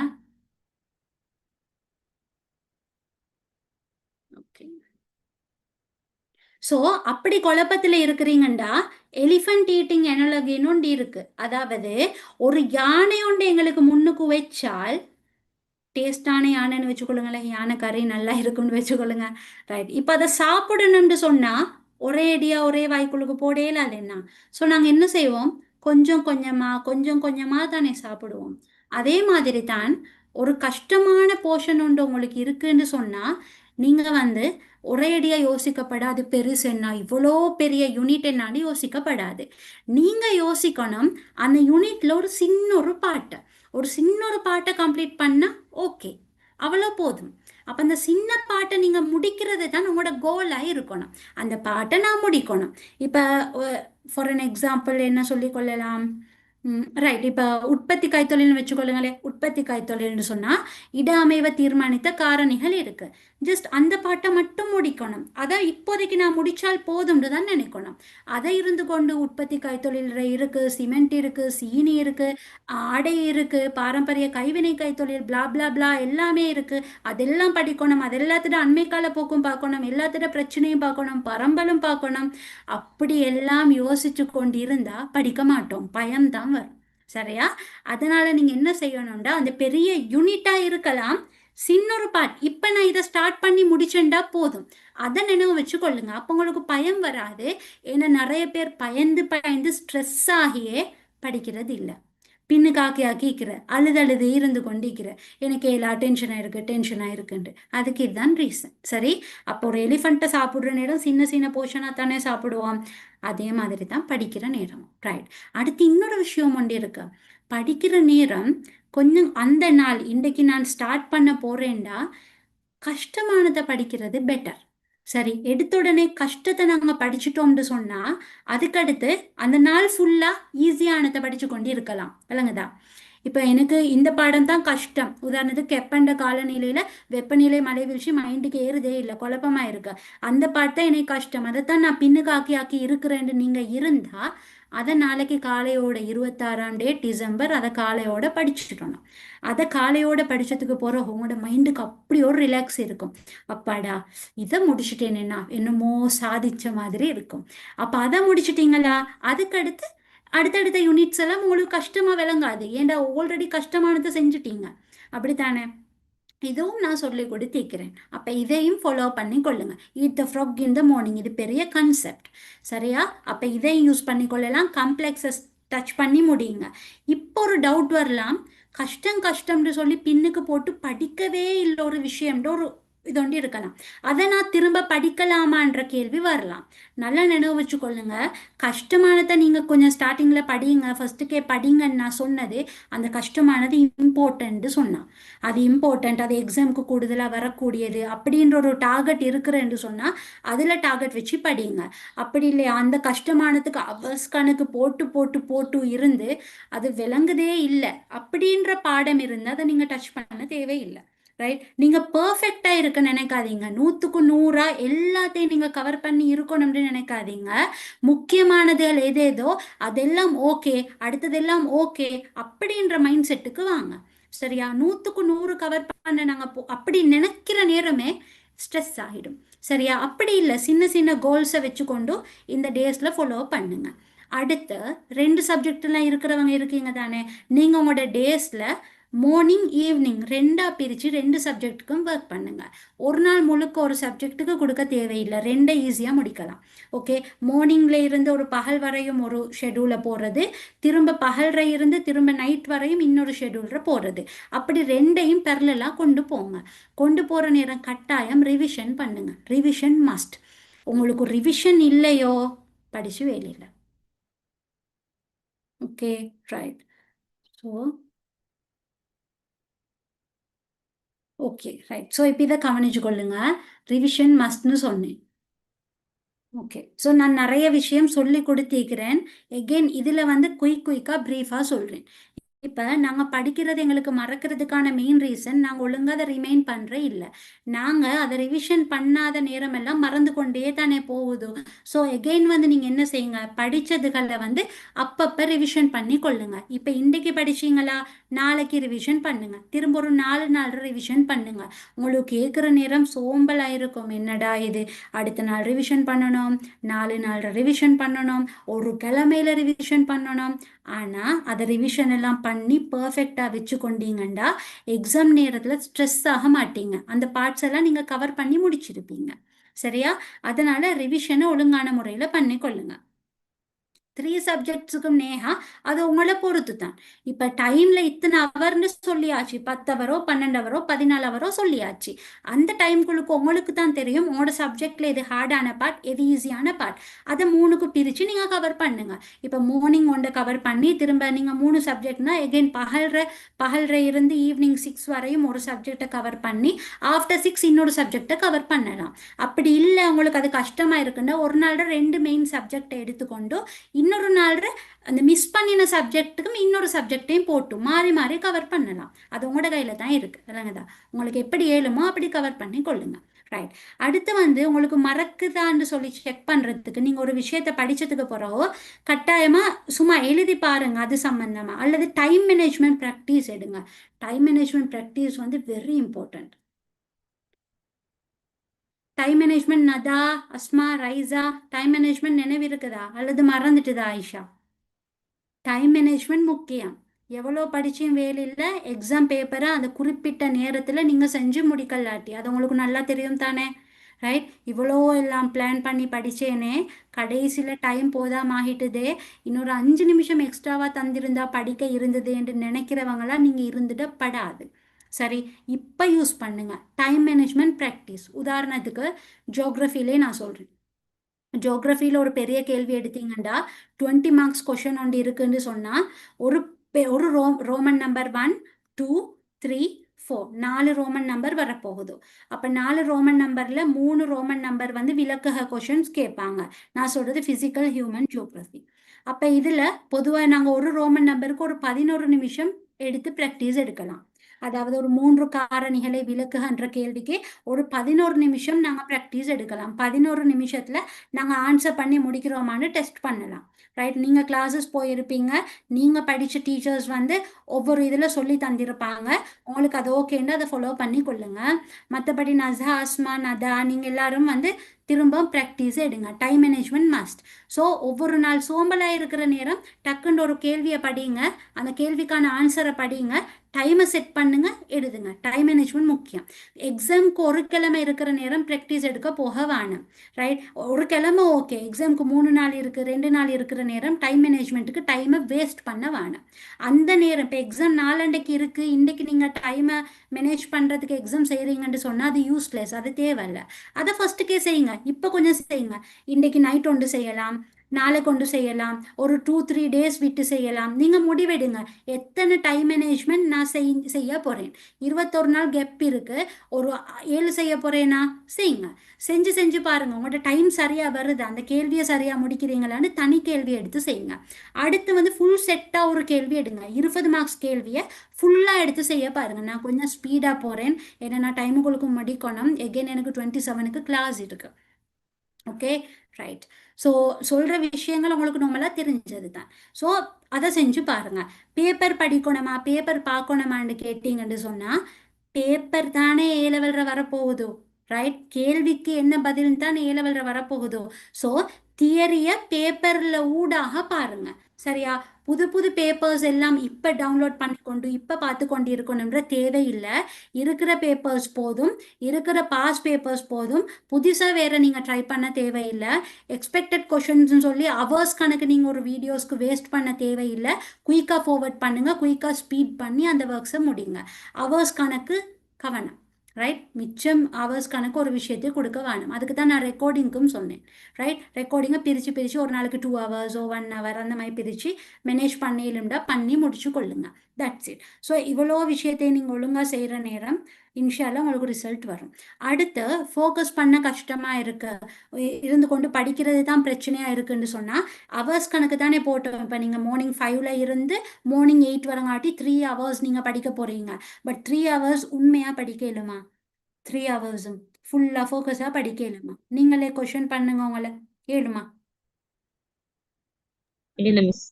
ஓகே, ஸோ அப்படி குழப்பத்தில் இருக்கிறீங்கண்டா எலிஃபண்ட் ஈட்டிங் எனலகின்னு ஒன்று இருக்கு. அதாவது ஒரு யானை ஒன்று எங்களுக்கு முன்னுக்கு வச்சால், டேஸ்டான யானைன்னு வச்சுக்கொள்ளுங்களேன், யானை கறி நல்லா இருக்குன்னு வச்சுக்கொள்ளுங்க. ரைட்? இப்போ அதை சாப்பிடணும்னு சொன்னால் ஒரே அடியா ஒரே வாய்க்குள்ளுக்கு போடையில அது என்ன. ஸோ நாங்கள் என்ன செய்வோம்? கொஞ்சம் கொஞ்சமாக கொஞ்சம் கொஞ்சமாக தானே சாப்பிடுவோம். அதே மாதிரி தான் ஒரு கஷ்டமான போர்ஷன் ஒன்று உங்களுக்கு இருக்குன்னு சொன்னால் நீங்கள் வந்து ஒரே அடியா யோசிக்கப்படாது, பெருசு என்ன, இவ்வளோ பெரிய யூனிட் என்னான்னு யோசிக்கப்படாது. நீங்கள் யோசிக்கணும் அந்த யூனிட்ல ஒரு சின்ன ஒரு பாட்டை கம்ப்ளீட் பண்ணா ஓகே, அவ்வளோ போதும். அப்போ அந்த சின்ன பாட்டை நீங்கள் முடிக்கிறது தான் உங்களோட கோலாக இருக்கணும். அந்த பாட்டை நான் முடிக்கணும். இப்போ ஃபார் அன் எக்ஸாம்பிள் என்ன சொல்லிக்கொள்ளலாம்? ரைட், இப்போ உற்பத்தி கைத்தொழில்னு வச்சுக்கொள்ளுங்களேன். உற்பத்தி கைத்தொழில்னு சொன்னால் இட அமைவை தீர்மானித்த காரணிகள் இருக்கு. ஜஸ்ட் அந்த பாட்டை மட்டும் முடிக்கணும். அதை இப்போதைக்கு நான் முடிச்சால் போதும்னு தான் நினைக்கணும். அதை இருந்து கொண்டு உற்பத்தி கைத்தொழில் இருக்கு, சிமெண்ட் இருக்கு, சீனி இருக்கு, ஆடை இருக்கு, பாரம்பரிய கைவினை கைத்தொழில், பிளா பிளா பிளா எல்லாமே இருக்கு. அதெல்லாம் படிக்கணும். அது எல்லாத்திட அண்மைக்கால போக்கும் பார்க்கணும், எல்லாத்திட பிரச்சனையும் பார்க்கணும், பரம்பலும் பார்க்கணும். அப்படி எல்லாம் யோசிச்சு கொண்டு இருந்தா படிக்க மாட்டோம், பயம்தான் வரும். சரியா? அதனால நீங்க என்ன செய்யணும்டா, அந்த பெரிய யூனிட்டா இருக்கலாம், சின்ன ஒரு பார்ட் இப்ப நான் இதை ஸ்டார்ட் பண்ணி முடிச்சேன்டா போதும், அதை நினைவு வச்சு கொள்ளுங்க. அப்போ உங்களுக்கு பயம் வராது. ஏன்னா நிறைய பேர் பயந்து பயந்து ஸ்ட்ரெஸ் ஆகியே படிக்கிறது இல்லை. பின்னுக்காக்கி ஆக்கிக்கிற, அழுது இருந்து கொண்டிருக்கிற, எனக்கு எல்லா டென்ஷனாக இருக்குன்ட்டு. அதுக்கு இதுதான் ரீசன். சரி? அப்போ ஒரு எலிஃபண்ட்டை சாப்பிட்ற நேரம் சின்ன சின்ன போர்ஷனாக தானே சாப்பிடுவோம். அதே மாதிரி தான் படிக்கிற நேரம். ரைட்? அடுத்து இன்னொரு விஷயம் ஒன்று இருக்கு. படிக்கிற நேரம் கொஞ்சம் அந்த நாள் இன்றைக்கு நான் ஸ்டார்ட் பண்ண போறேன்டா கஷ்டமானதை படிக்கிறது பெட்டர். சரி, எடுத்த உடனே கஷ்டத்தை நாங்கள் படிச்சுட்டோம்னு சொன்னா அதுக்கடுத்து அந்த நாள் ஃபுல்லா ஈஸியானதை படிச்சு கொண்டு இருக்கலாம். விளங்குதா? இப்போ எனக்கு இந்த பாடம் தான் கஷ்டம், உதாரணத்துக்கு கெப்பண்ட காலநிலையில வெப்பநிலை மழை வீழ்ச்சி மைண்டுக்கு ஏறுதே இல்லை, குழப்பமா இருக்கு, அந்த பாட்டு தான் எனக்கு கஷ்டம், அதைத்தான் நான் பின்னுக்கு ஆக்கி இருக்கிறேன்னு நீங்க இருந்தா அதை நாளைக்கு காலையோட 26ஆம் டே டிசம்பர் அதை காலையோட படிச்சுட்டணும். அதை காலையோட படிச்சதுக்கு போற உங்களோட மைண்டுக்கு அப்படி ஒரு ரிலாக்ஸ் இருக்கும். அப்பாடா இதை முடிச்சுட்டேனேன்னா என்னமோ சாதிச்ச மாதிரி இருக்கும். அப்ப அதை முடிச்சிட்டீங்களா, அதுக்கடுத்து அடுத்தடுத்த யூனிட்ஸ் எல்லாம் உங்களுக்கு கஷ்டமா விளங்காது. ஏன்டா ஆல்ரெடி கஷ்டமானதை செஞ்சுட்டீங்க. அப்படித்தானே? இதுவும் நான் சொல்லி கொடுத்திருக்கிறேன். அப்போ இதையும் ஃபாலோ பண்ணி கொள்ளுங்க. Eat the frock in the morning, இது பெரிய கான்செப்ட். சரியா? அப்போ இதையும் யூஸ் பண்ணி கொள்ளலாம். காம்ப்ளெக்ஸஸ் டச் பண்ணி முடியுங்க. இப்போ ஒரு டவுட் வரலாம், கஷ்டம்னு சொல்லி பின்னுக்கு போட்டு படிக்கவே இல்லை ஒரு விஷயம்ன்ற ஒரு இது ஒன்று இருக்கலாம். அதை நான் திரும்ப படிக்கலாமான்ற கேள்வி வரலாம். நல்லா நினைவு வச்சுக்கொள்ளுங்க. கஷ்டமானதை நீங்கள் கொஞ்சம் ஸ்டார்டிங்கில் படிங்க, ஃபர்ஸ்ட்டுக்கே படிங்கன்னு நான் சொன்னது அந்த கஷ்டமானது இம்பார்ட்டன்ட்டு சொன்னான். அது இம்பார்ட்டன்ட், அது எக்ஸாமுக்கு கூடுதலாக வரக்கூடியது அப்படின்ற ஒரு டார்கெட் இருக்கிறேன்னு சொன்னால் அதில் டார்கெட் வச்சு படிங்க. அப்படி இல்லையா அந்த கஷ்டமானதுக்கு அவர்ஸ் கணக்கு போட்டு போட்டு போட்டு இருந்து அது விளங்குதே இல்லை அப்படின்ற பாடம் இருந்து அதை நீங்கள் டச் பண்ண தேவையில்லை. ரைட்? நீங்க பெர்ஃபெக்டா இருக்க நினைக்காதீங்க. 100க்கு 100 எல்லாத்தையும் நீங்க கவர் பண்ணி இருக்கணும்னு நினைக்காதீங்க. முக்கியமானதுகள் ஏதேதோ அதெல்லாம் ஓகே, அடுத்ததெல்லாம் ஓகே அப்படின்ற மைண்ட் செட்டுக்கு வாங்க. சரியா? 100க்கு 100 கவர் பண்ண நாங்க அப்படி நினைக்கிற நேரமே ஸ்ட்ரெஸ் ஆகிடும். சரியா? அப்படி இல்லை, சின்ன சின்ன கோல்ஸை வச்சுக்கொண்டு இந்த டேஸ்ல ஃபாலோ பண்ணுங்க. அடுத்து 2 சப்ஜெக்ட்லாம் இருக்கிறவங்க இருக்கீங்க தானே, நீங்க உங்களோட டேஸ்ல மார்னிங் ஈவினிங் 2ஆக பிரித்து 2 சப்ஜெக்ட்டுக்கும் ஒர்க் பண்ணுங்க. ஒரு நாள் முழுக்க ஒரு சப்ஜெக்ட்டுக்கு கொடுக்க தேவையில்லை, 2 ஈஸியாக முடிக்கலாம். ஓகே, மார்னிங்ல இருந்து ஒரு பகல் வரையும் ஒரு ஷெடியூலை போடுறது, திரும்ப பகல்ற இருந்து திரும்ப நைட் வரையும் இன்னொரு ஷெடியூல்ற போடுறது. அப்படி 2ஐயும் பெரலலாக கொண்டு போங்க. கொண்டு போகிற நேரம் கட்டாயம் ரிவிஷன் பண்ணுங்க. Revision must. உங்களுக்கு ரிவிஷன் இல்லையோ படிச்சு வேலையில். Okay, right. So okay, right. So இப்போ இதை கவனிச்சு கொள்ளுங்க. ரிவிஷன் மஸ்ட்னு சொன்னேன். ஓகே, ஸோ நான் நிறைய விஷயம் சொல்லி கொடுத்திருக்கிறேன். எகெயின் இதில் வந்து குயிக்காக ப்ரீஃபாக சொல்கிறேன். இப்போ நாங்கள் படிக்கிறது எங்களுக்கு மறக்கிறதுக்கான மெயின் ரீசன் நாங்கள் ஒழுங்காக அதை ரிமைண்ட் பண்ணுற இல்லை. நாங்கள் அதை ரிவிஷன் பண்ணாத நேரமெல்லாம் மறந்து கொண்டே தானே போகுது. ஸோ எகெயின் வந்து நீங்கள் என்ன செய்யுங்க, படித்ததுகளை வந்து அப்பப்போ ரிவிஷன் பண்ணி கொள்ளுங்க. இப்போ இன்றைக்கு படிச்சீங்களா, நாளைக்கு ரிவிஷன் பண்ணுங்க, திரும்ப ஒரு 4 நாள் ரிவிஷன் பண்ணுங்க. உங்களுக்கு கேட்குற நேரம் சோம்பலாக இருக்கும், என்னடா இது அடுத்த நாள் ரிவிஷன் பண்ணணும், 4 நாள் ரிவிஷன் பண்ணணும், ஒரு கிழமையில ரிவிஷன் பண்ணணும். ஆனால் அதை ரிவிஷன் எல்லாம் பண்ணி பர்ஃபெக்டாக வச்சு கொண்டீங்கன்னா எக்ஸாம் நேரத்தில் ஸ்ட்ரெஸ் ஆக மாட்டீங்க. அந்த பார்ட்ஸ் எல்லாம் நீங்கள் கவர் பண்ணி முடிச்சிருப்பீங்க. சரியா? அதனால ரிவிஷனை ஒழுங்கான முறையில் பண்ணிக்கொள்ளுங்க. 3 சப்ஜெக்ட்ஸுக்கும் நேஹா அது உங்களை பொறுத்து தான். இப்போ டைமில் இத்தனை ஹவர்னு சொல்லியாச்சு, 10 ஹவரோ 12 ஹவரோ 14 ஹவரோ சொல்லியாச்சு. அந்த டைம்குள்ளுக்கு உங்களுக்கு தான் தெரியும் உங்களோட சப்ஜெக்டில் எது ஹார்டான பார்ட், எது ஈஸியான பார்ட். அதை 3க்கு பிரித்து நீங்கள் கவர் பண்ணுங்க. இப்போ மார்னிங் ஒன்றை கவர் பண்ணி திரும்ப நீங்கள் 3 சப்ஜெக்ட்னா எகெயின் பகல்ற இருந்து ஈவினிங் 6 வரையும் ஒரு சப்ஜெக்டை கவர் பண்ணி ஆஃப்டர் 6 இன்னொரு சப்ஜெக்டை கவர் பண்ணலாம். அப்படி இல்லை உங்களுக்கு அது கஷ்டமாக இருக்குன்னா ஒரு நாள் 2 மெயின் சப்ஜெக்டை எடுத்துக்கொண்டு இன்னொரு நாள் அந்த மிஸ் பண்ணின சப்ஜெக்ட்டுக்கும் இன்னொரு சப்ஜெக்டையும் போட்டு மாறி மாறி கவர் பண்ணலாம். அது உங்களோட கையில் தான் இருக்குது. இல்லைங்கதா? உங்களுக்கு எப்படி ஏழுமோ அப்படி கவர் பண்ணி கொள்ளுங்க. ரைட். அடுத்து வந்து உங்களுக்கு மறக்குதான்னு சொல்லி செக் பண்ணுறதுக்கு நீங்கள் ஒரு விஷயத்தை படித்ததுக்கு பிறகு கட்டாயமாக சும்மா எழுதி பாருங்க அது சம்மந்தமாக, அல்லது டைம் மேனேஜ்மெண்ட் ப்ராக்டிஸ் எடுங்க. டைம் மேனேஜ்மெண்ட் ப்ராக்டிஸ் வந்து very important. Time management Nada, Asma, Raisa, time management நினைவு இருக்குதா அல்லது மறந்துட்டுதா ஆயிஷா? டைம் மேனேஜ்மெண்ட் முக்கியம். எவ்வளோ படிச்சும் வேலையில் எக்ஸாம் பேப்பரை அந்த குறிப்பிட்ட நேரத்தில் நீங்கள் செஞ்சு முடிக்கலாட்டி அது உங்களுக்கு நல்லா தெரியும் தானே? ரைட்? இவ்வளோ எல்லாம் பிளான் பண்ணி படித்தேனே கடைசியில் டைம் போதாம ஆகிட்டுதே, இன்னொரு 5 நிமிஷம் எக்ஸ்ட்ராவாக தந்திருந்தா படிக்க இருந்தது என்று நினைக்கிறவங்களாம் நீங்கள் இருந்துடப்படாது. சரி, இப்போ யூஸ் பண்ணுங்க டைம் மேனேஜ்மெண்ட் ப்ராக்டிஸ். உதாரணத்துக்கு ஜியோகிரஃபிலே நான் சொல்கிறேன். ஜியோகிரஃபியில் ஒரு பெரிய கேள்வி எடுத்தீங்கன்னா 20 மார்க்ஸ் கொஷின் ஒன்று இருக்குன்னு சொன்னால் ஒரு ரோமன் நம்பர் 1, 2, 3, 4 4 ரோமன் நம்பர் வரப்போகுது. அப்போ 4 ரோமன் நம்பரில் 3 ரோமன் நம்பர் வந்து விளக்குக கொஷின்ஸ் கேட்பாங்க. நான் சொல்கிறது ஃபிசிக்கல், ஹியூமன், ஜியோகிரஃபி. அப்போ இதில் பொதுவாக நாங்கள் ஒரு ரோமன் நம்பருக்கு ஒரு 11 நிமிஷம் எடுத்து ப்ராக்டிஸ் எடுக்கலாம். அதாவது ஒரு 3 காரணிகளை விளக்குகின்ற கேள்விக்கு ஒரு 11 நிமிஷம் நாங்கள் ப்ராக்டிஸ் எடுக்கலாம். 11 நிமிஷத்தில் நாங்கள் ஆன்சர் பண்ணி முடிக்கிறோமான்னு டெஸ்ட் பண்ணலாம். ரைட்? நீங்கள் கிளாஸஸ் போயிருப்பீங்க, நீங்கள் படித்த டீச்சர்ஸ் வந்து ஒவ்வொரு இதில் சொல்லி தந்திருப்பாங்க. உங்களுக்கு அது ஓகேன்னு அதை ஃபாலோ பண்ணி கொள்ளுங்க. மற்றபடி நசா, அஸ்மா, நதா நீங்கள் எல்லாரும் வந்து திரும்ப ப்ராக்டிஸ் எடுங்க. Time management must. ஸோ ஒவ்வொரு நாள் சோம்பலாக இருக்கிற நேரம் டக்குன்னு ஒரு கேள்வியை படிங்க, அந்த கேள்விக்கான ஆன்சரை படிங்க, டைமை செட் பண்ணுங்க, எழுதுங்க. டைம் மேனேஜ்மெண்ட் முக்கியம். எக்ஸாம்க்கு ஒரு கிழமை இருக்கிற நேரம் ப்ராக்டிஸ் எடுக்க போக வேணும். ரைட், ஒரு கிழமை ஓகே, எக்ஸாம்க்கு 3 நாள் இருக்குது, 2 நாள் இருக்கிற நேரம் டைம் மேனேஜ்மெண்ட்டுக்கு டைமை வேஸ்ட் பண்ண வேணும். அந்த நேரம் இப்போ எக்ஸாம் நாளண்டைக்கு இருக்குது, இன்றைக்கு நீங்கள் டைமை மேனேஜ் பண்ணுறதுக்கு எக்ஸாம் செய்கிறீங்கன்னு சொன்னால் அது யூஸ்லெஸ், அது தேவையில்லை. அதை ஃபஸ்ட்டுக்கே செய்யுங்க, இப்போ கொஞ்சம் செய்யுங்க. இன்றைக்கு நைட் ஒன்று செய்யலாம், நாளை கொண்டு செய்யலாம், ஒரு 2-3 டேஸ் விட்டு செய்யலாம். நீங்கள் முடிவெடுங்க எத்தனை டைம் மேனேஜ்மெண்ட் நான் செய்ய போகிறேன். 21 நாள் கெப் இருக்குது, ஒரு 7 செய்ய போகிறேன்னா செய்யுங்க. செஞ்சு பாருங்கள் உங்களோட டைம் சரியாக வருது, அந்த கேள்வியை சரியாக முடிக்கிறீங்களான்னு தனி கேள்வி எடுத்து செய்யுங்க. அடுத்து வந்து ஃபுல் செட்டாக ஒரு கேள்வி எடுங்க. 20 மார்க்ஸ் கேள்வியை ஃபுல்லாக எடுத்து செய்ய பாருங்கள். நான் கொஞ்சம் ஸ்பீடாக போகிறேன், ஏன்னா நான் டைமுகளுக்கு முடிக்கணும். எகெயின் எனக்கு 27க்கு கிளாஸ் இருக்குது. Okay, right. ஸோ சொல்கிற விஷயங்கள் உங்களுக்கு நார்மலாக தெரிஞ்சது தான். ஸோ அதை செஞ்சு பாருங்கள். பேப்பர் படிக்கணுமா, பேப்பர் பார்க்கணுமான்னு கேட்டிங்கன்னு சொன்னால், பேப்பர் தானே ஏ லெவலில் வரப்போகுதோ, ரைட்? கேள்விக்கு என்ன பதில் தான் ஏ லெவலில் வரப்போகுதோ. ஸோ தியரியை பேப்பரில் ஊடாக பாருங்க, சரியா? புது புது பேப்பர்ஸ் எல்லாம் இப்போ டவுன்லோட் பண்ணிக்கொண்டு இப்போ பார்த்து கொண்டு இருக்கணுன்ற தேவையில்லை. இருக்கிற பேப்பர்ஸ் போதும், இருக்கிற பாஸ் பேப்பர்ஸ் போதும். புதுசாக வேறு நீங்கள் ட்ரை பண்ண தேவையில்லை. எக்ஸ்பெக்டட் கொஷின்ஸ்னு சொல்லி அவர்ஸ் கணக்கு நீங்கள் ஒரு வீடியோஸ்க்கு வேஸ்ட் பண்ண தேவையில்லை. குயிக்காக ஃபார்வர்ட் பண்ணுங்கள், குயிக்காக ஸ்பீட் பண்ணி அந்த ஒர்க்ஸை முடிங்க. அவர்ஸ் கணக்கு கவனம், ரைட்? மிச்சம் அவர்ஸ் கணக்கு ஒரு விஷயத்தை கொடுக்க வேணும். அதுக்கு தான் நான் ரெக்கார்டிங்க்கும் சொன்னேன், ரைட்? ரெக்கார்டிங்கை பிரித்து ஒரு நாளைக்கு 2 ஹவர்ஸோ 1 ஹவர் அந்த மாதிரி பிரித்து மேனேஜ் பண்ணிலும்டா பண்ணி முடிச்சு கொள்ளுங்க. That's it. ஸோ இவ்வளோ விஷயத்தை நீங்கள் ஒழுங்காக செய்கிற நேரம் இன்ஷால்லா உங்களுக்கு ரிசல்ட் வரும். அடுத்து ஃபோக்கஸ் பண்ண கஷ்டமாக இருந்து கொண்டு படிக்கிறது தான் பிரச்சனையாக இருக்குன்னு சொன்னால், அவர்ஸ் கணக்கு தானே போட்டோம். இப்போ நீங்கள் மார்னிங் 5ல் இருந்து மார்னிங் 8 வரங்காட்டி 3 ஹவர்ஸ் நீங்கள் படிக்க போகிறீங்க. பட் 3 ஹவர்ஸ் உண்மையாக படிக்க இயலுமா? 3 ஹவர்ஸும் ஃபுல்லாக ஃபோக்கஸாக படிக்க இயலுமா? நீங்களே கொஷின் பண்ணுங்க, உங்களை ஏழுமா? இல்ல மிஸ்.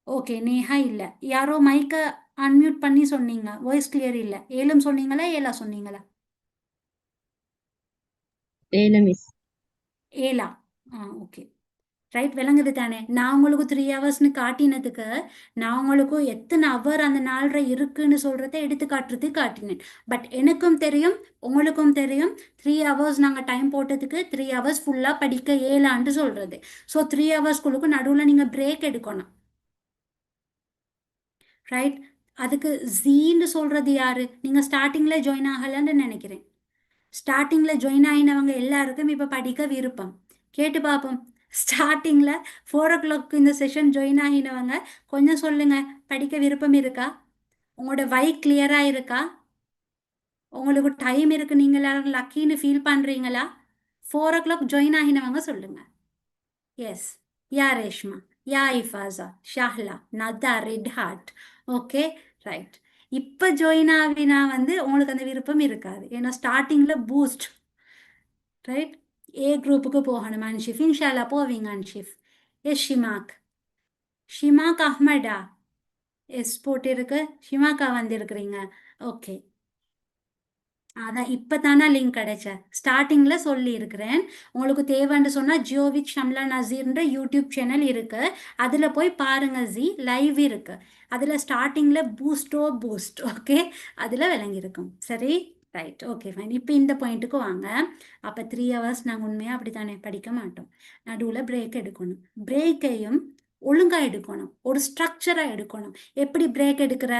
ஓகே, நேஹா இல்லை. யாரோ மைக்கை அன்மியூட் பண்ணி சொன்னீங்க, வாய்ஸ் கிளியர் இல்லை. ஏழும் சொன்னீங்களா, ஏலா சொன்னீங்களா? இல்ல மிஸ். ஏலா. Okay, right. விளங்குது தானே? நான் உங்களுக்கு 3 ஹவர்ஸ்னு காட்டினதுக்கு நான் உங்களுக்கு எத்தனை ஹவர் அந்த நாள்ற இருக்குன்னு சொல்கிறத எடுத்து காட்டினேன். பட் எனக்கும் தெரியும், உங்களுக்கும் தெரியும், 3 ஹவர்ஸ் நாங்கள் டைம் போட்டதுக்கு 3 ஹவர்ஸ் ஃபுல்லாக படிக்க ஏலான்னு சொல்கிறது. ஸோ 3 ஹவர்ஸ்குள்ளுக்கு நடுவில் நீங்கள் பிரேக் எடுக்கணும், ரைட்? அதுக்கு ஜீன்னு சொல்கிறது யார்? நீங்கள் ஸ்டார்டிங்கில் ஜாயின் ஆகலைன்னு நினைக்கிறேன். ஸ்டார்டிங்கில் ஜாயின் ஆகினவங்க எல்லாருக்கும் இப்போ படிக்க விருப்பம். கேட்டு பார்ப்போம். ஸ்டார்டிங்கில் 4 o'clock இந்த செஷன் ஜாயின் ஆகினவங்க கொஞ்சம் சொல்லுங்கள், படிக்க விருப்பம் இருக்கா? உங்களோட வை கிளியராக இருக்கா? உங்களுக்கு டைம் இருக்குது, நீங்கள் எல்லாரும் லக்கின்னு ஃபீல் பண்ணுறீங்களா? 4 o'clock ஜாயின் ஆகினவங்க சொல்லுங்கள். எஸ், யா ரேஷ்மா, யா இஃபாஸா, ஷாஹ்லா, நதா, ரெட் ஹார்ட். Okay, right. இப்போ ஜாயின் ஆகினா வந்து உங்களுக்கு அந்த விருப்பம் இருக்காது, ஏன்னா ஸ்டார்டிங்கில் பூஸ்ட், ரைட்? ஏ குரூப்புக்கு போகணும் அன்ஷிஃப். இன்ஷால்லா போவீங்க அன்ஷிஃப். எஸ் ஷிமாக், ஷிமாக் அஹ்மடா, எஸ் போட்டிருக்கு. ஷிமாக்கா வந்திருக்கிறீங்க. ஓகே, அதான் இப்போ தானே லிங்க் கிடைச்ச. ஸ்டார்டிங்கில் சொல்லியிருக்கிறேன், உங்களுக்கு தேவைன்னு சொன்னால் ஜியோவித் ஷம்லா நசீர்ன்ற யூடியூப் சேனல் இருக்குது, அதில் போய் பாருங்கள். ஜி லைவ் இருக்குது, அதில் ஸ்டார்டிங்கில் பூஸ்ட். ஓகே, அதில் விளங்கியிருக்கும். சரி, ரைட். Okay, fine. இப்போ இந்த பாயிண்ட்டுக்கு வாங்க. அப்போ 3 ஹவர்ஸ் நாங்கள் உண்மையாக அப்படி தானே படிக்க மாட்டோம். நடுவில் பிரேக் எடுக்கணும். பிரேக்கையும் ஒழுங்காக எடுக்கணும், ஒரு ஸ்ட்ரக்சராக எடுக்கணும். எப்படி பிரேக் எடுக்கிற?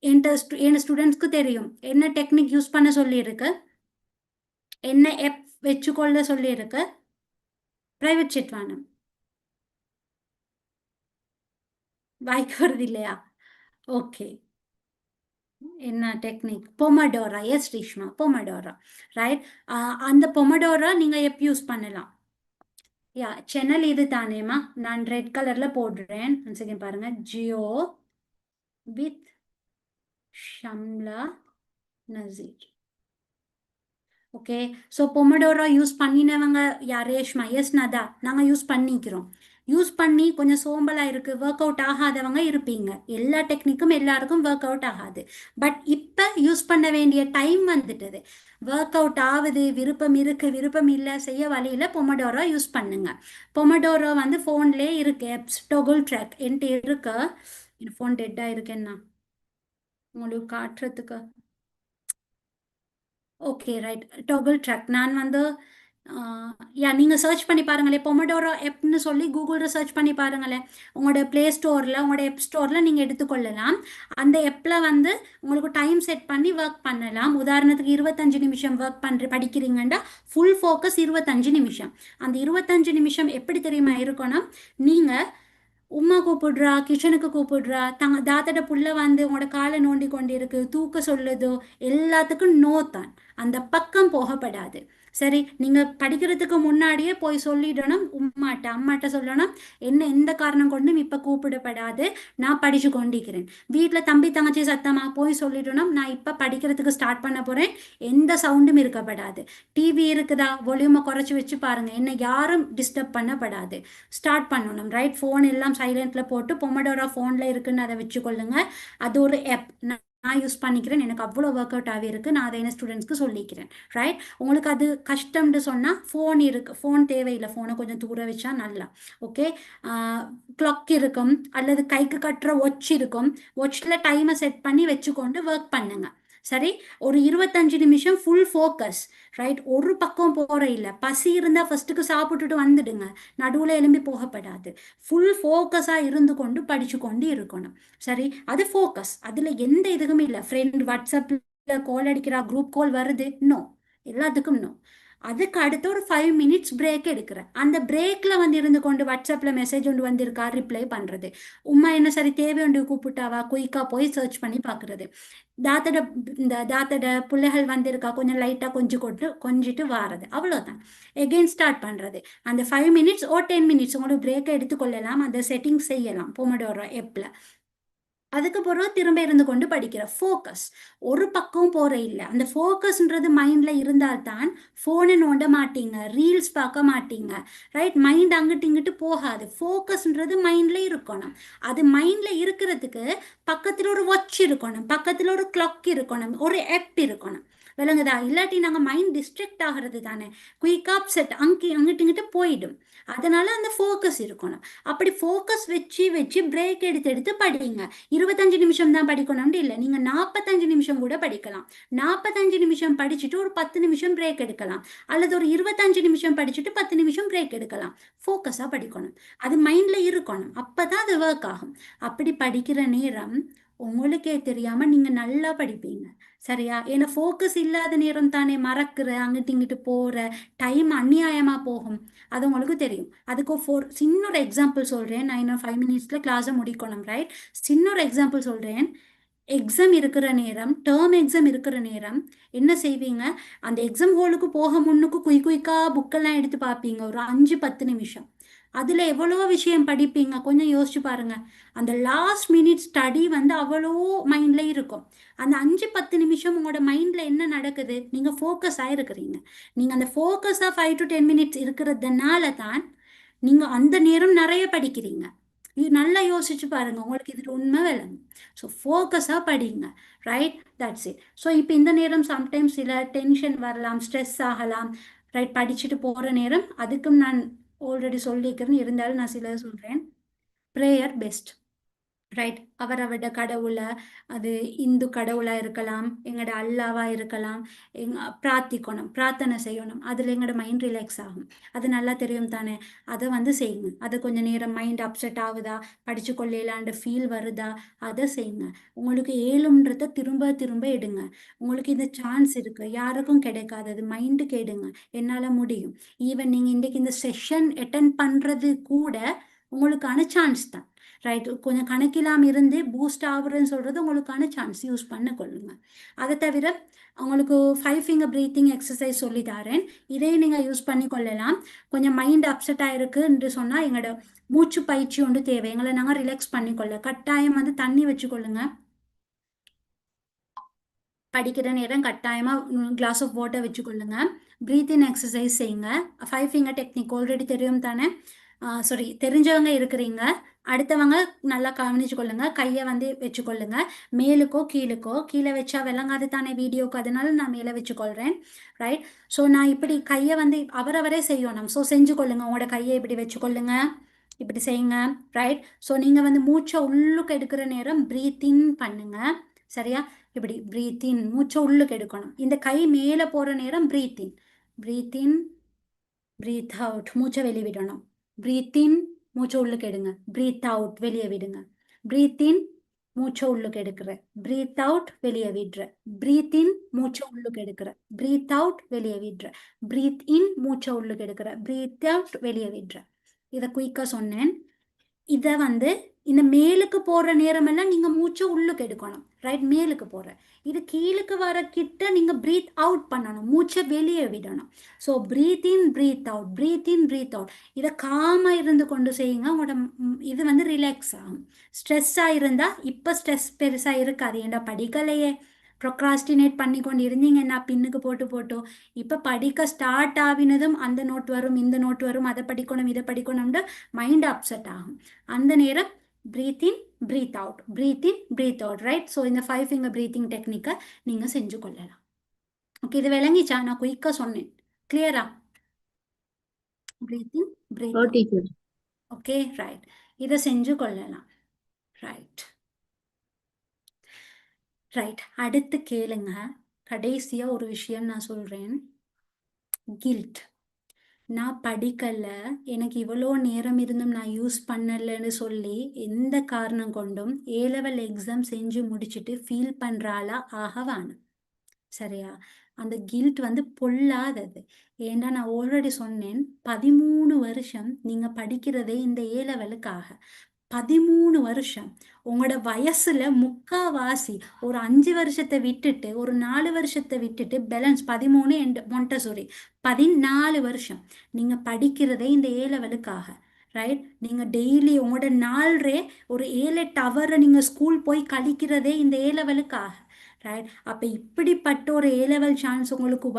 என் ஸ்டூடெண்ட்ஸ்க்கு தெரியும் என்ன டெக்னிக் யூஸ் பண்ண சொல்லியிருக்கு, என்ன ஆப் வச்சுக்கொள்ள சொல்லியிருக்கு. ப்ரைவேட் செட் வேணும், வாய்க்கு வருது இல்லையா? ஓகே, என்ன technique? Pomodoro. Yes Reshma, pomodoro, right? அந்த பொமடோரா நீங்கள் எப்போ யூஸ் பண்ணலாம்? யா, சேனல் இது தானேம்மா, நான் ரெட் கலரில் போடுறேன். ஒன் செகண்ட் பாருங்கள். Geo with Shamla Nazeer. Okay, so pomodoro use பண்ணினவங்க யார்? ரேஷ்மா. எஸ் நதா, நாங்கள் யூஸ் பண்ணிக்கிறோம். யூஸ் பண்ணி கொஞ்சம் சோம்பலாக இருக்குது, ஒர்க் அவுட் ஆகாதவங்க இருப்பீங்க. எல்லா டெக்னிக்கும் எல்லாருக்கும் ஒர்க் அவுட் ஆகாது. பட் இப்போ யூஸ் பண்ண வேண்டிய டைம் வந்துட்டுது. ஒர்க் அவுட் ஆகுது, விருப்பம் இருக்குது, விருப்பம் இல்லை, செய்ய வழியில் பொமடோரா யூஸ் பண்ணுங்க. பொமடோரா வந்து ஃபோன்லேயே இருக்குது, ஆப்ஸ் டொகுல் ட்ராக் என்கிட்ட இருக்கு. என் ஃபோன் டெட்டாக இருக்குன்னா உங்களுக்கு காட்டுறதுக்கு. ஓகே ரைட், டொகல் ட்ராக் நான் வந்து யா நீங்கள் சர்ச் பண்ணி பாருங்களேன், பொமடோரோ ஆப்னு சொல்லி கூகுளில் சர்ச் பண்ணி பாருங்களேன். உங்களோட ப்ளே ஸ்டோரில் உங்களோட ஆப் ஸ்டோரில் நீங்கள் எடுத்துக்கொள்ளலாம். அந்த ஆப்பில் வந்து உங்களுக்கு டைம் செட் பண்ணி ஒர்க் பண்ணலாம். உதாரணத்துக்கு 25 நிமிஷம் ஒர்க் படிக்கிறீங்கன்னா ஃபுல் ஃபோக்கஸ் 25 நிமிஷம். அந்த 25 நிமிஷம் எப்படி தெரியுமா இருக்கணும், நீங்கள் உம்மா கூப்பிடுறா, கிச்சனுக்கு கூப்பிடுறா, தாத்தட புள்ள வந்து உங்களோட காலை நோண்டி கொண்டு இருக்கு, தூக்க சொல்லுதோ, எல்லாத்துக்கும் நோ தான். அந்த பக்கம் போகப்படாது. சரி, நீங்க படிக்கிறதுக்கு முன்னாடியே போய் சொல்லிடணும் உம்மாட்ட, அம்மாட்ட சொல்லணும், என்ன எந்த காரணம் கொண்டும் இப்ப கூப்பிடப்படாது, நான் படிச்சு கொண்டிருக்கிறேன். வீட்டுல தம்பி தங்கச்சி சத்தமா போய் சொல்லிடணும், நான் இப்ப படிக்கிறதுக்கு ஸ்டார்ட் பண்ண போறேன், எந்த சவுண்டும் இருக்கப்படாது. டிவி இருக்குதா, வால்யூமை குறைச்சி வச்சு பாருங்க, என்ன யாரும் டிஸ்டர்ப் பண்ணப்படாது. ஸ்டார்ட் பண்ணணும். ரைட், ஃபோன் எல்லாம் சைலண்ட்ல போட்டு பொமடோரா ஃபோனில் இருக்குன்னு அதை வச்சுக்கொள்ளுங்க. அது ஒரு ஆப் நான் யூஸ் பண்ணிக்கிறேன், எனக்கு அவ்வளோ ஒர்க் அவுட் ஆகி இருக்கு, நான் அதை என்ன ஸ்டூடெண்ட்ஸ்க்கு சொல்லிக்கிறேன். ரைட், உங்களுக்கு அது கஷ்டம்னு சொன்னால் ஃபோன் இருக்கு, ஃபோன் தேவையில்லை, ஃபோனை கொஞ்சம் தூர வச்சா நல்லா. ஓகே, கிளாக் இருக்கும் அல்லது கைக்கு கட்டுற வாட்ச் இருக்கும், வாட்சில் டைமை செட் பண்ணி வச்சுக்கொண்டு ஒர்க் பண்ணுங்க. சரி, ஒரு 25 நிமிஷம் ஃபுல் ஃபோக்கஸ். ரைட், ஒரு பக்கம் போகிற இல்லை, பசி இருந்தால் ஃபஸ்ட்டுக்கு சாப்பிட்டுட்டு வந்துடுங்க, நடுவில் எலும்பி போகப்படாது. ஃபுல் ஃபோக்கஸாக இருந்து கொண்டு படித்து கொண்டு இருக்கணும். சரி, அது ஃபோக்கஸ், அதில் எந்த இதுவுமே இல்லை. ஃப்ரெண்ட் வாட்ஸ்அப்பில் கால் அடிக்கிறா, குரூப் கால் வருது, நோ, எல்லாத்துக்கும் நோ. அதுக்கு அடுத்து ஒரு 5 மினிட்ஸ் பிரேக் எடுக்கிறேன். அந்த பிரேக்கில் வந்து இருந்து கொண்டு வாட்ஸ்அப்பில் மெசேஜ் ஒன்று வந்திருக்கா ரிப்ளை பண்ணுறது, உமா என்ன சரி தேவை ஒன்று கூப்பிட்டாவா குயிக்காக போய் சர்ச் பண்ணி பார்க்குறது, தாத்தட பிள்ளைகள் வந்திருக்கா கொஞ்சம் லைட்டாக கொஞ்சிட்டு வாரது, அவ்வளோதான். எகெயின் ஸ்டார்ட் பண்ணுறது. அந்த 5 மினிட்ஸ் ஓ 10 மினிட்ஸ் உங்களுக்கு பிரேக்கை எடுத்துக்கொள்ளலாம். அந்த செட்டிங் செய்யலாம் பொமடோரோ ஆப்பில். அதுக்கு பிறகு திரும்ப இருந்து கொண்டு படிக்கிற ஃபோக்கஸ், ஒரு பக்கம் போற இல்லை. அந்த ஃபோக்கஸ்ன்றது மைண்ட்ல இருந்தால்தான் ஃபோனை நோண்ட மாட்டீங்க, ரீல்ஸ் பார்க்க மாட்டீங்க. ரைட், மைண்ட் அங்கிட்டு இங்கிட்டு போகாது. ஃபோக்கஸ்ன்றது மைண்ட்ல இருக்கணும். அது மைண்ட்ல இருக்கிறதுக்கு பக்கத்தில் ஒரு வாட்ச் இருக்கணும், பக்கத்தில் ஒரு கிளாக் இருக்கணும், ஒரு ஆப் இருக்கணும். விளங்குதா? இல்லாட்டி நாங்கள் மைண்ட் டிஸ்ட்ராக்ட் ஆகிறது தானே, குயிக்காக செட் அங்கிட்டு இங்கிட்டு போயிடும். அதனால அந்த ஃபோக்கஸ் இருக்கணும். அப்படி ஃபோக்கஸ் வச்சு பிரேக் எடுத்து படிங்க. 25 நிமிஷம் தான் படிக்கணும்னு இல்லை, நீங்கள் 45 நிமிஷம் கூட படிக்கலாம். 45 நிமிஷம் படிச்சுட்டு ஒரு 10 நிமிஷம் பிரேக் எடுக்கலாம், அல்லது ஒரு 25 நிமிஷம் படிச்சுட்டு 10 நிமிஷம் பிரேக் எடுக்கலாம். ஃபோக்கஸாக படிக்கணும், அது மைண்டில் இருக்கணும், அப்போ தான் அது ஒர்க் ஆகும். அப்படி படிக்கிற நேரம் உங்களுக்கே தெரியாமல் நீங்கள் நல்லா படிப்பீங்க. சரியா? ஏன்னா ஃபோக்கஸ் இல்லாத நேரம் தானே மறக்கிற, அங்கிட்டு இங்கிட்டு போகிற, டைம் அநியாயமாக போகும். அது உங்களுக்கு தெரியும். அதுக்கு சின்னொரு எக்ஸாம்பிள் சொல்கிறேன். நான் இன்னும் 5 மினிட்ஸில் கிளாஸை முடிக்கணும். ரைட், சின்னொரு எக்ஸாம்பிள் சொல்கிறேன். எக்ஸாம் இருக்கிற நேரம், டேர்ம் எக்ஸாம் இருக்கிற நேரம் என்ன செய்வீங்க, அந்த எக்ஸாம் ஹாலுக்கு போக முன்னுக்கு குயிக்காக புக்கெல்லாம் எடுத்து பார்ப்பீங்க ஒரு 5-10 நிமிஷம். அதில் எவ்வளோ விஷயம் படிப்பீங்க, கொஞ்சம் யோசிச்சு பாருங்க. அந்த லாஸ்ட் மினிட் ஸ்டடி வந்து அவ்வளோ மைண்டில் இருக்கும். அந்த 5-10 நிமிஷம் உங்களோட மைண்டில் என்ன நடக்குது, நீங்கள் ஃபோக்கஸ் ஆகிருக்கிறீங்க. நீங்கள் அந்த ஃபோக்கஸாக 5 to 10 மினிட்ஸ் இருக்கிறதுனால தான் நீங்கள் அந்த நேரம் நிறைய படிக்கிறீங்க. இது நல்லா யோசிச்சு பாருங்க, உங்களுக்கு இதில் உண்மை விளங்கும். ஸோ ஃபோக்கஸாக படிங்க. Right, that's it. ஸோ இப்போ இந்த நேரம் சம்டைம்ஸ் சில டென்ஷன் வரலாம், ஸ்ட்ரெஸ் ஆகலாம். ரைட், படிச்சுட்டு போகிற நேரம், அதுக்கும் நான் ஆல்ரெடி சொல்லிக்கிறேன், இருந்தாலும் நான் சில சொல்கிறேன். Prayer best. ரைட், அவரவட கடவுளை, அது இந்து கடவுளாக இருக்கலாம், எங்களோட அல்லாவாக இருக்கலாம், பிரார்த்திக்கணும், பிரார்த்தனை செய்யணும். அதில் எங்களோட மைண்ட் ரிலாக்ஸ் ஆகும். அது நல்லா தெரியும் தானே, அதை வந்து செய்யுங்க. அது கொஞ்சம் நேரம் மைண்ட் அப்செட் ஆகுதா, படித்து கொள்ளலான்ற ஃபீல் வருதா, அதை செய்யுங்க. உங்களுக்கு ஏழும்ன்றதை திரும்ப திரும்ப எடுங்க. உங்களுக்கு இந்த சான்ஸ் இருக்குது, யாருக்கும் கிடைக்காது, அது மைண்டுக்கு எடுங்க. என்னால் முடியும். ஈவன் நீங்கள் இன்றைக்கு இந்த செஷன் அட்டென்ட் பண்ணுறது கூட உங்களுக்கான சான்ஸ் தான். ரைட், கொஞ்சம் கணக்கில்லாமல் இருந்து பூஸ்ட் ஆகுறதுன்னு சொல்கிறது உங்களுக்கான சான்ஸ், யூஸ் பண்ண கொள்ளுங்க. அதை தவிர உங்களுக்கு 5 ஃபிங்கர் ப்ரீத்திங் எக்ஸசைஸ் சொல்லி தரேன், இதையும் நீங்கள் யூஸ் பண்ணி கொள்ளலாம். கொஞ்சம் மைண்ட் அப்செட் ஆகிருக்குன்னு சொன்னால் எங்களோட மூச்சு பயிற்சி ஒன்று தேவை, எங்களை நாங்கள் ரிலாக்ஸ் பண்ணிக்கொள்ள. கட்டாயம் வந்து தண்ணி வச்சுக்கொள்ளுங்க. படிக்கிற நேரம் கட்டாயமாக கிளாஸ் ஆஃப் வாட்டர் வச்சுக்கொள்ளுங்க. ப்ரீத்திங் எக்ஸசைஸ் செய்யுங்க. 5 ஃபிங்கர் டெக்னிக் ஆல்ரெடி தெரியும் தானே, சாரி தெரிஞ்சவங்க இருக்கிறீங்க, அடுத்தவங்க நல்லா கவனிச்சு கொள்ளுங்க. கையை வந்து வச்சுக்கொள்ளுங்க, மேலுக்கோ கீழுக்கோ. கீழே வச்சா விளங்காது தானே வீடியோக்கு, அதனால நான் மேலே வச்சுக்கொள்கிறேன். ரைட், ஸோ நான் இப்படி கையை வந்து அவரவரே செய்யணும். ஸோ செஞ்சு கொள்ளுங்க, உங்களோட கையை இப்படி வச்சுக்கொள்ளுங்க, இப்படி செய்யுங்க. ரைட், ஸோ நீங்கள் வந்து மூச்சை உள்ளுக்கு எடுக்கிற நேரம் ப்ரீத்திங் பண்ணுங்க. சரியா? இப்படி பிரீத் இன், மூச்சை உள்ளுக்கு எடுக்கணும். இந்த கை மேலே போகிற நேரம் பிரீத் இன், பிரீத் இன், பிரீத் அவுட், மூச்சை வெளியே விடணும். பிரீத் இன், மூச்சை உள்ளுக்கு எடுங்க. பிரீத் அவுட், வெளியே விடுங்க. பிரீத் இன், மூச்சை உள்ளுக்கு எடுக்கிற. பிரீத் அவுட், வெளியே விடுற. பிரீத் இன், மூச்சை உள்ளுக்கு எடுக்கிற. பிரீத் அவுட், வெளியே விடுற. பிரீத் இன், மூச்சை உள்ளுக்கு எடுக்கிற. பிரீத் அவுட், வெளியே விடுற. இதை குயிக்காக சொன்னேன். இதை இந்த மேலுக்கு போகிற நேரமெல்லாம் நீங்கள் மூச்சை உள்ளுக்கு எடுக்கணும். ரைட், மேலுக்கு போகிற. இது கீழுக்கு வர கிட்ட நீங்கள் ப்ரீத் அவுட் பண்ணணும், மூச்சை வெளியே விடணும். ஸோ ப்ரீத் இன், ப்ரீத் அவுட், ப்ரீத் இன், ப்ரீத் அவுட். இதை காமாக இருந்து கொண்டு செய்யுங்க. உங்களோட இது ரிலாக்ஸ் ஆகும். ஸ்ட்ரெஸ்ஸாக இருந்தால், இப்போ ஸ்ட்ரெஸ் பெருசாக இருக்காது, ஏன்டா படிக்கலையே, ப்ரொக்ராஸ்டினேட் பண்ணி கொண்டு இருந்தீங்கன்னா பின்னுக்கு போட்டு போட்டோ, இப்போ படிக்க ஸ்டார்ட் ஆகினதும் அந்த நோட் வரும், இந்த நோட் வரும், அதை படிக்கணும், இதை படிக்கணும்னு மைண்ட் அப்செட் ஆகும். அந்த நேரம் பிரீத் இன், பிரீத் அவுட், பிரீத் இன், பிரீத் அவுட். ரைட்? ஸோ இந்த 5 ஃபிங்கர் பிரீத்திங் டெக்னிக்கை நீங்கள் செஞ்சு கொள்ளலாம். ஓகே, இது விளங்கிச்சா? நான் குயிக்காக சொன்னேன். கிளியரா? பிரீத் இன், பிரீத் ஓ அவுட். டீச்சர். Okay, right. இதை செஞ்சு கொள்ளலாம். Right right. அடுத்து கேளுங்க. கடைசியாக ஒரு விஷயம் நான் சொல்கிறேன். கில்ட். நான் படிக்கலை, எனக்கு இவ்வளோ நேரம் இருந்தும் நான் யூஸ் பண்ணலைன்னு சொல்லி எந்த காரணம் கொண்டும் A-level எக்ஸாம் செஞ்சு முடிச்சுட்டு ஃபீல் பண்ணுறாளா ஆகவானு. சரியா? அந்த கில்ட் பொல்லாதது. ஏன்னா நான் ஆல்ரெடி சொன்னேன், 13 வருஷம் நீங்கள் படிக்கிறதே இந்த A-levelக்காக. 13 வருஷம். உங்களோட வயசுல முக்காவாசி, ஒரு 5 வருஷத்தை விட்டுட்டு, ஒரு 4 வருஷத்தை விட்டுட்டு பேலன்ஸ் 13 அண்ட் மொண்டசோரி 14 வருஷம் நீங்க படிக்கிறதே இந்த A-levelக்காக. ரைட்? நீங்க டெய்லி உங்களோட நாள்ரே ஒரு 7-8 ஹவரை நீங்க ஸ்கூல் போய் கழிக்கிறதே இந்த A-levelக்காக. ரைட்? அப்போ இப்படிப்பட்ட ஒரு A-level சான்ஸ் உங்களுக்கு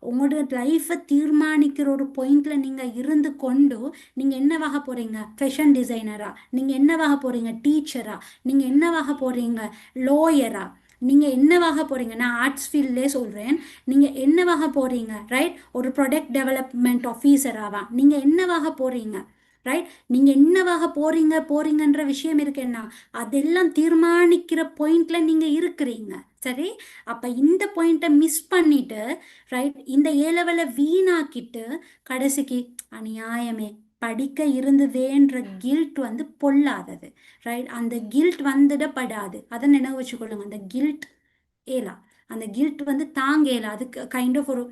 உங்களோட லைஃப்பை தீர்மானிக்கிற ஒரு பாயிண்ட்ல நீங்கள் இருந்து கொண்டு நீங்கள் என்னவாக போகிறீங்க? ஃபேஷன் டிசைனரா? நீங்கள் என்னவாக போகிறீங்க? டீச்சரா? நீங்கள் என்னவாக போகிறீங்க? லோயரா? நீங்கள் என்னவாக போகிறீங்க? நான் ஆர்ட்ஸ் ஃபீல்ட்லேயே சொல்கிறேன். நீங்கள் என்னவாக போகிறீங்க? ரைட்? ஒரு ப்ராடக்ட் டெவலப்மெண்ட் ஆஃபீஸராவா? நீங்கள் என்னவாக போகிறீங்க? ரைட்? நீங்கள் என்னவாக போறீங்கன்ற விஷயம் இருக்குன்னா அதெல்லாம் தீர்மானிக்கிற பாயிண்ட்ல நீங்கள் இருக்கிறீங்க. சரி? அப்போ இந்த பாயிண்ட்டை மிஸ் பண்ணிட்டு, ரைட், இந்த A-level வீணாக்கிட்டு கடைசிக்கு அநியாயமே படிக்க இருந்ததேன்ற கில்ட் பொல்லாதது. ரைட்? அந்த கில்ட் வந்துடப்படாது. அதை நினைவு வச்சுக்கொள்ளுங்க. அந்த கில்ட் ஏலா, அந்த கில்ட் தாங்கேலா. அதுக்கு கைண்ட் ஆஃப் ஒரு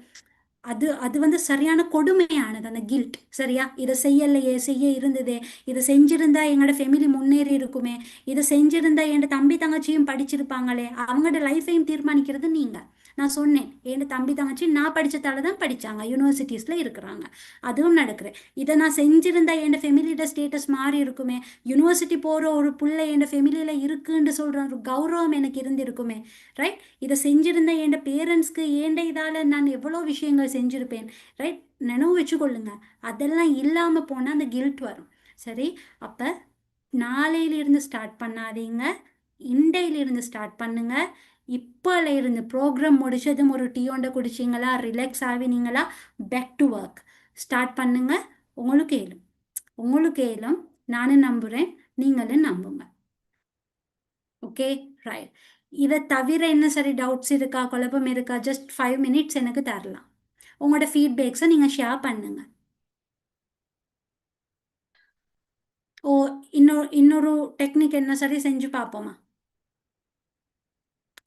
அது அது சரியான கொடுமையானது அந்த கில்ட். சரியா? இதை செய்ய இருந்ததே, இதை செஞ்சிருந்தா எங்களோட ஃபேமிலி முன்னேறி இருக்குமே, இதை செஞ்சிருந்தா என் தம்பி தங்கச்சியும் படிச்சிருப்பாங்களே, அவங்களோட லைஃபையும் தீர்மானிக்கிறது நீங்க. நான் சொன்னேன், என் தம்பி தங்கச்சி நான் படித்ததால தான் படித்தாங்க, யூனிவர்சிட்டிஸில் இருக்கிறாங்க, அதுவும் நடக்கிறேன். இதை நான் செஞ்சிருந்தா என் ஃபேமிலியோட ஸ்டேட்டஸ் மாறி இருக்குமே, யூனிவர்சிட்டி போகிற ஒரு பிள்ளை என் ஃபேமிலியில் இருக்குன்னு சொல்கிற ஒரு கௌரவம் எனக்கு இருந்திருக்குமே. ரைட்? இதை செஞ்சிருந்தா என் பேரண்ட்ஸ்க்கு இதால் நான் எவ்வளோ விஷயங்கள் செஞ்சுருப்பேன். ரைட்? நினைவு வச்சுக்கொள்ளுங்க. அதெல்லாம் இல்லாமல் போனால் அந்த கில்ட் வரும். சரி? அப்போ நாளையிலிருந்து ஸ்டார்ட் பண்ணாதீங்க, இண்டையிலிருந்து ஸ்டார்ட் பண்ணுங்க. இப்போல இருந்து ப்ரோக்ராம் முடிச்சதும் ஒரு டீ ஒன்றை குடிச்சிங்களா, ரிலாக்ஸ் ஆகினீங்களா, பேக் டு ஒர்க் ஸ்டார்ட் பண்ணுங்க. உங்களுக்கு ஏலும் நானும் நம்புகிறேன், நீங்களும் நம்புங்க. Okay, right. இதை தவிர என்ன சரி டவுட்ஸ் இருக்கா, குழப்பம் இருக்கா? ஜஸ்ட் 5 மினிட்ஸ் எனக்கு தரலாம். உங்களோட ஃபீட்பேக்ஸை நீங்கள் ஷேர் பண்ணுங்க. ஓ, இன்னொரு டெக்னிக் என்ன சரி செஞ்சு பார்ப்போமா?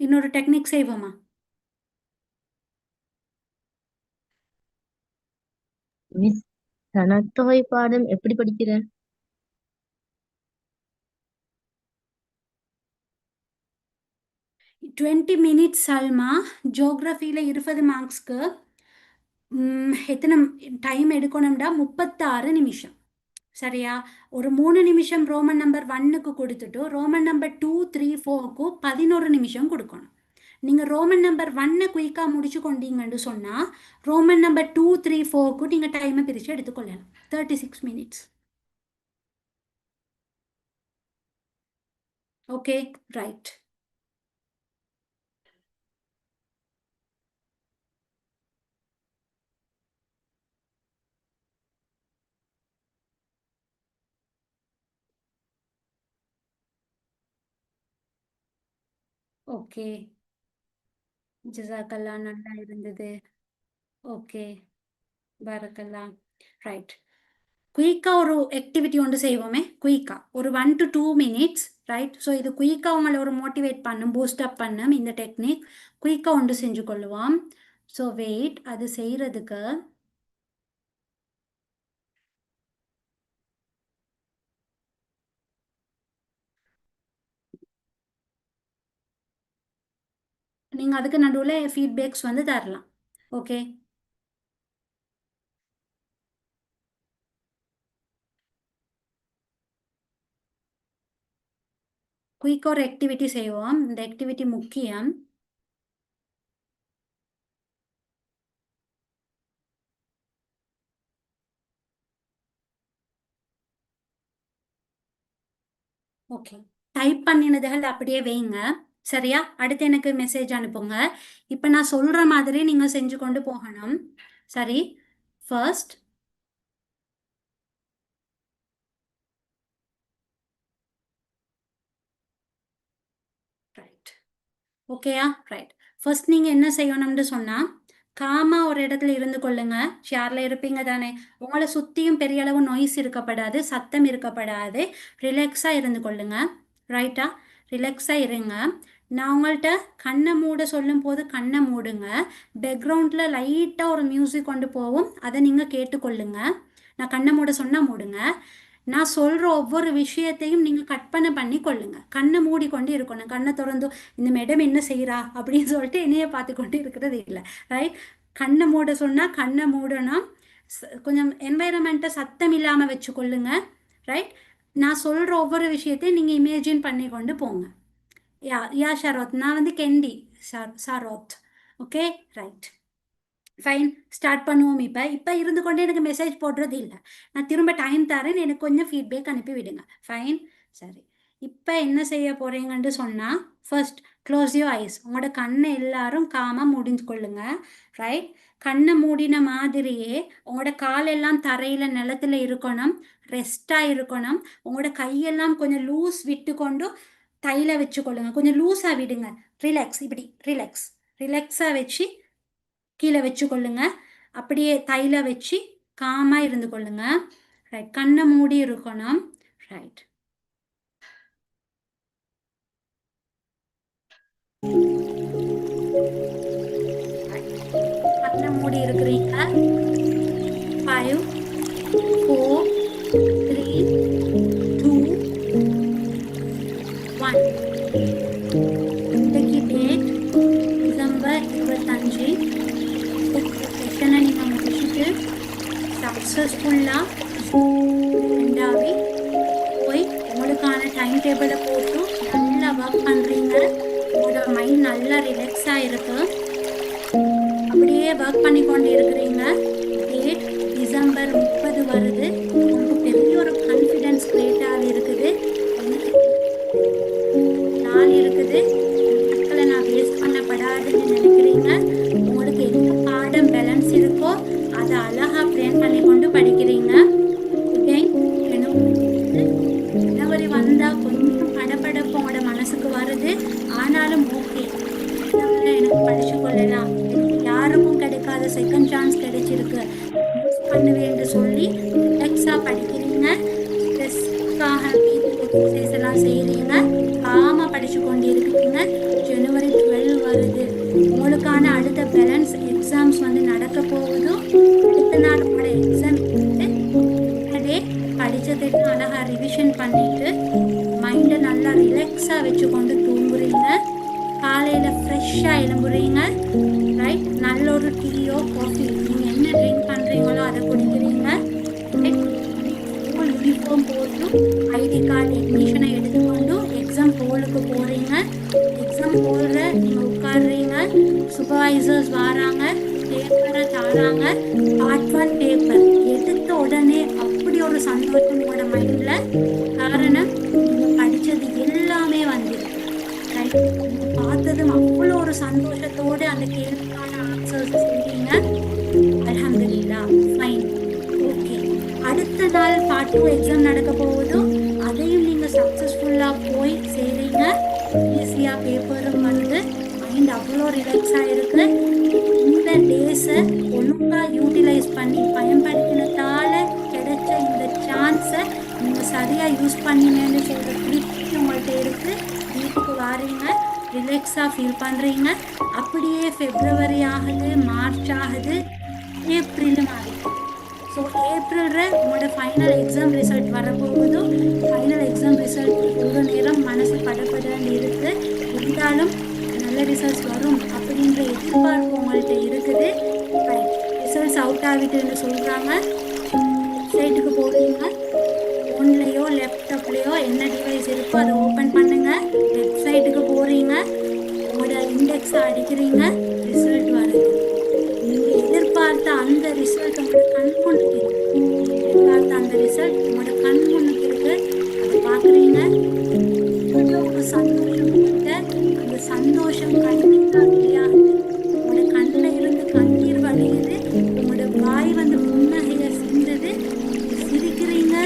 இன்னொரு டெக்னிக் செய்வோமா? மிஸ், சனத்தொகை பாடம் எப்படி படிக்கிற? 20 மினிட்ஸ் சல்மா. ஜியோகிராஃபியில் 20 மார்க்ஸ்க்கு எத்தனை டைம் எடுக்கணும்டா? 36 நிமிஷம். சரியா? ஒரு 3 நிமிஷம் ரோமன் நம்பர் 1க்கு கொடுத்துட்டு ரோமன் நம்பர் 2, 3, 4க்கு 11 நிமிஷம் கொடுக்கணும். நீங்கள் ரோமன் நம்பர் 1 குயிக்காக முடிச்சு கொண்டீங்கன்னு சொன்னால் ரோமன் நம்பர் 2, 3, 4க்கு நீங்கள் டைமை பிரித்து எடுத்துக்கொள்ளலாம். 36 மினிட்ஸ். Okay, right. ஓகே, ஜிசாக்கல்லா நல்லா இருந்தது. ஓகே, பரக்கல்லா. ரைட். குயிக்கா ஒரு ஆக்டிவிட்டி ஒன்று செய்வோமே, குயிக்கா ஒரு 1 to 2 minutes, ரைட்? ஸோ இது குயிக்கா உங்களை ஒரு மோட்டிவேட் பண்ணும், பூஸ்ட் அப் பண்ணும் இந்த டெக்னிக். குயிக்கா ஒன்று செஞ்சு கொள்ளுவோம். ஸோ வெயிட், அது செய்யறதுக்கு நீங்க அதுக்கு நடுவில் ஃபீட்பேக்ஸ் வந்து தரலாம். ஓகே, குயிக்காக ஒரு ஆக்டிவிட்டி செய்வோம். இந்த ஆக்டிவிட்டி முக்கியம். ஓகே, டைப் பண்ணினதுகள் அப்படியே வைங்க. சரியா? அடுத்து எனக்கு மெசேஜ் அனுப்புங்க. இப்போ நான் சொல்ற மாதிரி நீங்க செஞ்சு கொண்டு போகணும். சரி, ஃபர்ஸ்ட் ரைட். ஓகேயா? ரைட். ஃபர்ஸ்ட் நீங்க என்ன செய்யணும்னு சொன்னா, காமா ஒரு இடத்துல இருந்து கொள்ளுங்க. ஷேர்ல இருப்பீங்க தானே? உங்களை சுத்தியும் பெரிய அளவு நொய்ஸ் இருக்கப்படாது, சத்தம் இருக்கப்படாது. ரிலாக்ஸா இருந்து கொள்ளுங்க. ரைட்டா? ரிலாக்ஸா இருங்க. நான் உங்கள்கிட்ட கண்ணை மூட சொல்லும் போது கண்ணை மூடுங்க. பேக்ரவுண்ட்ல லைட்டா ஒரு மியூசிக் கொண்டு போகும், அதை நீங்க கேட்டுக்கொள்ளுங்க. நான் கண்ணை மூட சொன்னா மூடுங்க. நான் சொல்ற ஒவ்வொரு விஷயத்தையும் நீங்க கற்பனை பண்ணி கொள்ளுங்க. கண்ணை மூடிக்கொண்டு இருக்கணும். கண்ணை திறந்து இந்த மேடம் என்ன செய்யறா அப்படின்னு சொல்லிட்டு என்னைய பார்த்து கொண்டு இருக்கிறது இல்லை. ரைட்? கண்ணை மூட சொன்னா கண்ணை மூடணும். கொஞ்சம் என்வைரன்மெண்ட்டை சத்தம் இல்லாம வச்சுக்கொள்ளுங்க. ரைட்? நான் சொல்ற ஒவ்வொரு விஷயத்தையும் நீங்க இமேஜின் பண்ணி கொண்டு போங்க. யா ஷரோத், நான் வந்து கெண்டி Sharoth. Okay, right, fine. Start பண்ணுவோம். இப்போ இருந்து கொண்டு எனக்கு மெசேஜ் போடுறது இல்லை. நான் திரும்ப டைம் தரேன், எனக்கு கொஞ்சம் ஃபீட்பேக் அனுப்பி விடுங்க. ஃபைன், சரி. இப்போ என்ன செய்ய போறீங்கன்னு சொன்னால், ஃபர்ஸ்ட் க்ளோஸ் யூ ஐஸ். உங்களோட கண்ணை எல்லாரும் காமாக முடிஞ்சு கொள்ளுங்க. ரைட்? கண்ணை மூடின மாதிரியே உங்களோட காலெல்லாம் தரையில் நிலத்துல இருக்கணும், ரெஸ்டாக இருக்கணும். உங்களோட கையெல்லாம் கொஞ்சம் லூஸ் விட்டு கொண்டு தைல வச்சு கொள்ளுங்க. கொஞ்சம் லூஸாக விடுங்க. ரிலாக்ஸ், இப்படி ரிலாக்ஸ், ரிலாக்ஸாக வச்சு கீழே வச்சு கொள்ளுங்க. அப்படியே தைல வச்சு காமாக இருந்து கொள்ளுங்க. ரைட், கண்ணை மூடி இருக்கணும். ரைட், கண்ணை மூடி இருக்கிறீங்க. 5 4 3 2 1. இன்னைக்கு டேட் டிசம்பர் 25. செஷனை நீங்கள் முடிச்சுட்டு சக்ஸஸ்ஃபுல்லாக ரெண்டாவே போய் உங்களுக்கான டைம் டேபிளை போட்டு நல்லா ஒர்க் பண்ணுறீங்க. உங்களோட மைண்ட் நல்லா ரிலாக்ஸாக இருக்கு. அப்படியே ஒர்க் பண்ணி கொண்டு இருக்கிறீங்க. டேட் டிசம்பர் 30 வருது. உங்களுக்கு பெரிய ஒரு கான்ஃபிடென்ஸ் கிரியேட்டாக இருக்குது. எனக்கு நாள் இருக்குது, நாட்களை நான் வேஸ்ட் பண்ணப்படாதுன்னு நினைக்கிறீங்க. உங்களுக்கு எந்த பாடம் பேலன்ஸ் இருக்கோ அதை அழகாக பிளான் பண்ணி கொண்டு படிக்கிறீங்க. ஓகே, ஜனவரி வந்தால் கொஞ்சம் படப்படப்பு உங்களோட மனசுக்கு வருது. ஆனாலும் ஓகே, எனக்கு படிச்சு கொள்ளலாம், யாருக்கும் கிடைக்காத செகண்ட் சான்ஸ் கிடைச்சிருக்கு, யூஸ் பண்ணுவேன்னு சொல்லி ரிலாக்ஸாக படிக்கிறீங்க. ஸ்ட்ரெஸ்க்காக எக்ஸசைஸ் எல்லாம் செய்கிறீங்க. காமாக படிச்சு கொண்டு இருக்கீங்க. ஜனவரி 12 வருது. உங்களுக்கான அடுத்த பேலன்ஸ் எக்ஸாம்ஸ் வந்து நடக்க போகுது. அடுத்த நாள் உங்களோட எக்ஸாம் டே படித்ததுக்கு அழகாக ரிவிஷன் பண்ணிட்டு மைண்டை நல்லா ரிலாக்ஸாக வச்சு கொண்டு தூங்குறீங்க. காலையில் ஃப்ரெஷ்ஷாக எழும்புறீங்க. ரைட்? நல்ல ஒரு டீயோ காஃபி நீங்கள் என்ன ட்ரிங்க் பண்ணுறீங்களோ அதை குடிக்கிறீங்க. ஸ்கூல் யூனிஃபார்ம் போட்டு ஐடி கார்டு அட்மிஷனை எடுத்துக்கொண்டு எக்ஸாம் ஹோலுக்கு போகிறீங்க. எக்ஸாம் ஹோலில் நீங்கள் உட்காடுறீங்க. சூப்பர்வைசர்ஸ் வராங்க, பேப்பரை தாராங்க. பார்ட் 1 பேப்பர் எடுத்த உடனே அப்படி ஒரு சந்தோஷம் உங்களோட மைண்டில். காரணம் நீங்கள் படித்தது எல்லாமே வந்துருக்கு. ரைட்? நீங்கள் பார்த்ததும் அவ்வளோ ஒரு சந்தோஷத்தோடு அந்த கேள்விக்கான ஆன்சர்ஸ் செஞ்சீங்க. அல்ஹம்துலில்லாஹ், ஃபைன். ஓகே, அடுத்த நாள் பார்ட் 2 எக்ஸாம் நடக்க போகுது. அதையும் நீங்கள் சக்ஸஸ்ஃபுல்லாக போய் செய்கிறீங்க. ஈஸியாக பேப்பரும் வந்து அவ்வளோ ரிலாக்ஸாக இருக்கு. இந்த டேஸை ஒழுங்கா யூட்டிலைஸ் பண்ணி பயன்படுத்தினதால கிடைச்ச இந்த சான்ஸை நீங்கள் சரியாக யூஸ் பண்ணினேன்னு சொல்கிற திருப்தி உங்கள்கிட்ட இருக்கு. வீட்டுக்கு வாரீங்க, ரிலாக்ஸாக ஃபீல் பண்ணுறீங்க. அப்படியே ஃபெப்ரவரி ஆகுது, மார்ச் ஆகுது, ஏப்ரலும் ஆகுது. ஸோ ஏப்ரலில் உங்களோட ஃபைனல் எக்ஸாம் ரிசல்ட் வரப்போகுதோ, ஃபைனல் எக்ஸாம் ரிசல்ட் ஒரு நேரம் மனசு படப்படன்னு இருக்கு. இருந்தாலும் நல்ல ரிசல்ட்ஸ் வரும் அப்படின்ற எதிர்பார்ப்பு உங்கள்கிட்ட இருக்குது. ரைட், ரிசல்ட்ஸ் அவுட் ஆகிட்டுன்னு சொல்கிறாங்க. வெப்சைட்டுக்கு போகிறீங்க, ஃபோன்லேயோ லேப்டாப்லேயோ என்ன டிவைஸ் இருக்கோ அதை ஓப்பன் பண்ணுங்கள். வெப்சைட்டுக்கு போகிறீங்க, உங்களோட இண்டெக்ஸை அடிக்கிறீங்க, ரிசல்ட் வருது. நீங்கள் எதிர்பார்த்த அந்த ரிசல்ட் உங்களோட கண் முன்னுக்கு இருக்கு. எதிர்பார்த்த அந்த ரிசல்ட் உங்களோட கண் முன்னுக்கு இருக்கு. அதை பார்க்குறீங்க, ஒரு சந்தோஷம் இருக்கு. அந்த சந்தோஷம் கண்டிப்பாக வெளியாகுது. உங்களோட கண்ணில் இருந்து கண்ணீர் வழியுது. உங்களோட வாய் வந்து புன்னகையை சிந்துது. சிரிக்கிறீங்க,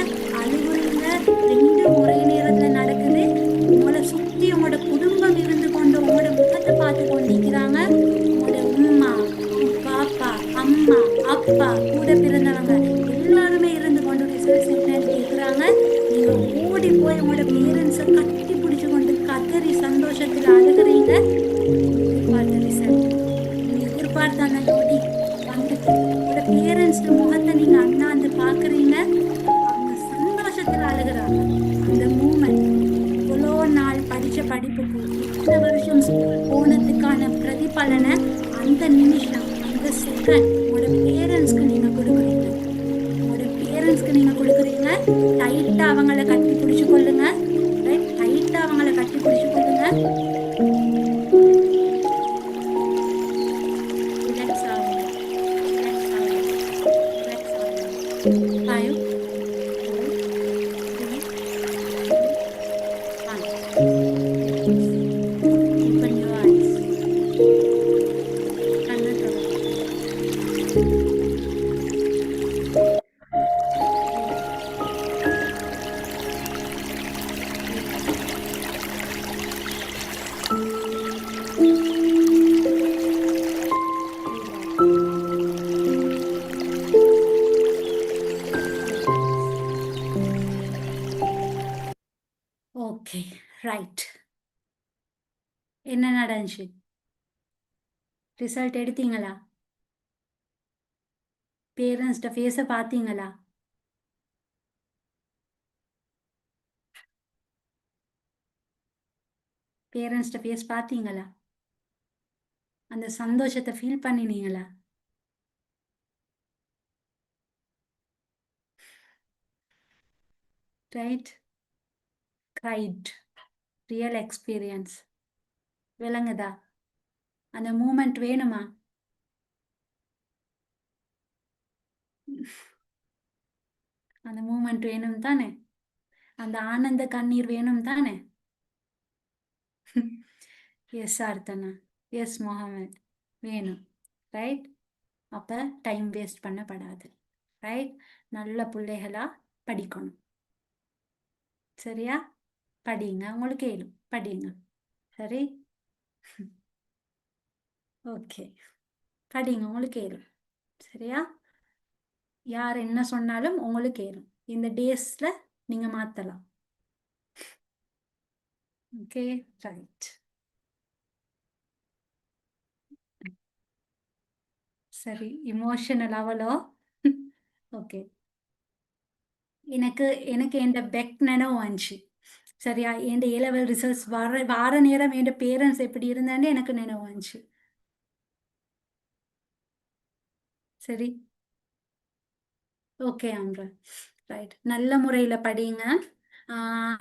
அழுகுறீங்க, ரெண்டும் ஒரே நேரத்தில் நடக்குது. உங்களை சுற்றி உங்களோட குடும்பம் இருந்து கொண்டு உங்களோட முகத்தை பார்த்து கொண்டிருக்கிறாங்க. உங்களோட உம்மா, பாப்பா, அம்மா, அப்பா, கூட பிறந்தவங்க எல்லாருமே இருந்து கொண்டு ரிசல்ட்ஸ் என்னன்னு கேட்குறாங்க. நீங்கள் ஓடி போய் உங்களோட பேரண்ட்ஸை கட்டி பிடிச்சி கொண்டு கதறி சந்தோஷத்தில் அழுகிறீங்க. எதிர்பார்த்த ரிசல்ட், நீங்கள் எதிர்பார்த்த அந்த நொடி வந்துட்டு உங்களோட பேரண்ட்ஸ் முகத்தை நீங்கள் அண்ணாந்து பார்க்குறீங்க. அவங்க சந்தோஷத்தில் அழுகிறாங்க. அந்த மூமெண்ட், இவ்வளோ நாள் படித்த படிப்புக்கு இத்தனை வருஷம் ஸ்கூல் போனதுக்கான பிரதிபலனை அந்த நிமிஷம், அந்த செகண்ட் உங்களோட பேரண்ட்ஸ்க்கு நீங்கள் கொடுக்குறீங்க. உங்களோட பேரண்ட்ஸ்க்கு நீங்கள் கொடுக்குறீங்க. டைட்டாக அவங்கள கட்டி பிடிச்சி கொள்ளுங்க. ரைட், டைட்டாக அவங்கள கட்டி பிடிச்சி கொள்ளுங்க. ரிலாக்ஸ் ஆகுங்க, ரிலாக்ஸ் ஆகுங்க, ரிலாக்ஸ் ஆகுங்க. 5, 4, 3, 2, 1. Open your eyes. கண்ணை திறங்க. Okay, right. என்ன நடந்துச்சு? ரிசல்ட் எடுத்தீங்களா? பேரண்ட்ஸ்ட ஃபேஸை பார்த்தீங்களா? பேரண்ட்ஸ்ட ஃபேஸ் பார்த்தீங்களா? அந்த சந்தோஷத்தை ஃபீல் பண்ணினீங்களா? ரைட், ரைட், ரியல் எக்ஸ்பீரியன்ஸ் விளங்குதா? அந்த மூமெண்ட் வேணுமா? அந்த மூமெண்ட் வேணும் தானே? அந்த ஆனந்த கண்ணீர் வேணும் தானே? எஸ் அர்த்தனா, எஸ் முகமது, வேணும். ரைட், அப்போ டைம் வேஸ்ட் பண்ணப்படாது. ரைட், நல்ல பிள்ளைகளா படிக்கணும். சரியா? படிங்க, உங்களுக்கு ஏழும் படிங்க. சரி, ஓகே, படிங்க, உங்களுக்கு ஏழும். சரியா? யார் என்ன சொன்னாலும் உங்களுக்கு ஏறும். இந்த டேஸில் நீங்கள் மாற்றலாம். Okay, right. சரி, இமோஷனல் அவளோ? ஓகே, எனக்கு எனக்கு என் பெக் நினைவு வந்துச்சு. சரியா? என் ஏலெவல் ரிசல்ட்ஸ் வார நேரம் என் பேரண்ட்ஸ் எப்படி இருந்தான்னு எனக்கு நினைவு வந்துச்சு. சரி, ஓகே அம்ரா, ரைட். நல்ல முறையில் படிங்க.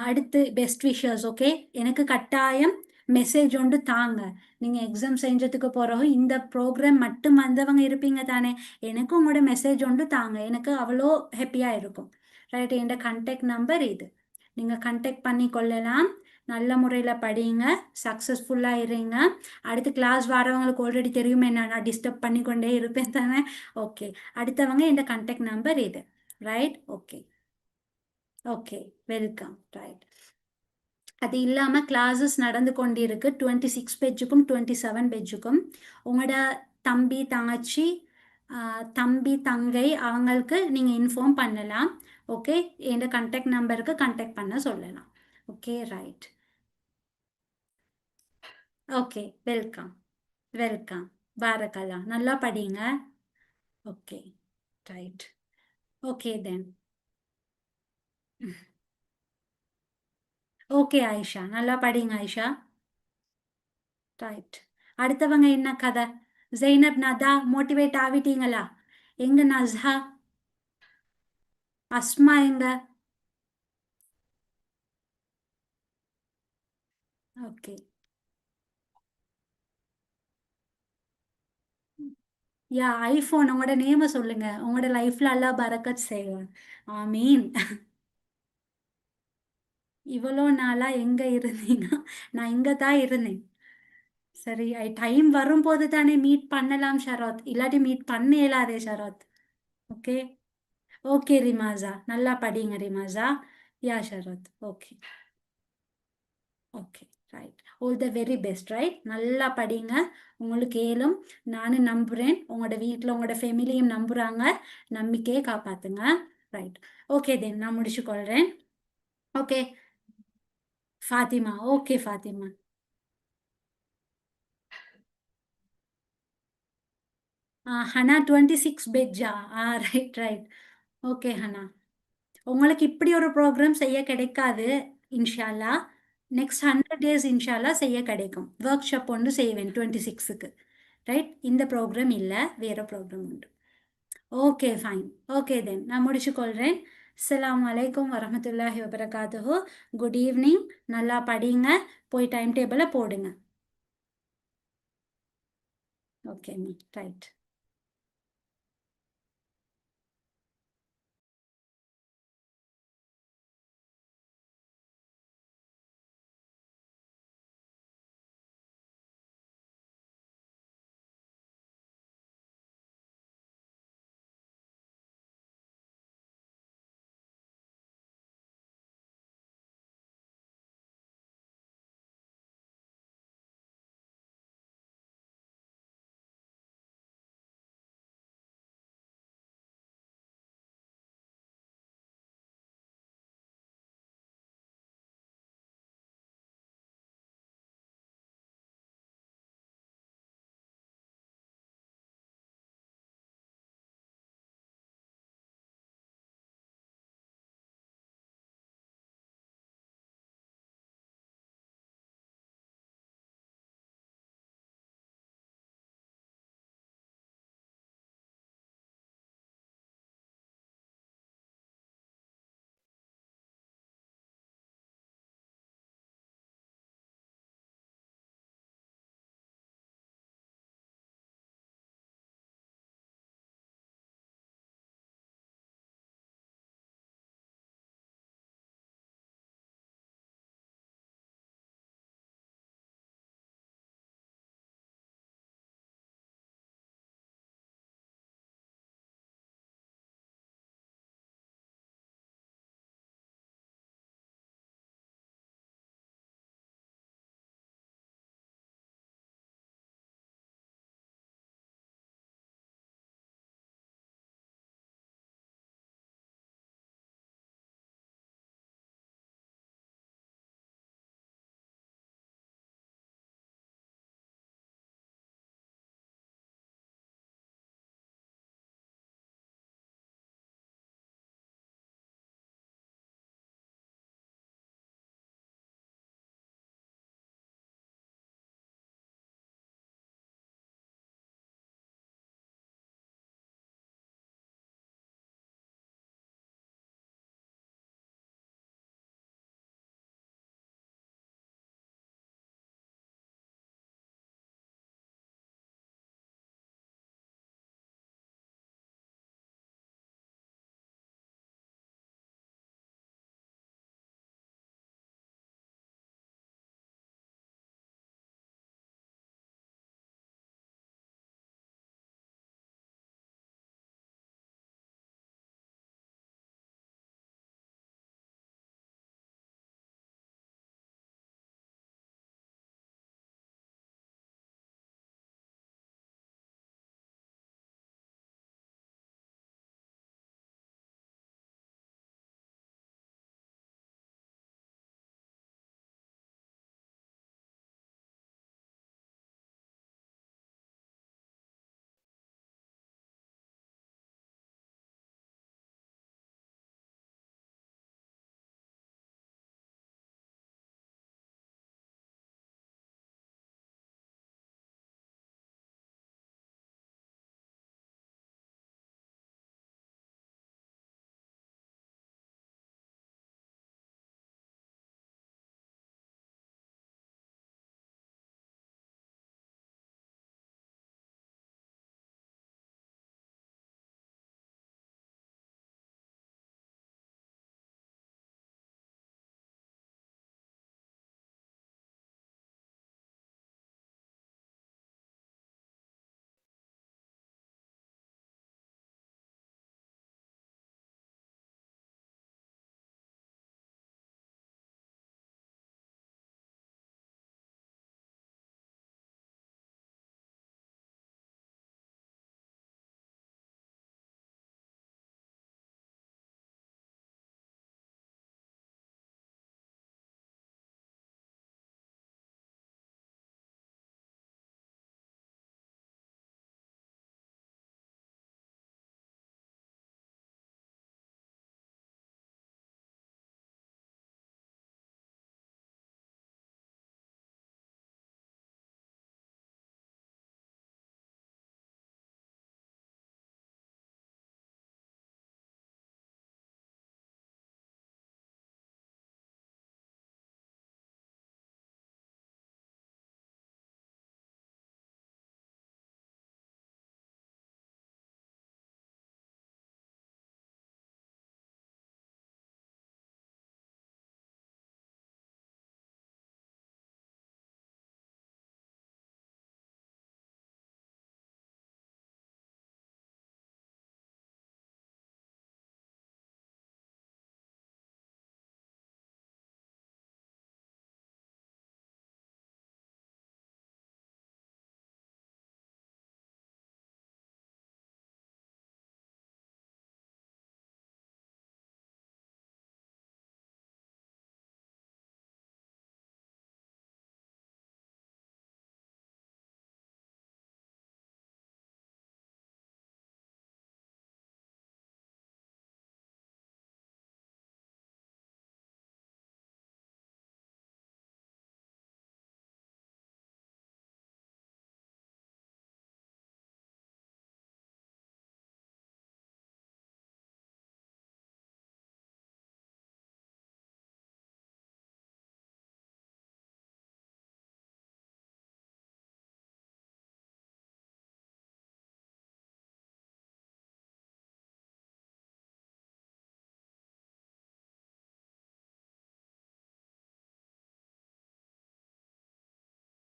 அடுத்து பெஸ்ட் விஷஸ். ஓகே, எனக்கு கட்டாயம் மெசேஜ் ஒன்று தாங்க. நீங்கள் எக்ஸாம் செஞ்சதுக்கு பிறகு இந்த ப்ரோக்ராம் மட்டும் வந்தவங்க இருப்பீங்க தானே, எனக்கு உங்களோட மெசேஜ் ஒன்று தாங்க. எனக்கு அவ்வளோ ஹாப்பியாக இருக்கும். ரைட், என் கான்டாக்ட் நம்பர் இது, நீங்கள் கான்டாக்ட் பண்ணி கொள்ளலாம். நல்ல முறையில் படிங்க, சக்ஸஸ்ஃபுல்லாக இருங்க. அடுத்து கிளாஸ் வரவங்களுக்கு ஆல்ரெடி தெரியுமே, நான் டிஸ்டர்ப் பண்ணிக்கொண்டே இருப்பேன் தானே. ஓகே, அடுத்தவங்க என் கான்டாக்ட் நம்பர் இது. Right, okay, okay, welcome. Right, அது இல்லாமல் கிளாஸஸ் நடந்து கொண்டிருக்கு 26 பேஜுக்கும் 27 பேஜுக்கும். உங்களோட தம்பி தங்கச்சி தம்பி தங்கை அவங்களுக்கு நீங்கள் இன்ஃபார்ம் பண்ணலாம். ஓகே, என் கான்டாக்ட் நம்பருக்கு கான்டாக்ட் பண்ண சொல்லலாம். Okay, right. Okay, welcome welcome. பாரக்கல்லா, நல்லா படிங்க. Okay, right. Okay then. Okay Ayesha, நல்லா படிங்க ஆயிஷா. ரைட். அடுத்தவங்க என்ன கதை? ஜெய்னப், நதா மோட்டிவேட் ஆகிட்டீங்களா? எங்க நஸ்ஹா, அஸ்மா எங்க? ஓகே. யா, ஐஃபோன் உங்களோட நேமை சொல்லுங்க. உங்களோட லைஃப்ல அல்லாஹ் பரக்கத் செய்வான். ஆமீன். இவ்வளோ நாளா எங்க இருந்தீங்க? நான் இங்க தான் இருந்தேன். சரி, டைம் வரும்போது தானே மீட் பண்ணலாம் ஷரோத், இல்லாட்டி மீட் பண்ண இயலாதே ஷரோத். ஓகே. ஓகே ரிமாசா, நல்லா படிங்க Rimasa. Yeah Sharoth. Okay. Okay, right. All the very best, right. நல்லா படிங்க. உங்களுக்கு ஏலும் நானும் நம்புகிறேன். உங்களோட வீட்டில் உங்களோட ஃபேமிலியும் நம்புகிறாங்க. நம்பிக்கையை காப்பாற்றுங்க. ரைட். ஓகே தென், நான் முடிச்சுக்கொள்கிறேன். ஓகே ஃபாத்திமா. ஓகே ஃபாத்திமா. ஹனா 26 பெஜ்ஜா. Right right. ஓகே ஹனா, உங்களுக்கு இப்படி ஒரு ப்ரோக்ராம் செய்ய கிடைக்காது இன்ஷால்லா. நெக்ஸ்ட் 100 days இன்ஷால்லா செய்ய கிடைக்கும். ஒர்க் ஷாப் ஒன்று செய்வேன் 26க்கு. ரைட். இந்த ப்ரோக்ராம் இல்லை, வேறு ப்ரோக்ராம் உண்டு. Okay fine. ஓகே தென், நான் முடிச்சுக்கொள்கிறேன். அஸ்ஸலாமு அலைக்கும் வரஹ்மத்துல்லாஹி வபரகாத்துஹு. Good evening. நல்லா படிங்க. போய் டைம் டேபிளை போடுங்க. Okay right.